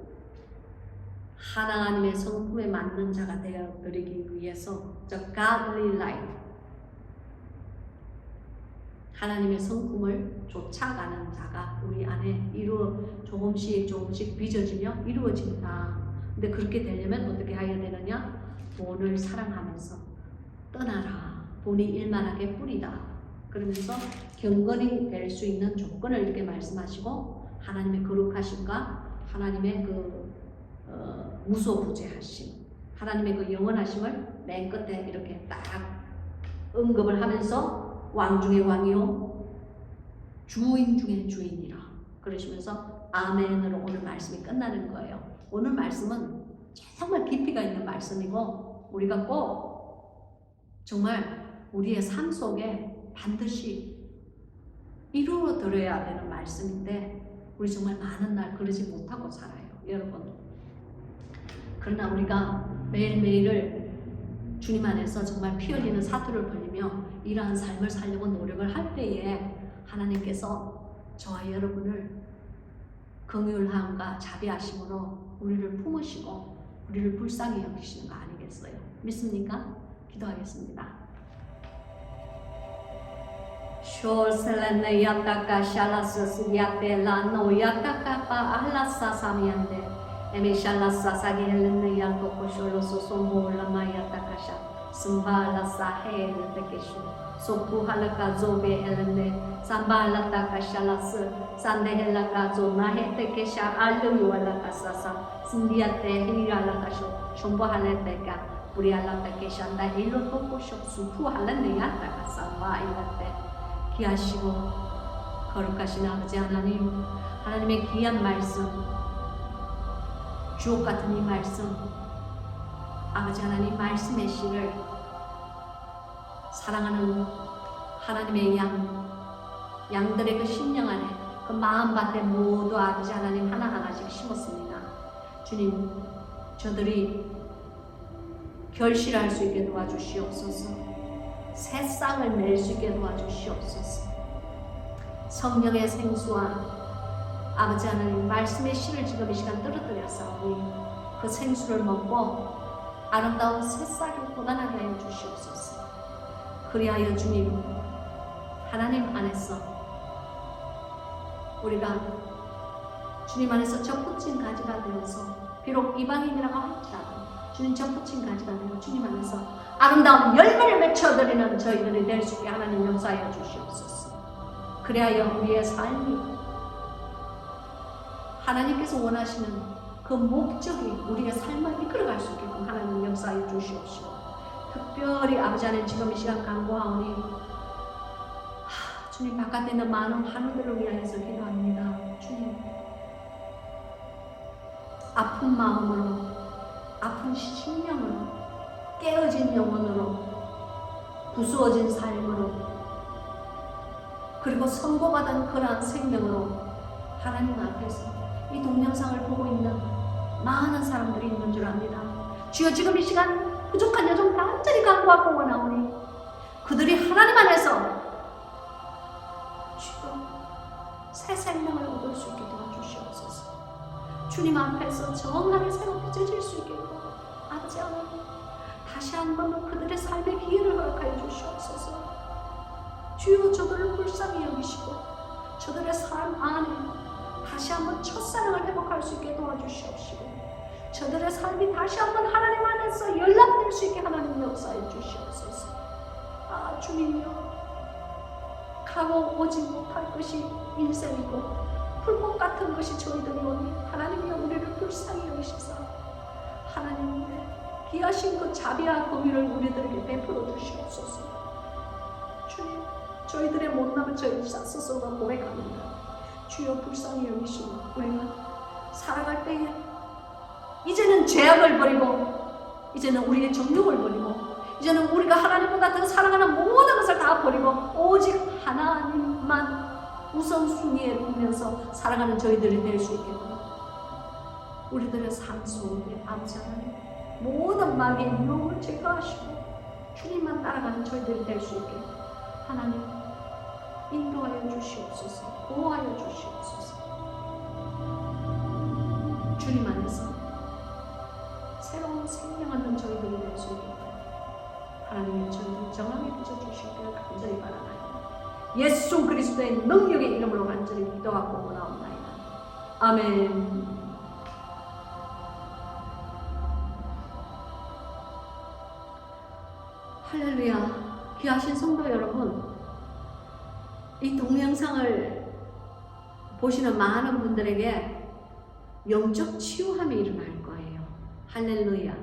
하나님의 성품에 맞는 자가 되어드리기 위해서 godly life, 하나님의 성품을 쫓아가는 자가 우리 안에 조금씩 빚어지며 이루어진다. 근데 그렇게 되려면 어떻게 해야 되느냐? 돈을 사랑하면서 떠나라. 돈이 일만하게 뿌리다. 그러면서 경건이 될 수 있는 조건을 이렇게 말씀하시고, 하나님의 거룩하심과 하나님의 무소부재하심, 하나님의 그 영원하심을 맨 끝에 이렇게 딱 언급을 하면서 왕 중의 왕이요 주인 중의 주인이라 그러시면서 아멘으로 오늘 말씀이 끝나는 거예요. 오늘 말씀은 정말 깊이가 있는 말씀이고, 우리가 꼭 정말 우리의 삶 속에 반드시 이루어드려야 되는 말씀인데, 우리 정말 많은 날 그러지 못하고 살아요, 여러분. 그러나 우리가 매일매일을 주님 안에서 정말 피 흘리는 사투를 벌리며 이러한 삶을 살려고 노력을 할 때에 하나님께서 저와 여러분을 긍휼함과 자비하심으로 우리를 품으시고 우리를 불쌍히 여기시는 거 아니겠어요? 믿습니까? 기도하겠습니다. Shoselene yataka shalasas yatela no yataka pa alasa samiande. Eme shalasa sagelene yatoko sholoso sombola mayataka sha. Sambala sahel tekeshu. Sopu halaka zobe elene. Sambala taka shalas. Sandehela kazo nahe tekesha alu walaka sasa. Sindiate hiralaka sho. Shombo haleteka. Purialaka keshanda hilo toko sho. Supu halene yataka samba ilate. 귀하시고 거룩하신 아버지 하나님, 하나님의 귀한 말씀, 주옥 같은 이 말씀, 아버지 하나님 말씀의 씨를 사랑하는 하나님의 양들의 그 심령 안에 그 마음밭에 모두 아버지 하나님 하나하나씩 심었습니다. 주님, 저들이 결실할 수 있게 도와주시옵소서. 새싹을 낼 수 있게 도와주시옵소서. 성령의 생수와 아버지 하나님 말씀의 씨를 지금 이 시간 떨어뜨려사오니 그 생수를 먹고 아름다운 새싹이 돋아나게 하여 주시옵소서. 그리하여 주님, 하나님 안에서 우리가 주님 안에서 접붙인 가지가 되어서 비록 이방인이라고 할지라도 주님 접붙인 가지가 되어 주님 안에서 아름다운 열매를 맺혀드리는 저희들이 될 수 있게 하나님 용서하여 주시옵소서. 그래야 우리의 삶이 하나님께서 원하시는 그 목적이 우리의 삶을 이끌어갈 수 있게끔 하나님 역사하여 주시옵시고, 특별히 아버지 하나님 지금 이 시간 간구하오니 주님 바깥에 있는 많은 환우들을 위하여서 기도합니다. 주님, 아픈 마음으로, 아픈 심령으로, 깨어진 영혼으로, 부수어진 삶으로, 그리고 선고받은 그러한 생명으로 하나님 앞에서 이 동영상을 보고 있는 많은 사람들이 있는 줄 압니다. 주여, 지금 이 시간 부족한 여정 간절히 간구하고 원하오니 그들이 하나님 안에서 주여 새 생명을 얻을 수 있게 도와주시옵소서. 주님 앞에서 정하게 새로 빚어질 수 있게 아버지 하나님, 다시 한번 그들의 삶의 기회를 허락하여 주시옵소서. 주여, 저들을 불쌍히 여기시고 저들의 삶 안에 다시 한번 첫사랑을 회복할 수 있게 도와주시옵시고, 저들의 삶이 다시 한번 하나님 안에서 연락될 수 있게 하나님 역사해 주시옵소서. 아 주님이여, 가고 오지 못할 것이 인생이고 불꽃 같은 것이 저희들이 오니 하나님이여 우리를 불쌍히 여기시사 하나님의 귀하신 그 자비와 공의를 우리들에게 베풀어 주시옵소서. 주님, 저희들의 못남을 저희 스스로가 고백합니다. 주여 불쌍히 여기시고 우리가 살아갈 때에 이제는 죄악을 버리고, 이제는 우리의 정욕을 버리고, 이제는 우리가 하나님보다 더 사랑하는 모든 것을 다 버리고 오직 하나님만 우선순위에 두면서 살아가는 저희들이 될 수 있겠구나. 우리들의 삶 속에 아버지 하나님, 모든 마귀의 유혹을 제거하시고 주님만 따라가는 저희들이 될 수 있게 하나님 인도하여 주시옵소서. 보호하여 주시옵소서. 주님 안에서 새로운 생명 얻는 저희들이 될 수 있게 하나님의 저희를 정함에 빚어주시기를 간절히 바라나이다. 예수 그리스도의 능력의 이름으로 간절히 기도하고 원하옵나이다. 아멘. 할렐루야. 귀하신 성도 여러분, 이 동영상을 보시는 많은 분들에게 영적 치유함이 일어날 거예요. 할렐루야.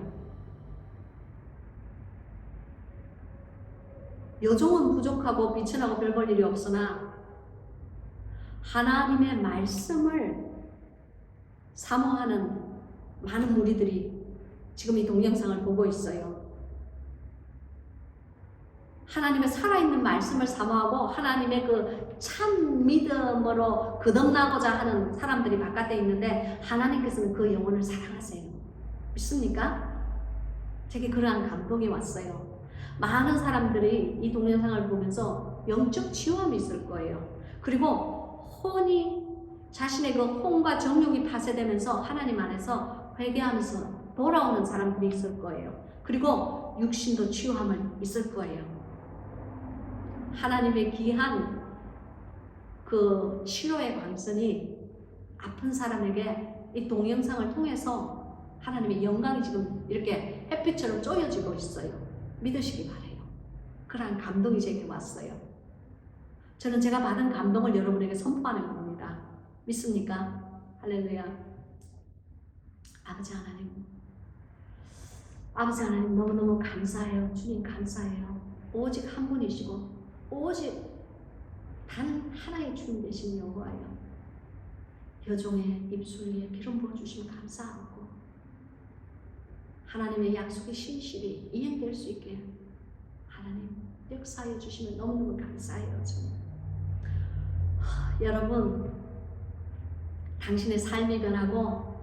여종은 부족하고 비천하고 별 볼 일이 없으나 하나님의 말씀을 사모하는 많은 무리들이 지금 이 동영상을 보고 있어요. 하나님의 살아있는 말씀을 사모하고 하나님의 그 참 믿음으로 거듭나고자 하는 사람들이 바깥에 있는데 하나님께서는 그 영혼을 사랑하세요. 믿습니까? 제게 그러한 감동이 왔어요. 많은 사람들이 이 동영상을 보면서 영적 치유함이 있을 거예요. 그리고 혼이, 자신의 그 혼과 정욕이 파쇄되면서 하나님 안에서 회개하면서 돌아오는 사람들이 있을 거예요. 그리고 육신도 치유함을 있을 거예요. 하나님의 귀한 그 치료의 광선이 아픈 사람에게 이 동영상을 통해서 하나님의 영광이 지금 이렇게 햇빛처럼 쪼여지고 있어요. 믿으시기 바래요. 그러한 감동이 제게 왔어요. 저는 제가 받은 감동을 여러분에게 선포하는 겁니다. 믿습니까? 할렐루야. 아버지 하나님 너무너무 감사해요. 주님 감사해요. 오직 한 분이시고 오직 단 하나의 주님 되신 여호와여, 여종의 입술 위에 기름 부어주시면 감사하고 하나님의 약속의 신실이 이행될 수 있게 하나님 역사해 주시면 너무너무 감사해요. 주님. 여러분, 당신의 삶이 변하고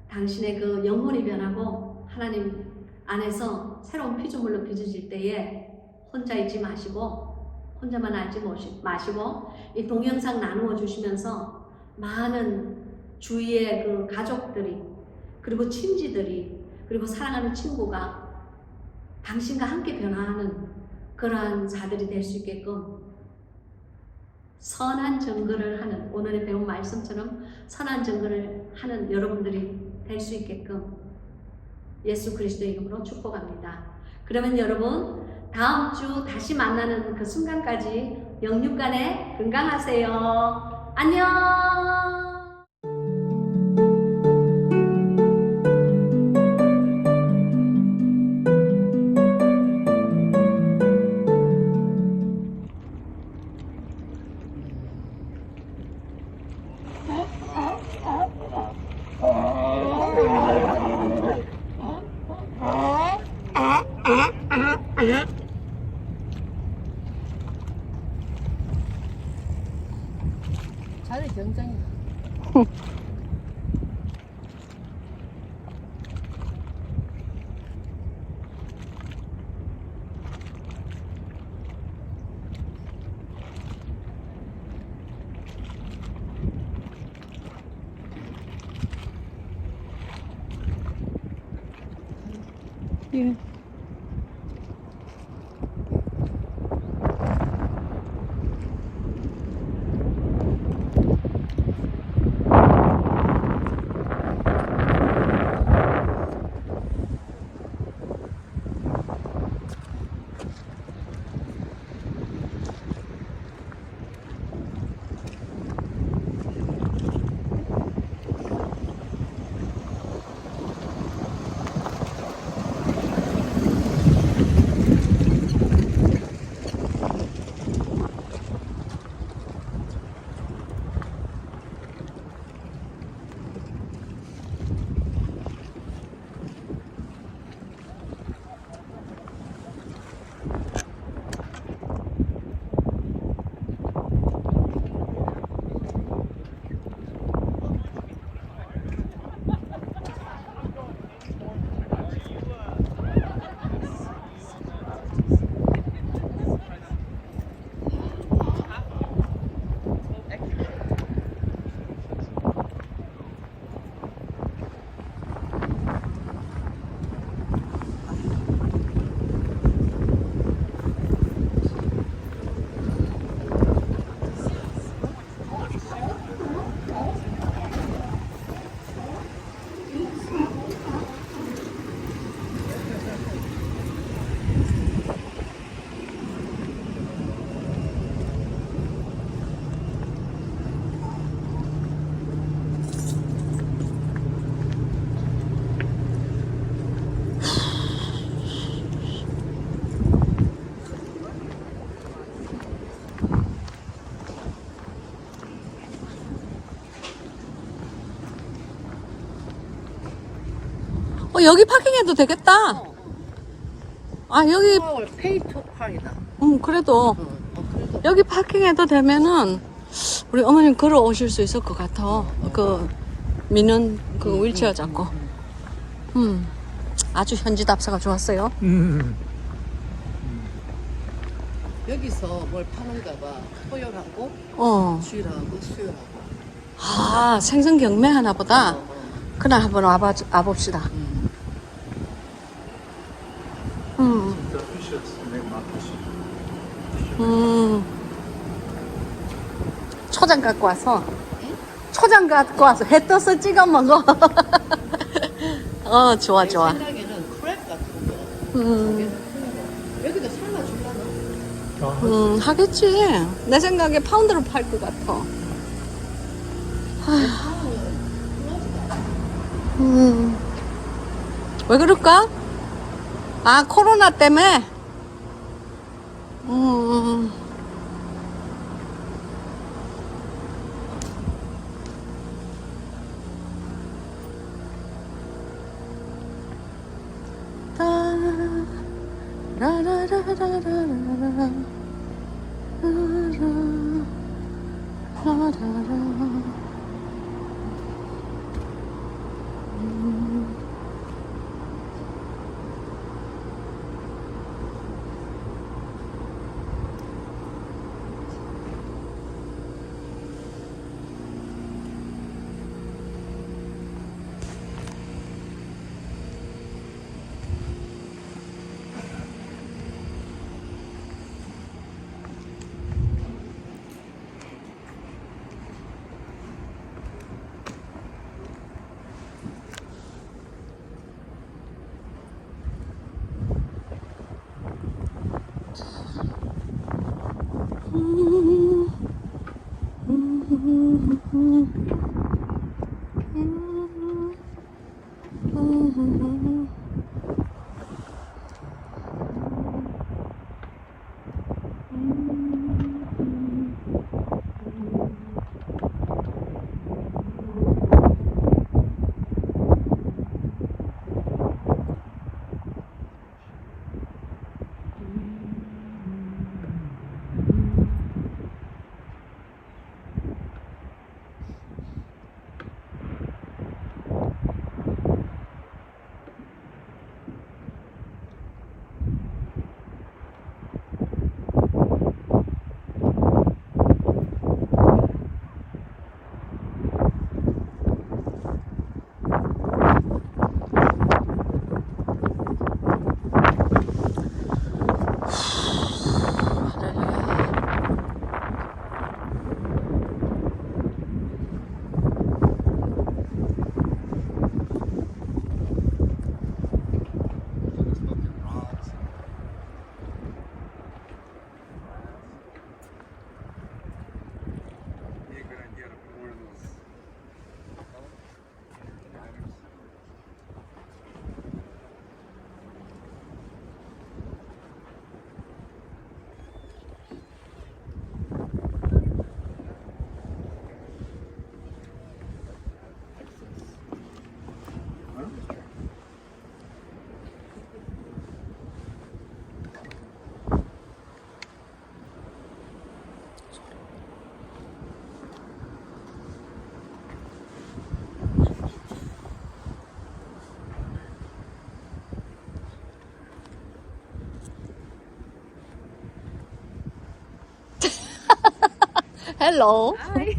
당신의 그 영혼이 변하고 하나님 안에서 새로운 피조물로 빚어질 때에 혼자 있지 마시고 혼자만 알지 마시고 이 동영상 나누어 주시면서 많은 주위의 그 가족들이 그리고 친지들이 그리고 사랑하는 친구가 당신과 함께 변화하는 그러한 자들이 될 수 있게끔 선한 증거를 하는, 오늘의 배운 말씀처럼 선한 증거를 하는 여러분들이 될 수 있게끔 예수 그리스도의 이름으로 축복합니다. 그러면 여러분 다음 주 다시 만나는 그 순간까지 영육간에 건강하세요. 안녕. 자리 굉장히 예. 여기 파킹해도 되겠다. 아, 여기, 페이 투 car 그래도, 그래도 여기 파킹해도 되면은, 우리 어머님 걸어오실 수 있을 것 같아. 그, 미는 그 휠체어 잡고. 아주 현지답사가 좋았어요. 여기서 뭘 파는가 봐. 토요일하고 주일하고 수요일하고. 아, 생선 경매 하나 보다. 그날 한번 와봅시다. 초장 갖고 와서. 초장 갖고 와서 해 떠서 찍어 먹어. 좋아, 내 좋아. 생각에는 크랩 같은 거. 음, 여기다 삶아줄라나? 하겠지. 내 생각에 파운드로 팔 것 같아. 왜 그럴까? 아, 코로나 때문에? Hello. Hi.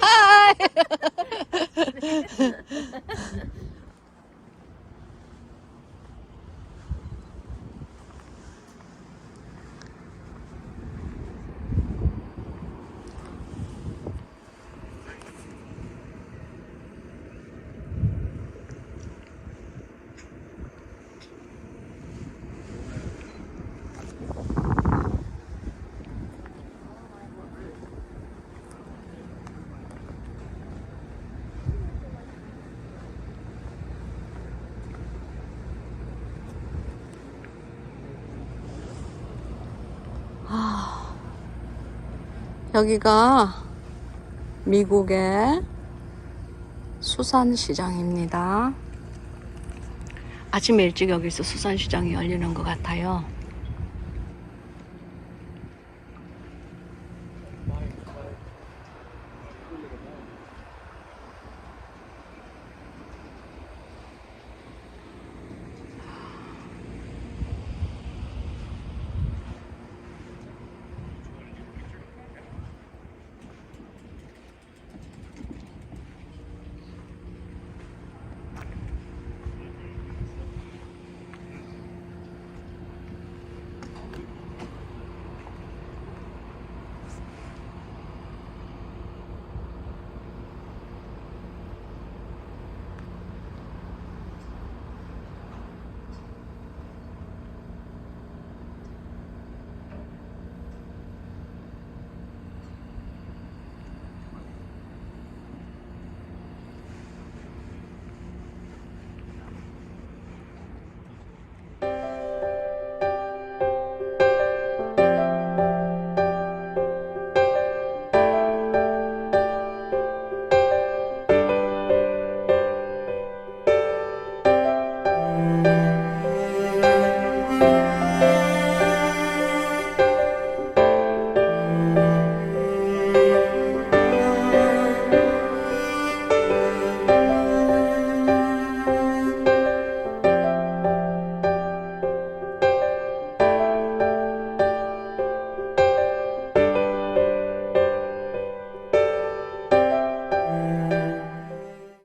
Hi. 여기가 미국의 수산시장입니다. 아침 일찍 여기서 수산시장이 열리는 것 같아요.